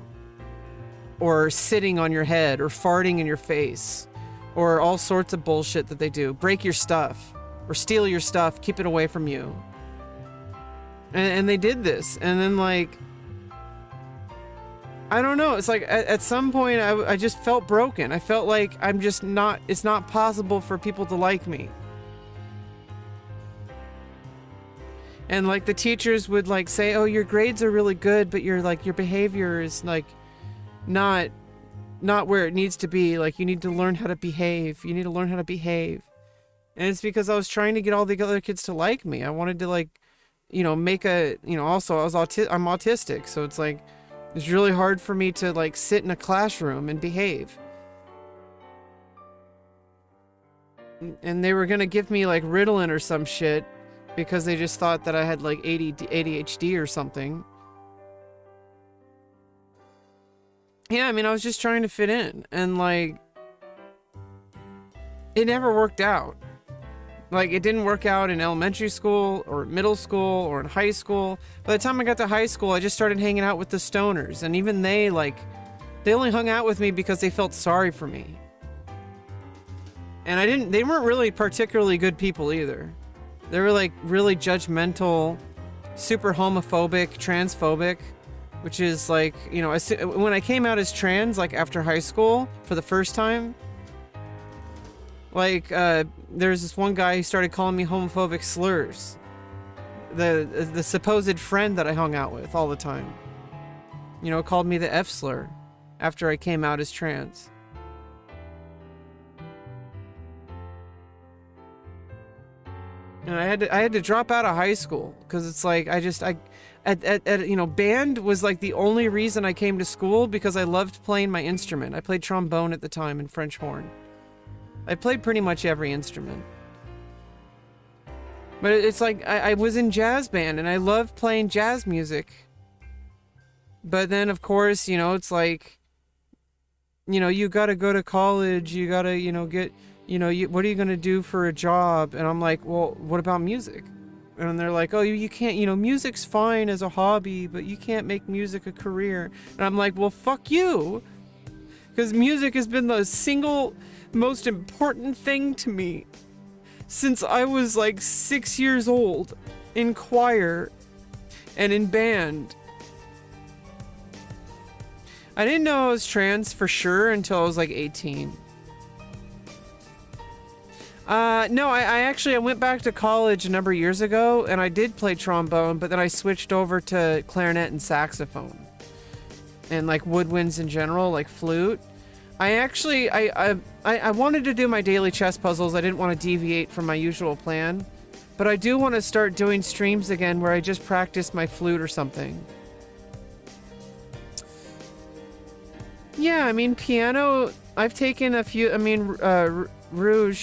Or sitting on your head, or farting in your face, or all sorts of bullshit that they do. Break your stuff, or steal your stuff, keep it away from you. And they did this, and then like, I don't know, it's like at some point I just felt broken. I felt like I'm just not, it's not possible for people to like me. And like the teachers would like say, oh, your grades are really good, but your behavior is like not where it needs to be. Like you need to learn how to behave. You need to learn how to behave. And it's because I was trying to get all the other kids to like me. I wanted to like, you know, make a, you know, also I'm autistic. So it's like, it's really hard for me to like sit in a classroom and behave. And they were going to give me like Ritalin or some shit because they just thought that I had like ADHD or something. Yeah, I mean, I was just trying to fit in, and like, it never worked out. Like, it didn't work out in elementary school or middle school or in high school. By the time I got to high school, I just started hanging out with the stoners, and even they only hung out with me because they felt sorry for me. And they weren't really particularly good people either. They were like really judgmental, super homophobic, transphobic. Which is like, you know, when I came out as trans, like after high school for the first time, like there's this one guy who started calling me homophobic slurs. The supposed friend that I hung out with all the time, you know, called me the F slur after I came out as trans. And I had to drop out of high school because it's like you know, band was like the only reason I came to school because I loved playing my instrument. I played trombone at the time and French horn. I played pretty much every instrument. But it's like I was in jazz band and I loved playing jazz music. But then of course, you know, it's like, you know, you gotta go to college, you gotta, you know, get, you know, what are you gonna do for a job? And I'm like, well, what about music? And they're like, oh, you can't, you know, music's fine as a hobby, but you can't make music a career. And I'm like, well, fuck you. Because music has been the single most important thing to me since I was like 6 years old, in choir and in band. I didn't know I was trans for sure until I was like 18. No, I went back to college a number of years ago and I did play trombone, but then I switched over to clarinet and saxophone and like woodwinds in general, like flute. I wanted to do my daily chess puzzles. I didn't want to deviate from my usual plan, but I do want to start doing streams again where I just practice my flute or something. Yeah, I mean, piano, I've taken a few, I mean, Rogue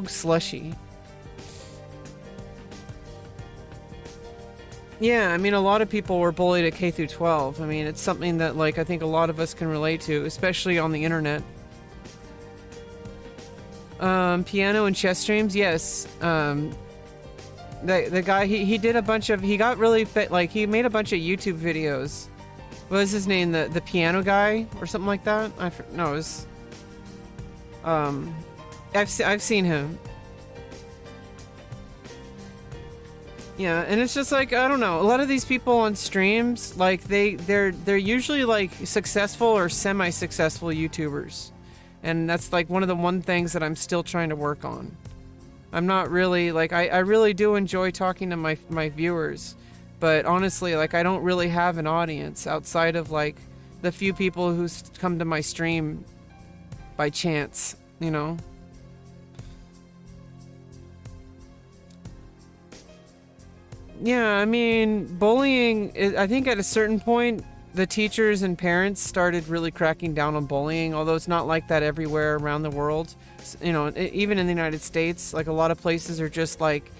Slushy. Yeah, I mean, a lot of people were bullied at K through 12. I mean, it's something that, like, I think a lot of us can relate to, especially on the internet. Piano and chess streams, yes. The guy, he did a bunch of, he got really fit, like, he made a bunch of YouTube videos. What was his name? The piano guy or something like that? No, it was, I've seen him. Yeah, and it's just like, I don't know, a lot of these people on streams, like they're usually like successful or semi-successful YouTubers. And that's like one of the things that I'm still trying to work on. I'm not really like, I really do enjoy talking to my viewers, but honestly, like, I don't really have an audience outside of like the few people who come to my stream by chance, you know? Yeah, I mean, bullying, I think at a certain point, the teachers and parents started really cracking down on bullying, although it's not like that everywhere around the world. You know, even in the United States, like a lot of places are just like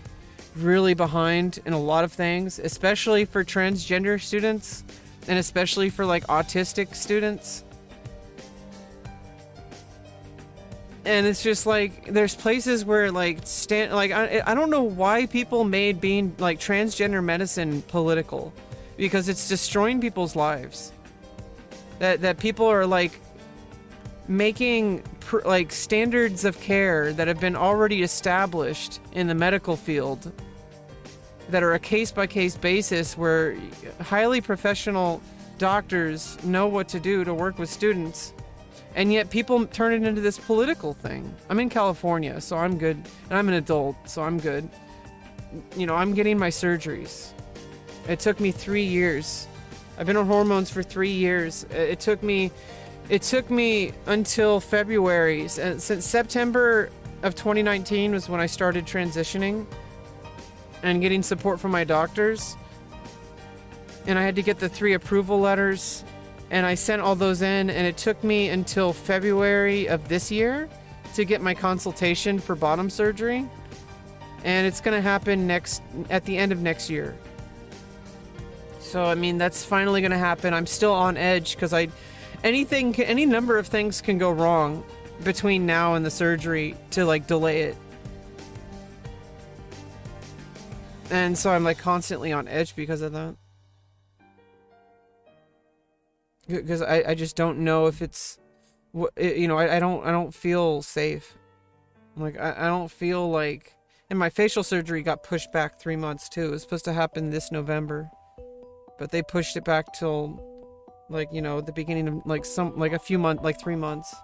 really behind in a lot of things, especially for transgender students and especially for like autistic students. And it's just like there's places where like I don't know why people made being like transgender medicine political, because it's destroying people's lives. That people are like making like standards of care that have been already established in the medical field, that are a case-by-case basis where highly professional doctors know what to do to work with students, and yet people turn it into this political thing. I'm in California, so I'm good, and I'm an adult, so I'm good. You know, I'm getting my surgeries. It took me 3 years. I've been on hormones for 3 years. It took me until February. Since September of 2019 was when I started transitioning and getting support from my doctors. And I had to get the 3 approval letters, and I sent all those in, and it took me until February of this year to get my consultation for bottom surgery. And it's going to happen at the end of next year. So, I mean, that's finally going to happen. I'm still on edge because any number of things can go wrong between now and the surgery to like delay it. And so I'm like constantly on edge because of that. Because I just don't know if it's, you know, I don't feel safe. Like, I don't feel like, and my facial surgery got pushed back 3 months too. It was supposed to happen this November, but they pushed it back till like, you know, the beginning of like a few months, like 3 months.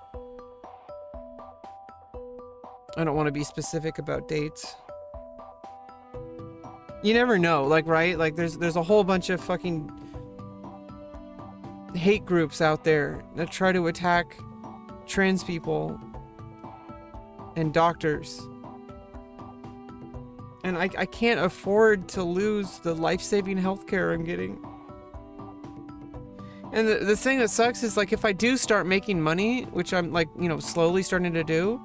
I don't want to be specific about dates. You never know, like, right? Like there's a whole bunch of fucking hate groups out there that try to attack trans people and doctors. And I can't afford to lose the life-saving healthcare I'm getting. And the thing that sucks is, like, if I do start making money, which I'm, like, you know, slowly starting to do,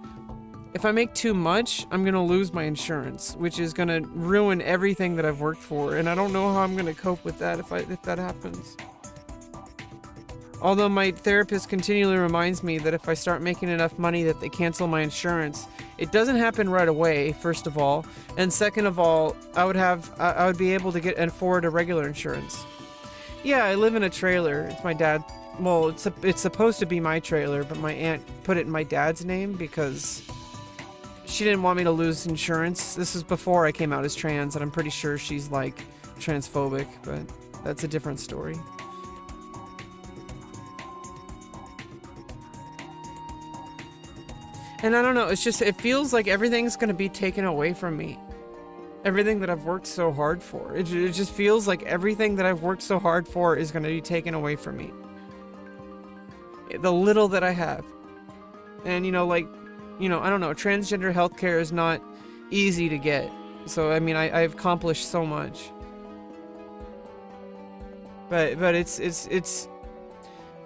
if I make too much, I'm gonna lose my insurance, which is gonna ruin everything that I've worked for. And I don't know how I'm gonna cope with that if that happens. Although my therapist continually reminds me that if I start making enough money that they cancel my insurance, it doesn't happen right away, first of all. And second of all, I would be able to afford a regular insurance. Yeah, I live in a trailer. It's my dad. Well, it's supposed to be my trailer, but my aunt put it in my dad's name because she didn't want me to lose insurance. This is before I came out as trans, and I'm pretty sure she's like transphobic, but that's a different story. And I don't know, it's just, it feels like everything's gonna be taken away from me. Everything that I've worked so hard for. It just feels like everything that I've worked so hard for is gonna be taken away from me. The little that I have. And, you know, like, you know, I don't know, transgender healthcare is not easy to get. So, I mean, I've accomplished so much. But it's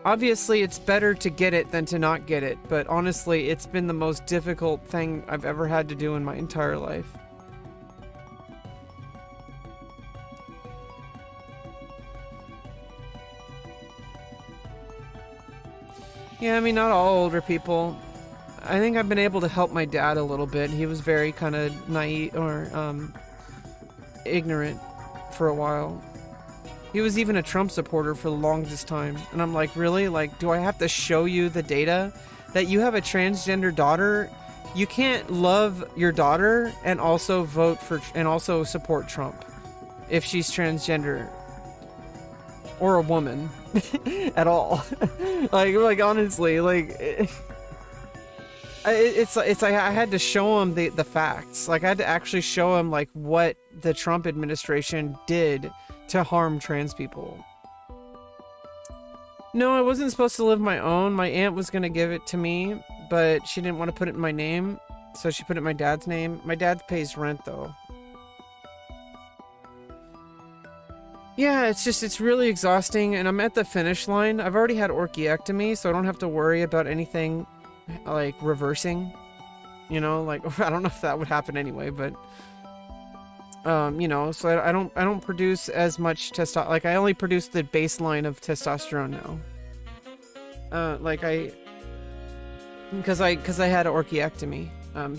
obviously, it's better to get it than to not get it, but honestly, it's been the most difficult thing I've ever had to do in my entire life. Yeah, I mean, not all older people. I think I've been able to help my dad a little bit. He was very kind of naive or ignorant for a while. He was even a Trump supporter for the longest time. And I'm like, really? Like, do I have to show you the data that you have a transgender daughter? You can't love your daughter and also vote for and also support Trump if she's transgender or a woman at all. like honestly, like it's like I had to show him the facts. Like I had to actually show him like what the Trump administration did to harm trans people. No, I wasn't supposed to live my own. My aunt was gonna give it to me, but she didn't want to put it in my name, so she put it in my dad's name. My dad pays rent though. Yeah, it's really exhausting, and I'm at the finish line. I've already had orchiectomy, so I don't have to worry about anything like reversing. You know, like I don't know if that would happen anyway, but you know, so I don't produce as much testosterone. Like I only produce the baseline of testosterone now. Because I had an orchiectomy.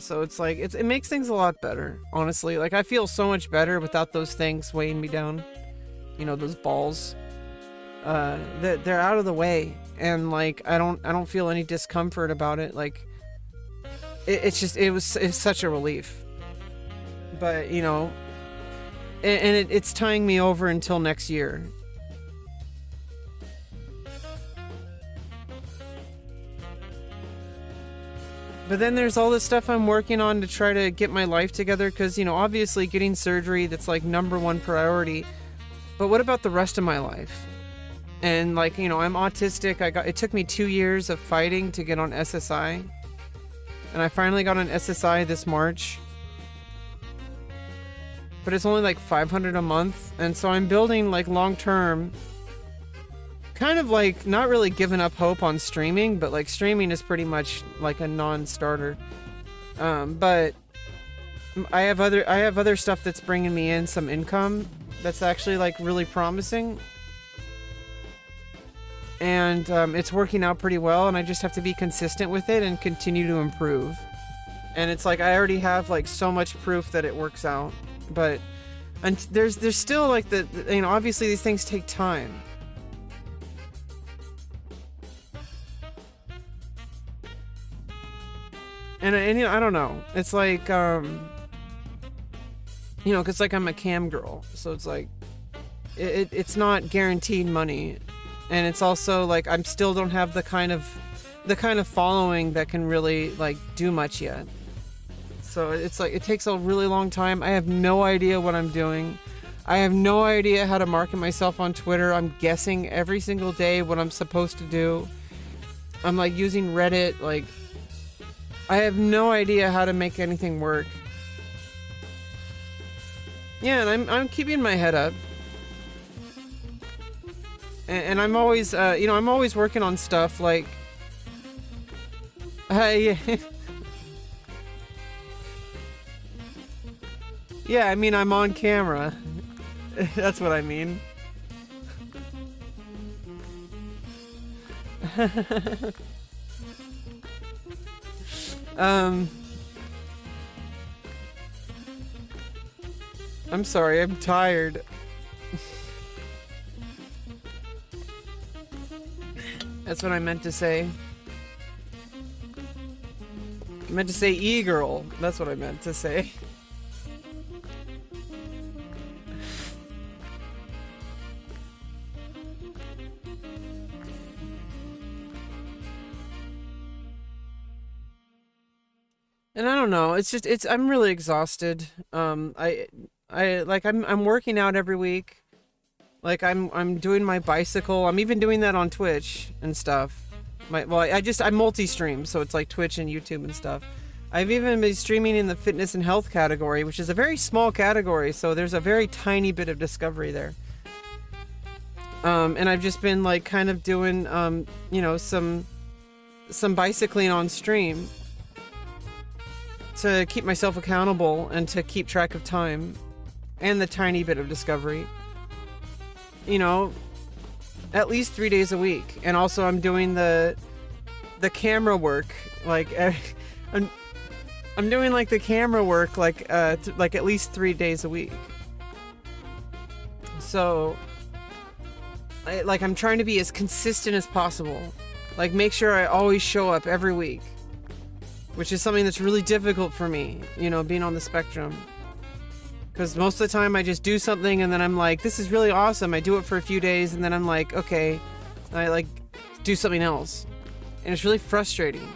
So it's like it makes things a lot better, honestly. Like I feel so much better without those things weighing me down. You know, those balls. They're out of the way, and like I don't feel any discomfort about it. Like it's such a relief. But you know, and it's tying me over until next year. But then there's all this stuff I'm working on to try to get my life together, because, you know, obviously getting surgery, that's like #1 priority. But what about the rest of my life? And like, you know, I'm autistic. It took me 2 years of fighting to get on SSI. And I finally got on SSI this March. But it's only like $500 a month. And so I'm building like long term, kind of like not really giving up hope on streaming, but like streaming is pretty much like a non-starter. But I have other stuff that's bringing me in some income that's actually like really promising, and it's working out pretty well, and I just have to be consistent with it and continue to improve. And it's like I already have like so much proof that it works out, but and there's still like the you know, obviously these things take time. And you know, I don't know. It's like, you know, because like I'm a cam girl, so it's like, it's not guaranteed money, and it's also like I'm still don't have the kind of following that can really like do much yet. So it's like it takes a really long time. I have no idea what I'm doing. I have no idea how to market myself on Twitter. I'm guessing every single day what I'm supposed to do. I'm like using Reddit, like. I have no idea how to make anything work. Yeah, and I'm keeping my head up. And I'm always, you know, I'm always working on stuff like... yeah, I mean, I'm on camera. That's what I mean. I'm sorry, I'm tired. That's what I meant to say. I meant to say e-girl. That's what I meant to say. And I don't know, I'm really exhausted. I'm working out every week. Like I'm doing my bicycle. I'm even doing that on Twitch and stuff. I'm multi-stream, so it's like Twitch and YouTube and stuff. I've even been streaming in the fitness and health category, which is a very small category, so there's a very tiny bit of discovery there. And I've just been like kind of doing you know, some bicycling on stream to keep myself accountable and to keep track of time and the tiny bit of discovery, you know, at least 3 days a week. And also I'm doing the camera work, like I'm doing like the camera work like at least 3 days a week. So I'm trying to be as consistent as possible, like make sure I always show up every week, which is something that's really difficult for me, you know, being on the spectrum. Because most of the time I just do something and then I'm like, this is really awesome. I do it for a few days and then I'm like, okay, I like do something else. And it's really frustrating.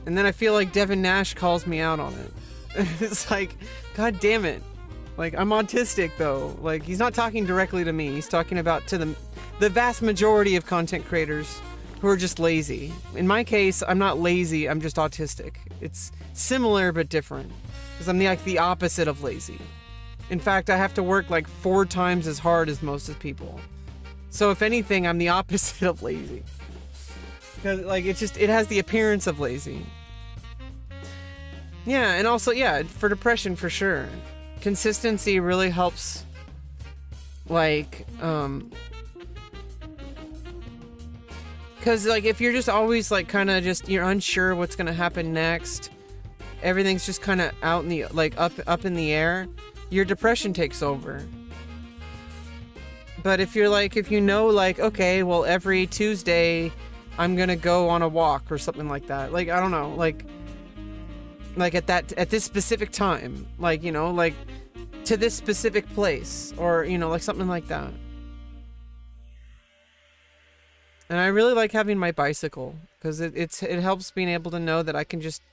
And then I feel like Devin Nash calls me out on it. It's like, God damn it. Like, I'm autistic though. Like, he's not talking directly to me. He's talking about to the vast majority of content creators who are just lazy. In my case, I'm not lazy, I'm just autistic. It's similar but different. Because I'm the opposite of lazy. In fact, I have to work like 4 times as hard as most of people. So if anything, I'm the opposite of lazy. Because like it has the appearance of lazy. Yeah, and also for depression for sure. Consistency really helps, like, because like if you're just always like kind of just you're unsure what's gonna happen next, everything's just kind of out in the like up in the air, your depression takes over. But if you know like, okay, well every Tuesday I'm gonna go on a walk or something like that, like I don't know, like at this specific time, like, you know, like to this specific place, or, you know, like something like that. And I really like having my bicycle because it helps being able to know that I can just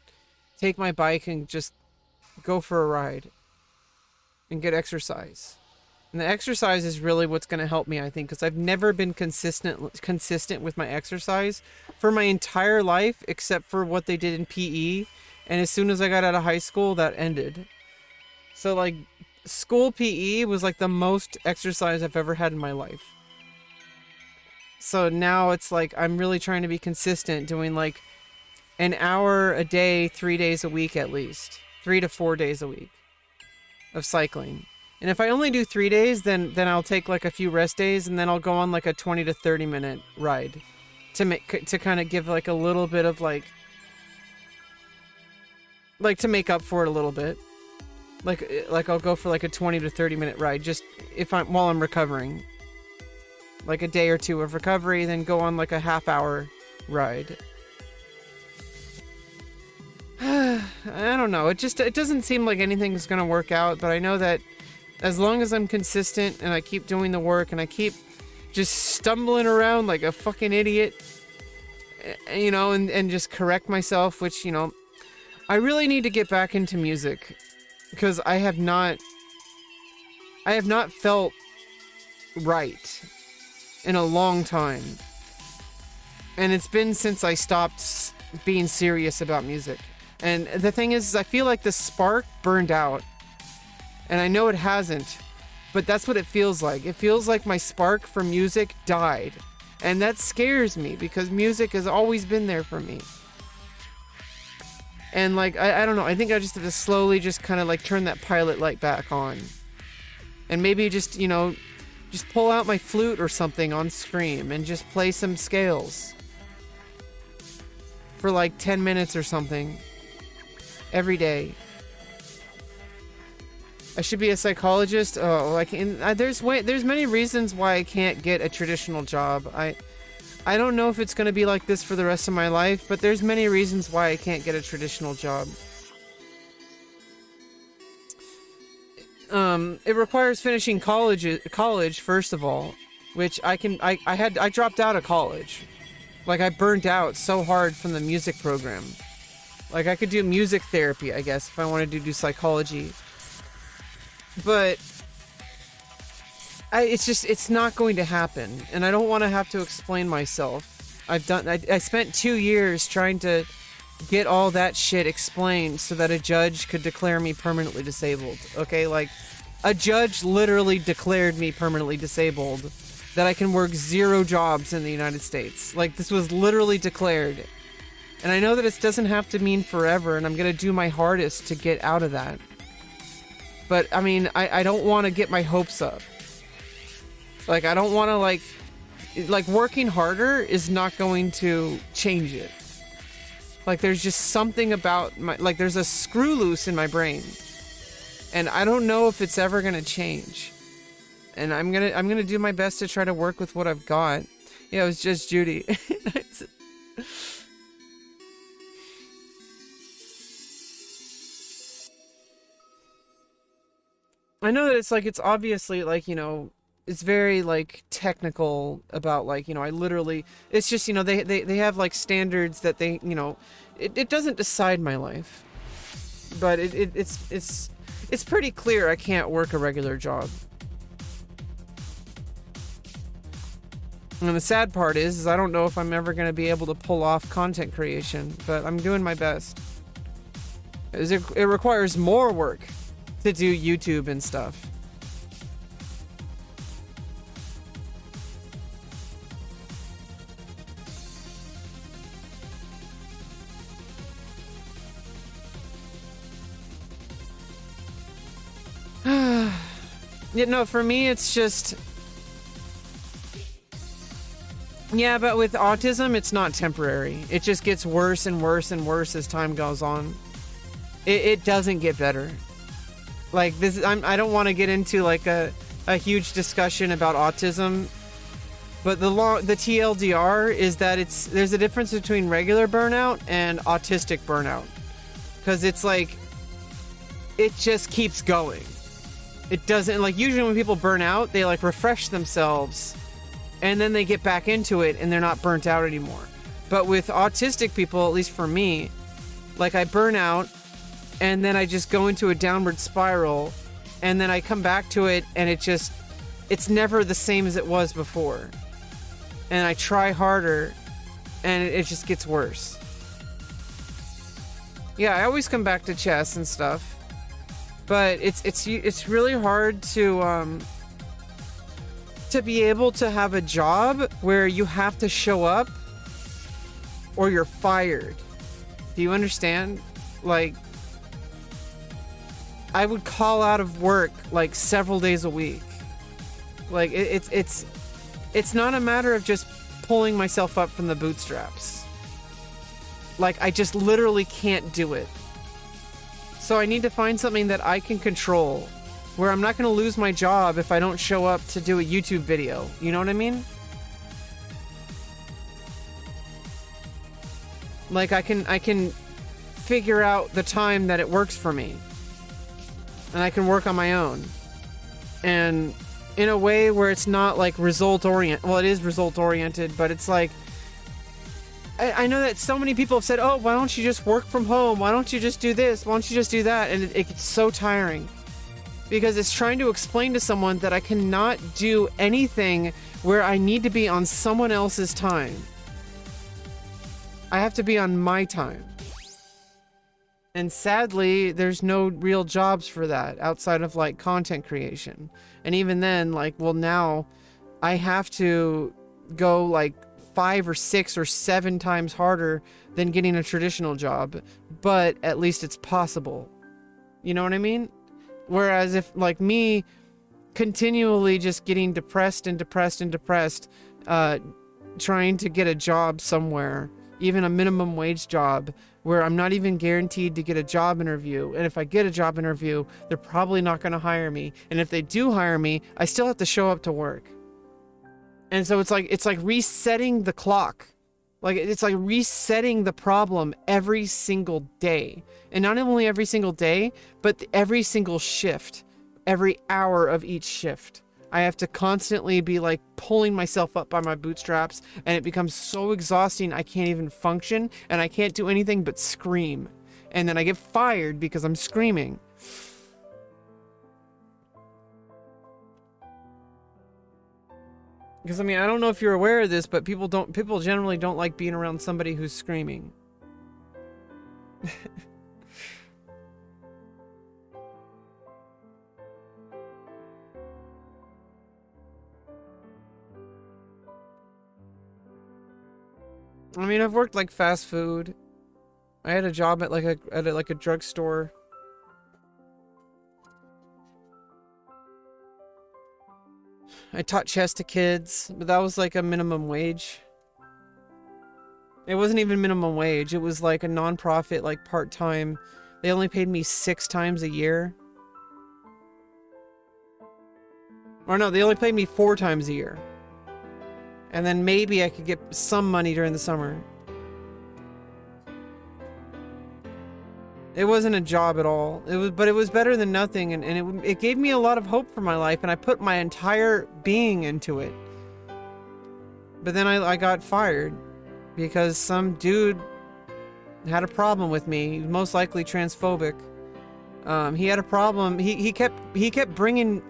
take my bike and just go for a ride and get exercise. And the exercise is really what's going to help me, I think, because I've never been consistent with my exercise for my entire life, except for what they did in PE. And as soon as I got out of high school, that ended. So like school PE was like the most exercise I've ever had in my life. So now it's like I'm really trying to be consistent, doing like an hour a day, 3 days a week at least. 3 to 4 days a week of cycling. And if I only do 3 days, then I'll take like a few rest days, and then I'll go on like a 20 to 30 minute ride to kind of give like a little bit of like to make up for it a little bit. Like I'll go for like a 20 to 30 minute ride just while I'm recovering. Like a day or two of recovery, then go on like a half-hour ride. I don't know. It doesn't seem like anything's gonna work out, but I know that as long as I'm consistent and I keep doing the work and I keep just stumbling around like a fucking idiot, you know, and just correct myself, which, you know, I really need to get back into music because I have not felt right in a long time. And it's been since I stopped being serious about music. And the thing is I feel like the spark burned out. And I know it hasn't, but that's what it feels like. It feels like my spark for music died. And that scares me because music has always been there for me. And like, I don't know, I think I just have to slowly just kind of like turn that pilot light back on. And maybe just, you know, just pull out my flute or something on Scream and just play some scales. For like 10 minutes or something. Every day. I should be a psychologist. Oh, like there's many reasons why I can't get a traditional job. I don't know if it's going to be like this for the rest of my life, but there's many reasons why I can't get a traditional job. It requires finishing college first of all, which I dropped out of college. Like I burned out so hard from the music program. Like I could do music therapy, I guess, if I wanted to do psychology. But it's not going to happen, and I don't want to have to explain myself. I spent 2 years trying to get all that shit explained so that a judge could declare me permanently disabled. Okay, like a judge literally declared me permanently disabled, that I can work 0 jobs in the United States. Like this was literally declared. And I know that it doesn't have to mean forever, and I'm gonna do my hardest to get out of that. But I mean, I don't want to get my hopes up. Like I don't want to like working harder is not going to change it. Like there's just something about there's a screw loose in my brain, and I don't know if it's ever gonna change. And I'm gonna do my best to try to work with what I've got. Yeah, it was just Judy. I know that it's obviously like, you know, it's very like technical about like, you know, it's just, you know, they have like standards that they, you know, it doesn't decide my life, but it's it's pretty clear I can't work a regular job. And the sad part is I don't know if I'm ever going to be able to pull off content creation, but I'm doing my best. It requires more work to do YouTube and stuff. You know, for me, it's just... Yeah, but with autism, it's not temporary. It just gets worse and worse and worse as time goes on. It doesn't get better. Like, this, I don't want to get into, like, a huge discussion about autism. But the TLDR is that there's a difference between regular burnout and autistic burnout. Because it's like, it just keeps going. It doesn't, like, usually when people burn out, they, like, refresh themselves. And then they get back into it and they're not burnt out anymore. But with autistic people, at least for me, like, I burn out and then I just go into a downward spiral and then I come back to it and it's never the same as it was before. And I try harder and it just gets worse. Yeah, I always come back to chess and stuff. But it's really hard to be able to have a job where you have to show up or you're fired. Do you understand? Like, I would call out of work like several days a week. Like, it's not a matter of just pulling myself up from the bootstraps. Like, I just literally can't do it. So I need to find something that I can control, where I'm not going to lose my job if I don't show up to do a YouTube video. You know what I mean? Like, I can figure out the time that it works for me. And I can work on my own. And in a way where it's not like result oriented. Well, it is result oriented, but it's like, I know that so many people have said, oh, why don't you just work from home? Why don't you just do this? Why don't you just do that? And it gets so tiring. Because it's trying to explain to someone that I cannot do anything where I need to be on someone else's time. I have to be on my time. And sadly, there's no real jobs for that outside of like content creation. And even then, like, well, now I have to go like 5 or 6 or 7 times harder than getting a traditional job, but at least it's possible. You know what I mean? Whereas if, like me, continually just getting depressed and depressed and depressed, trying to get a job somewhere, even a minimum wage job, where I'm not even guaranteed to get a job interview. And if I get a job interview, they're probably not going to hire me. And if they do hire me, I still have to show up to work. And so it's like resetting the clock. Like, it's like resetting the problem every single day. And not only every single day, but every single shift, every hour of each shift. I have to constantly be like pulling myself up by my bootstraps, and it becomes so exhausting I can't even function, and I can't do anything but scream. And then I get fired because I'm screaming. Because, I mean, I don't know if you're aware of this, but people generally don't like being around somebody who's screaming. I mean, I've worked like fast food. I had a job at like a drugstore. I taught chess to kids, but that was like a minimum wage. It wasn't even minimum wage. It was like a non-profit, like part-time. They only paid me 6 times a year. Or no, they only paid me 4 times a year. And then maybe I could get some money during the summer. It wasn't a job at all. But it was better than nothing, and it gave me a lot of hope for my life, and I put my entire being into it. But then I got fired because some dude had a problem with me, most likely transphobic, He had a problem. He kept bringing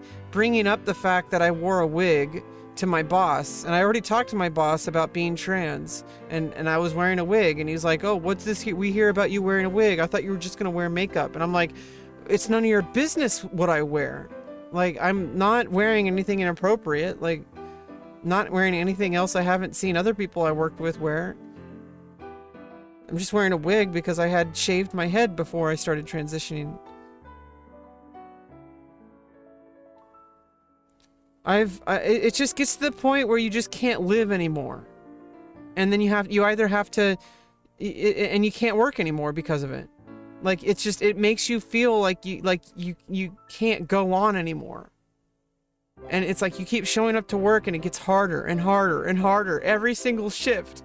up the fact that I wore a wig to my boss, and I already talked to my boss about being trans, and I was wearing a wig, and he's like, "Oh, what's this? We hear about you wearing a wig. I thought you were just gonna wear makeup." And I'm like, "It's none of your business what I wear. Like, I'm not wearing anything inappropriate. Like, not wearing anything else I haven't seen other people I worked with wear. I'm just wearing a wig because I had shaved my head before I started transitioning." It just gets to the point where you just can't live anymore, and then you either have to, and you can't work anymore because of it. Like, it makes you feel like you can't go on anymore, and it's like you keep showing up to work and it gets harder and harder and harder every single shift.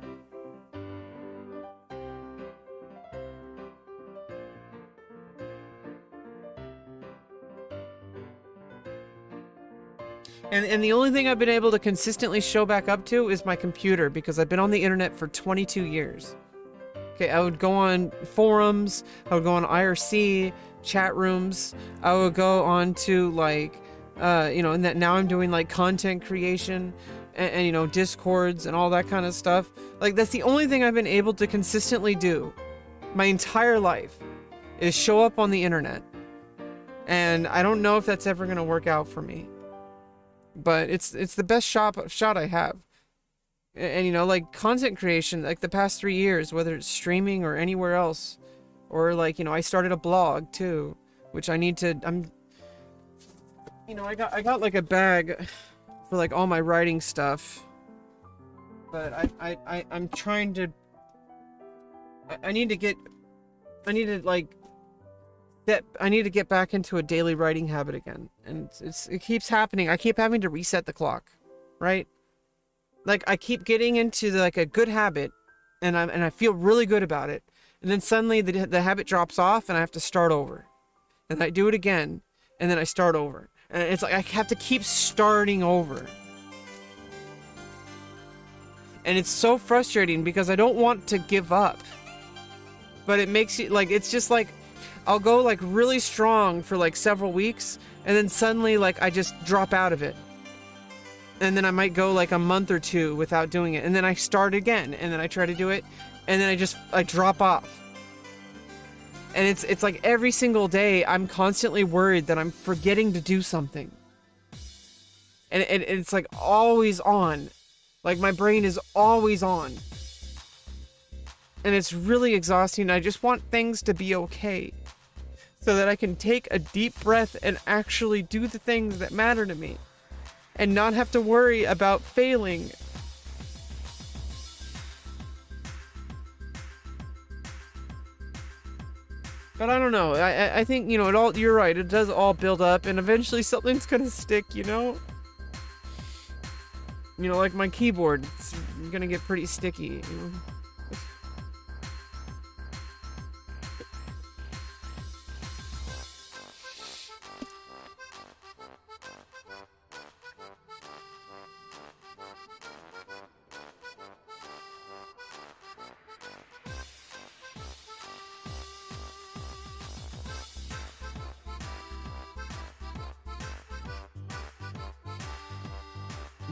And the only thing I've been able to consistently show back up to is my computer, because I've been on the internet for 22 years. Okay, I would go on forums, I would go on IRC, chat rooms, I would go on to, like, and that now I'm doing, like, content creation, and Discords and all that kind of stuff. Like, that's the only thing I've been able to consistently do my entire life, is show up on the internet. And I don't know if that's ever going to work out for me. But it's the best shot I have. And like, content creation, like the past 3 years, whether it's streaming or anywhere else, or like, I started a blog too, which I got like a bag for like all my writing stuff, but I'm trying to, I need to get back into a daily writing habit again, and it keeps happening. I keep having to reset the clock, right? Like, I keep getting into like a good habit, and I feel really good about it, and then suddenly the habit drops off, and I have to start over, and I do it again, and then I start over, and it's like I have to keep starting over, and it's so frustrating because I don't want to give up, but it makes you like, it's just like, I'll go like really strong for like several weeks, and then suddenly like I just drop out of it. And then I might go like a month or two without doing it, and then I start again, and then I try to do it, and then I drop off. And it's like every single day I'm constantly worried that I'm forgetting to do something. And it's like always on. Like, my brain is always on. And it's really exhausting. I just want things to be okay, so that I can take a deep breath and actually do the things that matter to me, and not have to worry about failing. But I don't know. I think, you're right. It does all build up, and eventually something's gonna stick, like my keyboard. It's gonna get pretty sticky,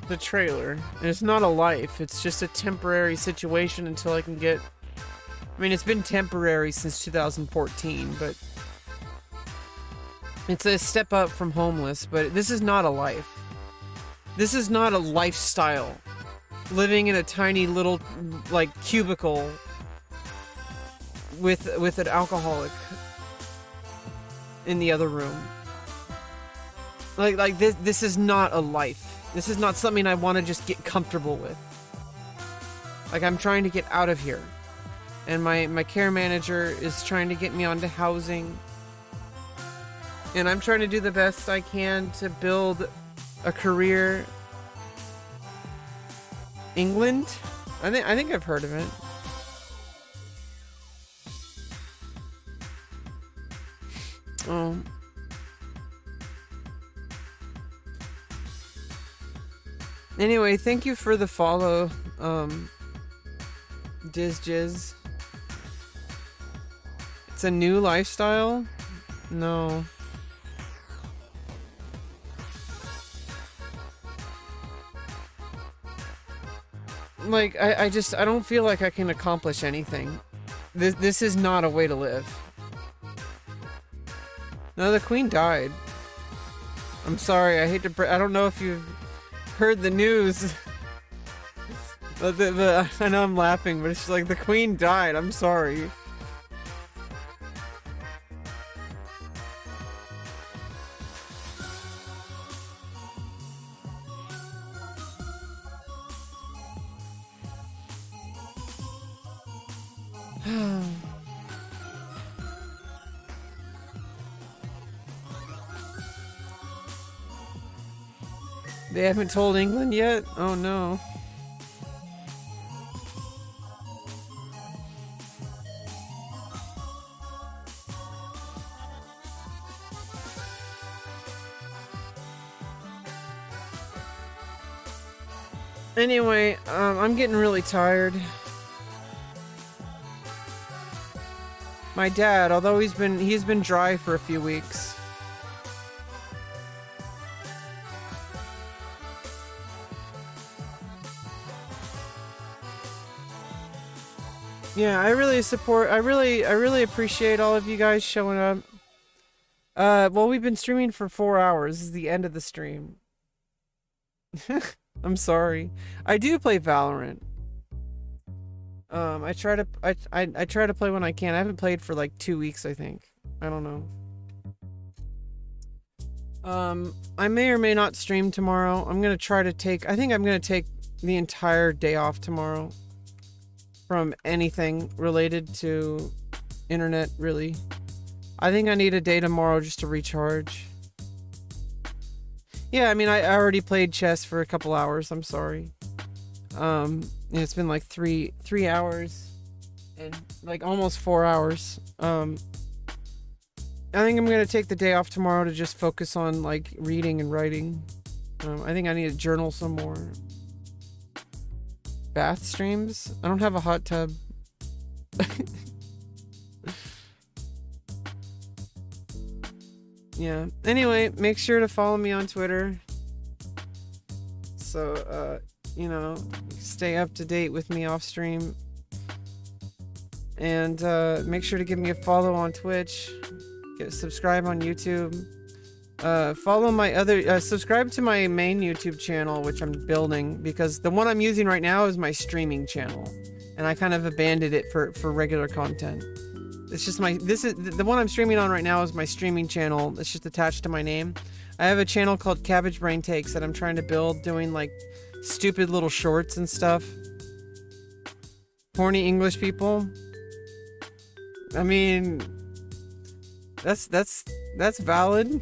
The trailer. And it's not a life. It's just a temporary situation until I can get... I mean, it's been temporary since 2014, but... It's a step up from homeless, but this is not a life. This is not a lifestyle. Living in a tiny little, like, cubicle with an alcoholic in the other room. Like this is not a life. This is not something I want to just get comfortable with. Like, I'm trying to get out of here. And my care manager is trying to get me onto housing. And I'm trying to do the best I can to build a career. England? I think I've heard of it. Oh. Anyway, thank you for the follow, Dizjiz. It's a new lifestyle. No. Like, I don't feel like I can accomplish anything. This is not a way to live. No, the queen died. I'm sorry, I hate to I don't know if you've heard the news. But I know I'm laughing, but it's just like the queen died. I'm sorry. They haven't told England yet? Oh no. Anyway, I'm getting really tired. My dad, although he's been dry for a few weeks. Yeah, I really appreciate all of you guys showing up. Well, we've been streaming for 4 hours. This is the end of the stream. I'm sorry. I do play Valorant. I try to play when I can. I haven't played for like 2 weeks, I think. I don't know. I may or may not stream tomorrow. I'm gonna take the entire day off tomorrow from anything related to internet, really. I think I need a day tomorrow just to recharge. Yeah, I mean, I already played chess for a couple hours. I'm sorry. It's been like three hours and like almost 4 hours. I think I'm gonna take the day off tomorrow to just focus on like reading and writing. I think I need to journal some more. Bath streams? I don't have a hot tub. Yeah. Anyway, make sure to follow me on Twitter. So, you know, stay up to date with me off stream. And make sure to give me a follow on Twitch. Subscribe on YouTube. Follow my other subscribe to my main YouTube channel, which I'm building, because the one I'm using right now is my streaming channel, and I kind of abandoned it for regular content. It's just the one I'm streaming on right now is my streaming channel. It's just attached to my name. I have a channel called Cabbage Brain Takes that I'm trying to build, doing like stupid little shorts and stuff. Horny English people. I mean, that's valid.